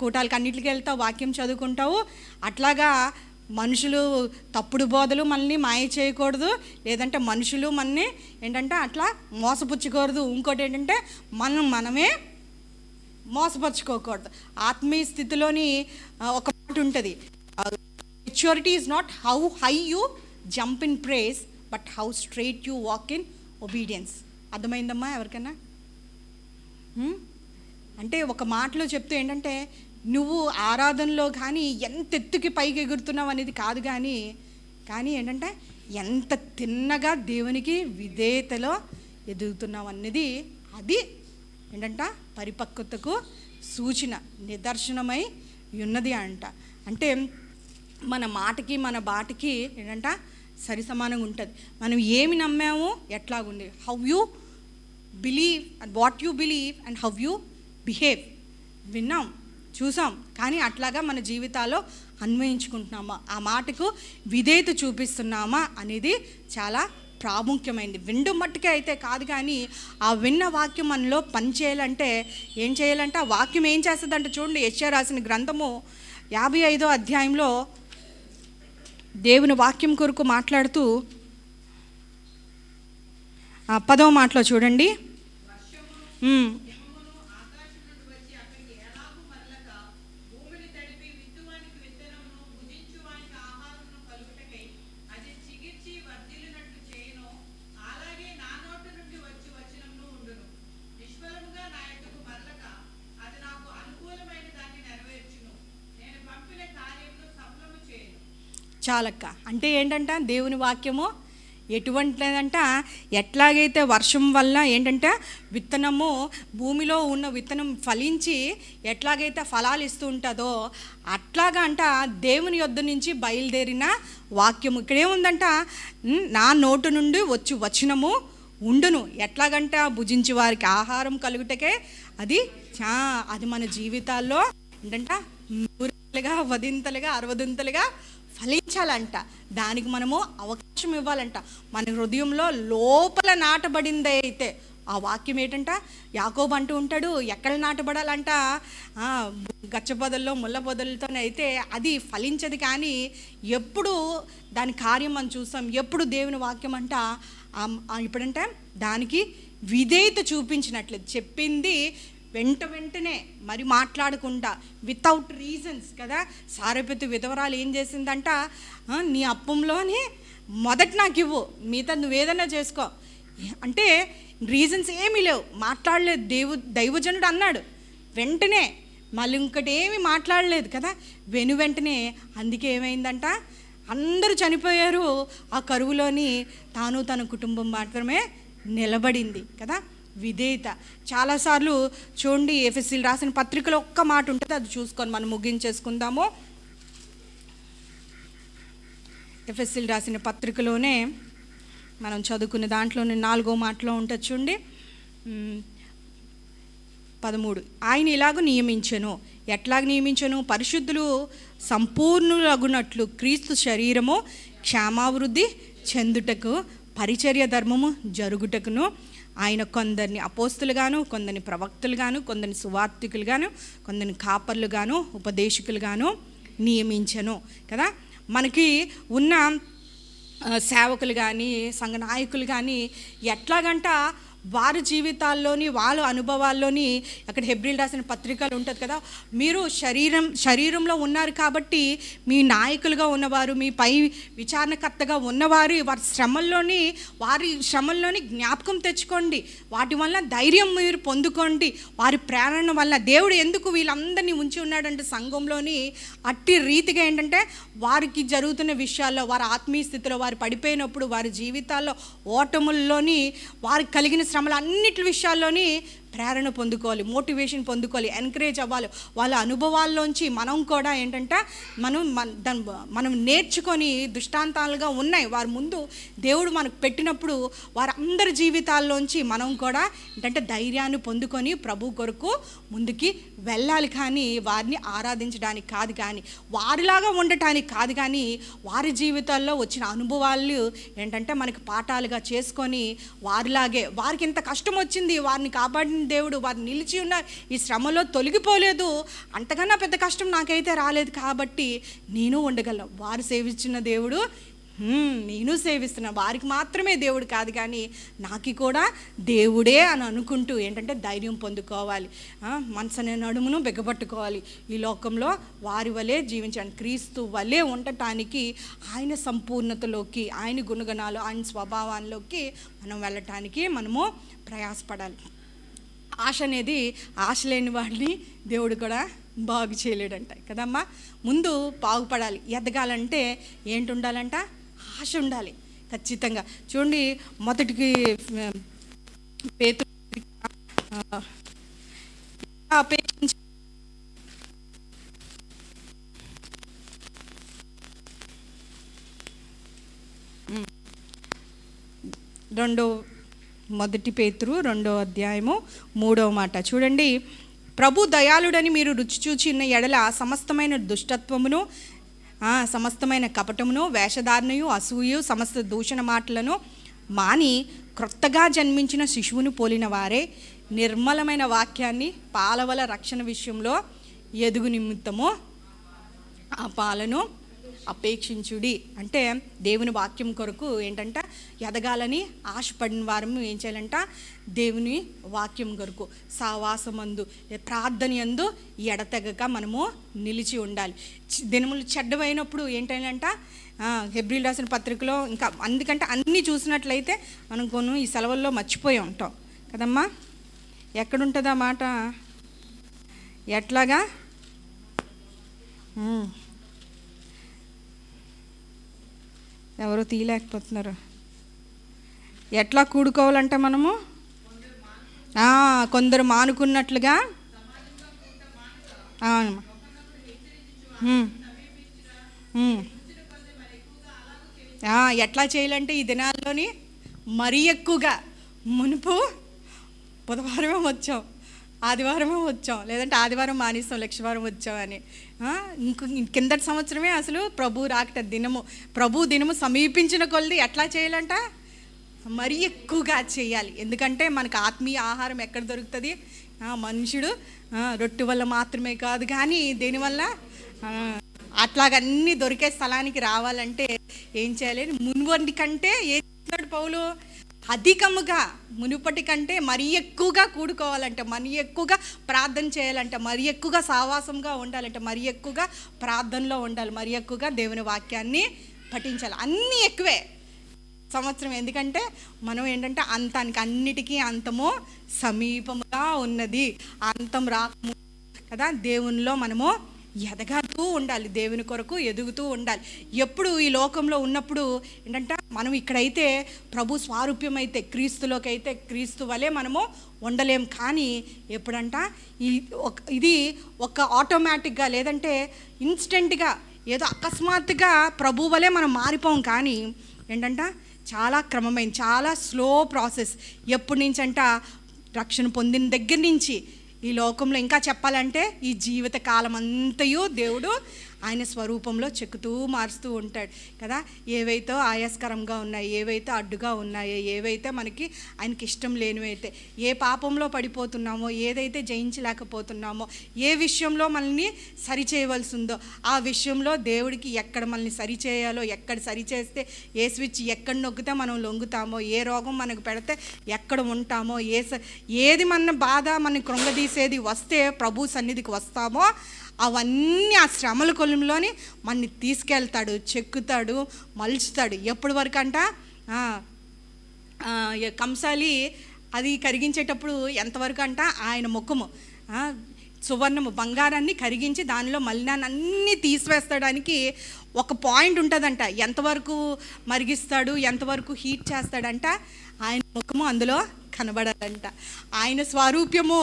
Speaker 1: కూటాలకి అన్నిటికి వెళ్తావు, వాక్యం చదువుకుంటావు, అట్లాగా మనుషులు తప్పుడు బోధలు మనల్ని మాయ చేయకూడదు, లేదంటే మనుషులు మనని ఏంటంటే అట్లా మోసపుచ్చకూడదు. ఇంకోటి ఏంటంటే మనమే మోసపరుచుకోకూడదు. ఆత్మీయ స్థితిలోని ఒక మాట ఉంటుంది, maturity is not how high you jump in praise but how straight you walk in obedience. అర్థమైందమ్మా ఎవరికైనా? అంటే ఒక మాటలో చెప్తే ఏంటంటే, నువ్వు ఆరాధనలో కానీ ఎంత ఎత్తుకి పైకి ఎగురుతున్నావు అనేది కాదు, కానీ ఏంటంటే ఎంత తిన్నగా దేవునికి విధేయతలో ఎదుగుతున్నావు అనేది, అది ఏంటంట పరిపక్వతకు సూచన, నిదర్శనమై ఉన్నది అంట. అంటే మన మాటకి మన బాటకి ఏంటంట సరి సమానంగా ఉంటుంది. మనం ఏమి నమ్మామో ఎట్లాగుంది, how you believe and what you believe and how you behave. విన్నాం, చూసాం, కానీ అట్లాగా మన జీవితాల్లో అన్వయించుకుంటున్నామా, ఆ మాటకు విధేయత చూపిస్తున్నామా అనేది చాలా ప్రాముఖ్యమైనది. వినడం మట్టుకే అయితే కాదు, కానీ ఆ విన్న వాక్యం మనలో పనిచేయాలంటే ఏం చేయాలంటే, ఆ వాక్యం ఏం చేస్తుందంటే చూడండి, యెషయా రాసిన గ్రంథము 55వ అధ్యాయంలో దేవుని వాక్యం కొరకు మాట్లాడుతూ 10వ మాటలో చూడండి, చాలక్క. అంటే ఏంటంట, దేవుని వాక్యము ఎటువంటిదంట, ఎట్లాగైతే వర్షం వల్ల ఏంటంటే విత్తనము, భూమిలో ఉన్న విత్తనం ఫలించి ఎట్లాగైతే ఫలాలు ఇస్తూ ఉంటుందో అట్లాగా అంట దేవుని యొద్ద నుంచి బయలుదేరిన వాక్యము. ఇక్కడేముందంట, నా నోటు నుండి వచనము ఉండును. ఎట్లాగంట, భుజించి వారికి ఆహారం కలుగుటకే అది మన జీవితాల్లో ఏంటంట నూరింతలుగా, వదింతలుగా, 60ంతలుగా ఫలించాలంట. దానికి మనము అవకాశం ఇవ్వాలంట. మన హృదయంలో లోపల నాటబడిందే అయితే ఆ వాక్యం ఏంటంట, యాకోబు అంటూ ఉంటాడు, ఎక్కడ నాటబడాలంట, గచ్చ పొదల్లో ముళ్ళ పొదలతోనే అయితే అది ఫలించదు. కానీ ఎప్పుడు దాని కార్యం మనం చూస్తాం, ఎప్పుడు దేవుని వాక్యం అంట ఇప్పుడంటే దానికి విధేయత చూపించినట్లు చెప్పింది వెంటనే మరి మాట్లాడకుండా, వితౌట్ రీజన్స్ కదా. సారెపతి విధవరాలు ఏం చేసిందంట, నీ అప్పంలోని మొదట నాకు ఇవ్వు, మిగతా నువ్వేదన్నా చేసుకో అంటే రీజన్స్ ఏమీ లేవు, మాట్లాడలేదు. దైవజనుడు అన్నాడు వెంటనే, మళ్ళీ ఇంకటి ఏమీ మాట్లాడలేదు కదా. వెంటనే అందుకే ఏమైందంట, అందరూ చనిపోయారు. ఆ కరువులోని తన కుటుంబం మాత్రమే నిలబడింది కదా. విధేయత. చాలాసార్లు చూడండి, ఎఫెసీయులకు రాసిన పత్రికలో ఒక్క మాట ఉంటుంది, అది చూసుకొని మనం ముగించేసుకుందాము. ఎఫెసీయులకు రాసిన పత్రికలోనే మనం చదువుకున్న దాంట్లోనే 4వ మాటలో ఉంటుంది చూడండి, 13. ఆయన ఇలాగ నియమించెను. ఎట్లాగ నియమించెను? పరిశుద్ధులు సంపూర్ణులగునట్లు క్రీస్తు శరీరము క్షేమాభివృద్ధి చెందుటకు పరిచర్య ధర్మము జరుగుటకును ఆయన కొందరిని అపోస్తులుగాను, కొందరిని ప్రవక్తలుగాను, కొందరిని సువార్తికులుగాను, కొందరిని కాపర్లుగాను, ఉపదేశకులుగాను నియమించెను కదా. మనకి ఉన్న సేవకులు కానీ సంఘ నాయకులు కానీ ఎట్లాగంట వారి జీవితాల్లోని వాళ్ళ అనుభవాల్లోని, అక్కడ హెబ్రీలు రాసిన పత్రికలు ఉంటుంది కదా, మీరు శరీరంలో ఉన్నారు కాబట్టి మీ నాయకులుగా ఉన్నవారు, మీ పై విచారణకర్తగా ఉన్నవారు వారి శ్రమల్లోని జ్ఞాపకం తెచ్చుకోండి. వాటి వల్ల ధైర్యం మీరు పొందుకోండి. వారి ప్రేరణ వల్ల దేవుడు ఎందుకు వీళ్ళందరినీ ఉంచి ఉన్నాడంటే సంఘంలోని అట్టి రీతిగా ఏంటంటే వారికి జరుగుతున్న విషయాల్లో, వారి ఆత్మీయ స్థితిలో, వారు పడిపోయినప్పుడు, వారి జీవితాల్లో ఓటముల్లోని వారికి కలిగిన శ్రమలు అన్నిటి విషయాల్లోని ప్రేరణ పొందుకోవాలి, మోటివేషన్ పొందుకోవాలి, ఎంకరేజ్ అవ్వాలి. వాళ్ళ అనుభవాల్లోంచి మనం కూడా ఏంటంటే మనం నేర్చుకొని దృష్టాంతాలుగా ఉన్నాయి వారి ముందు దేవుడు మనకు పెట్టినప్పుడు వారందరి జీవితాల్లోంచి మనం కూడా ఏంటంటే ధైర్యాన్ని పొందుకొని ప్రభు కొరకు ముందుకి వెళ్ళాలి. కానీ వారిని ఆరాధించడానికి కాదు, కానీ వారిలాగా ఉండటానికి కాదు, కానీ వారి జీవితాల్లో వచ్చిన అనుభవాలు ఏంటంటే మనకి పాఠాలుగా చేసుకొని వారిలాగే, వారికి ఇంత కష్టం వచ్చింది, వారిని కాపాడిన దేవుడు, వారు నిలిచి ఉన్నారు, ఈ శ్రమలో తొలగిపోలేదు, అంతకన్నా పెద్ద కష్టం నాకైతే రాలేదు కాబట్టి నేను ఉండగలను. వారు సేవించిన దేవుడు నేను సేవిస్తున్నా, వారికి మాత్రమే దేవుడు కాదు కానీ నాకు కూడా దేవుడే అని అనుకుంటూ ఏంటంటే ధైర్యం పొందుకోవాలి. మనసుని నడుమును బిగ్గబట్టుకోవాలి. ఈ లోకంలో వారి వలె జీవించడానికి, క్రీస్తు వలె ఉండటానికి, ఆయన సంపూర్ణతలోకి, ఆయన గుణగణాలు, ఆయన స్వభావాల్లోకి మనం వెళ్ళటానికి మనము ప్రయాసపడాలి. ఆశ అనేది, ఆశ లేని వాడిని దేవుడు కూడా బాగు చేయలేడంట కదమ్మా. ముందు బాగుపడాలి, ఎదగాలంటే ఏంటి ఉండాలంట? ఆశ ఉండాలి ఖచ్చితంగా. చూడండి, మొదటికి పేతురు అపేక్షించి మొదటి పేతురు 2వ అధ్యాయము 3వ మాట చూడండి. ప్రభు దయాళుడని మీరు రుచి చూచిన ఎడల సమస్తమైన దుష్టత్వమును, సమస్తమైన కపటమును, వేషధారణయు, అసూయు, సమస్త దూషణ మాటలను మాని క్రొత్తగా జన్మించిన శిశువును పోలిన వారే నిర్మలమైన వాక్యాన్ని పాలవల రక్షణ విషయంలో ఎదుగు నిమిత్తము ఆ పాలను అపేక్షించుడి. అంటే దేవుని వాక్యం కొరకు ఏంటంట ఎదగాలని ఆశపడిన వారము ఏం చేయాలంట? దేవుని వాక్యం కొరకు సావాసమందు, ప్రార్థన యందు ఎడతెగక మనము నిలిచి ఉండాలి. దినములు చెడ్డమైనప్పుడు ఏంటంట, హెబ్రీలు రాసిన పత్రికలో ఇంకా అందుకంటే అన్నీ చూసినట్లయితే మనం కొన్ని ఈ సెలవుల్లో మర్చిపోయి ఉంటాం కదమ్మా. ఎక్కడుంటుందా మాట? ఎట్లాగా ఎవరో తీయలేకపోతున్నారు. ఎట్లా కూడుకోవాలంటే మనము కొందరు మానుకున్నట్లుగా ఎట్లా చేయాలంటే ఈ దినాల్లోని మరీ ఎక్కువగా, మునుపు బుధవారమే వచ్చాం, ఆదివారమే వచ్చాం, లేదంటే ఆదివారం మానేస్తాం, లక్షవారం వచ్చామని. కిందటి సంవత్సరమే అసలు ప్రభు రాకట దినము, ప్రభు దినము సమీపించిన కొలది ఎట్లా చేయాలంట? మరీ ఎక్కువగా చేయాలి. ఎందుకంటే మనకు ఆత్మీయ ఆహారం ఎక్కడ దొరుకుతుంది? మనుషుడు రొట్టె వల్ల మాత్రమే కాదు, కానీ దేనివల్ల అట్లాగన్నీ దొరికే స్థలానికి రావాలంటే ఏం చేయాలి? మునుపటి కంటే ఏం చేస్తున్నాడు పౌలు? అధికముగా, మునుపటి కంటే మరీ ఎక్కువగా కూడుకోవాలంటే, మరీ ఎక్కువగా ప్రార్థన చేయాలంటే, మరీ ఎక్కువగా సావాసంగా ఉండాలంటే, మరీ ఎక్కువగా ప్రార్థనలో ఉండాలి, మరీ ఎక్కువగా దేవుని వాక్యాన్ని పఠించాలి. అన్నీ ఎక్కువే సంవత్సరం. ఎందుకంటే మనం ఏంటంటే అంతానికి, అన్నిటికీ అంతము సమీపముగా ఉన్నది. అంతం రాకము కదా. దేవునిలో మనము ఎదగతూ ఉండాలి, దేవుని కొరకు ఎదుగుతూ ఉండాలి. ఎప్పుడు ఈ లోకంలో ఉన్నప్పుడు ఏంటంటే మనం ఇక్కడైతే ప్రభు స్వారూప్యం అయితే క్రీస్తులోకి అయితే క్రీస్తు వలె మనము ఉండలేం. కానీ ఎప్పుడంట ఇది ఒక ఆటోమేటిక్గా లేదంటే ఇన్స్టెంట్గా ఏదో అకస్మాత్తుగా ప్రభు వలె మనం మారిపోం. కానీ ఏంటంట చాలా క్రమమైన చాలా స్లో ప్రాసెస్. ఎప్పటి నుంచి అంట రక్షణ పొందిన దగ్గర నుంచి ఈ లోకంలో ఇంకా చెప్పాలంటే ఈ జీవిత కాలం అంతయు దేవుడు ఆయన స్వరూపంలో చెక్కుతూ మారుస్తూ ఉంటాడు కదా. ఏవైతే ఆయాస్కరంగా ఉన్నాయో, ఏవైతే అడ్డుగా ఉన్నాయో, ఏవైతే మనకి ఆయనకి ఇష్టం లేనివైతే, ఏ పాపంలో పడిపోతున్నామో, ఏదైతే జయించలేకపోతున్నామో, ఏ విషయంలో మనల్ని సరిచేయవలసి ఉందో ఆ విషయంలో దేవుడికి ఎక్కడ మనల్ని సరిచేయాలో, ఎక్కడ సరిచేస్తే ఏ స్విచ్ ఎక్కడ నొక్కితే మనం లొంగుతామో, ఏ రోగం మనకు పెడితే ఎక్కడ ఉంటామో, ఏది మన బాధ మన కృంగదీసేది వస్తే ప్రభు సన్నిధికి వస్తామో అవన్నీ ఆ శ్రమల కొలంలోని మనని తీసుకెళ్తాడు, చెక్కుతాడు, మలుచుతాడు. ఎప్పటి వరకు అంట కంసాలి అది కరిగించేటప్పుడు ఎంతవరకు అంట ఆయన ముఖము సువర్ణము బంగారాన్ని కరిగించి దానిలో మలినాన్ని అన్నీ తీసివేస్తాడానికి ఒక పాయింట్ ఉంటుందంట. ఎంతవరకు మరిగిస్తాడు, ఎంతవరకు హీట్ చేస్తాడంట, ఆయన ముఖము అందులో కనబడాలంట. ఆయన స్వరూప్యము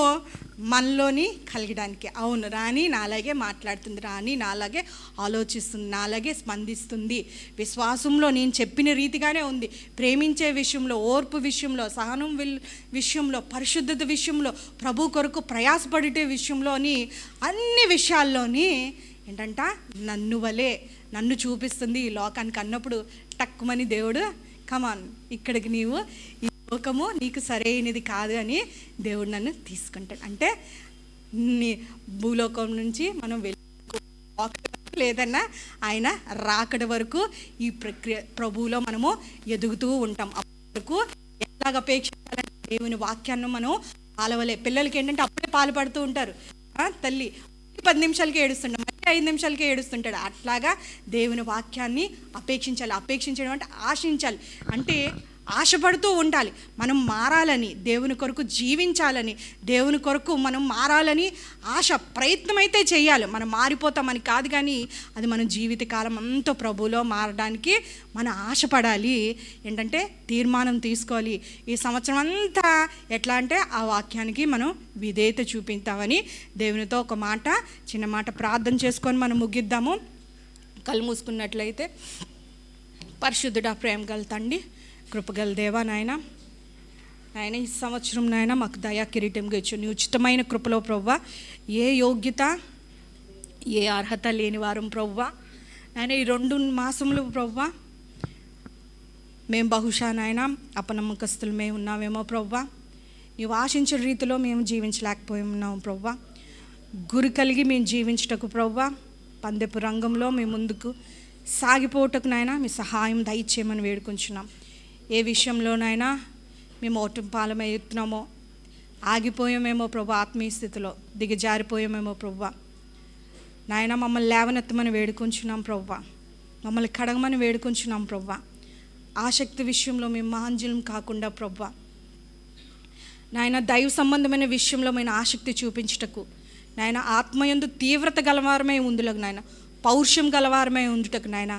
Speaker 1: మనలోని కలిగడానికి. అవును, రాణి నాలాగే మాట్లాడుతుంది, రాణి నాలాగే ఆలోచిస్తుంది, నాలాగే స్పందిస్తుంది, విశ్వాసంలో నేను చెప్పిన రీతిగానే ఉంది, ప్రేమించే విషయంలో, ఓర్పు విషయంలో, సహనం విషయంలో, పరిశుద్ధత విషయంలో, ప్రభు కొరకు ప్రయాసపడే విషయంలోని అన్ని విషయాల్లోని ఏంటంట నన్ను వలే నన్ను చూపిస్తుంది ఈ లోకానికి అన్నప్పుడు టక్కుమని దేవుడు కమాన్ ఇక్కడికి నీవు ఈ లోకము నీకు సరైనది కాదు అని దేవుడు నన్ను తీసుకుంటాడు. అంటే భూలోకం నుంచి మనం లేదన్నా ఆయన రాకడ వరకు ఈ ప్రక్రియ ప్రభువులో మనము ఎదుగుతూ ఉంటాం. అప్పటివరకు ఎలాగ అపేక్షించాలంటే దేవుని వాక్యాన్ని మనం పాలవలే. పిల్లలకి ఏంటంటే అప్పుడే పాలు పడుతూ ఉంటారు, తల్లి 10 నిమిషాలకే ఏడుస్తుంటాడు, మళ్ళీ 5 నిమిషాలకే ఏడుస్తుంటాడు. అట్లాగా దేవుని వాక్యాన్ని అపేక్షించాలి. అపేక్షించడం అంటే ఆశించాలి, అంటే ఆశపడుతూ ఉండాలి. మనం మారాలని, దేవుని కొరకు జీవించాలని, దేవుని కొరకు మనం మారాలని ప్రయత్నం అయితే చేయాలి. మనం మారిపోతామని కాదు, కానీ అది మన జీవితకాలం అంతా ప్రభువులో మారడానికి మనం ఆశపడాలి. ఏంటంటే తీర్మానం తీసుకోవాలి. ఈ సంవత్సరం అంతా ఎట్లా అంటే ఆ వాక్యానికి మనం విధేయత చూపిస్తామని దేవునితో ఒక మాట, చిన్న మాట ప్రార్థన చేసుకొని మనం ముగిద్దాము. కళ్ళు మూసుకున్నట్లయితే. పరిశుద్ధుడా, ప్రేమ గల తండ్రి, కృపగల దేవా, నాయన ఈ సంవత్సరం నాయన మాకు దయా కిరీటంగా ఇచ్చు నీ ఉచితమైన కృపలో ప్రభువా, ఏ యోగ్యత ఏ అర్హత లేని వారం ప్రభువా నాయన, ఈ 2 మాసములు ప్రభువా మేము బహుశా నాయన అపనమ్మకస్తులు మేము ఉన్నామేమో ప్రభువా, నీవు ఆశించిన రీతిలో మేము జీవించలేకపోయి ఉన్నాము ప్రభువా. గురి కలిగి మేము జీవించటకు ప్రభువా, పందెపు రంగంలో మేము ముందుకు సాగిపోవటకు నాయన మీ సహాయం దయచేయమని వేడుకుంటున్నాం. ఏ విషయంలోనైనా మేము ఓటంపాలమవుతున్నామో, ఆగిపోయామేమో ప్రభు, ఆత్మీయ స్థితిలో దిగజారిపోయామేమో ప్రభు నాయన, మమ్మల్ని లేవనెత్తమని వేడుకుంటున్నాం ప్రభు, మమ్మల్ని కడగమని వేడుకుంటున్నాం ప్రభు. ఆసక్తి విషయంలో మేము మహాంజలం కాకుండా ప్రభు నాయన, దైవ సంబంధమైన విషయంలో మేము ఆసక్తి చూపించుటకు నాయన, ఆత్మయందు తీవ్రత గలవారమై ఉండుటకు నాయన, పౌరుషం గలవారమై ఉండుటకు నాయన,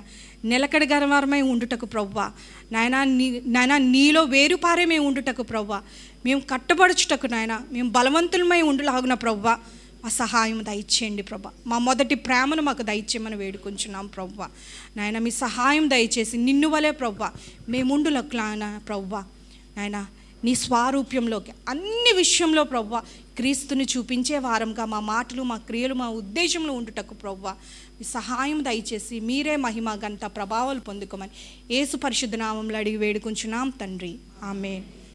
Speaker 1: నిలకడ గలవారమై ఉండుటకు ప్రభువా నాయన, నీలో వేరుపారే మేము ఉండుటకు ప్రభువా, మేము కట్టబడుచుటకు నాయన, మేము బలవంతులమై ఉండులాగున ప్రభువా మా సహాయం దయచేయండి ప్రభా. మా మొదటి ప్రేమను మాకు దయచేయమని వేడుకుంటున్నాం ప్రభువా నాయన. మీ సహాయం దయచేసి నిన్ను వలే ప్రభువా మేముండులకు నాయన ప్రభువా నాయన, నీ స్వారూప్యంలోకి అన్ని విషయంలో ప్రభువా క్రీస్తుని చూపించే వారంగా మా మాటలు, మా క్రియలు, మా ఉద్దేశంలో ఉండుటకు ప్రభువా మీ సహాయం దయచేసి మీరే మహిమ, ఘనత, ప్రభావాలు పొందుకోమని యేసు పరిశుద్ధ నామములో అడిగి వేడుకుంటున్నాం తండ్రి, ఆమేన్.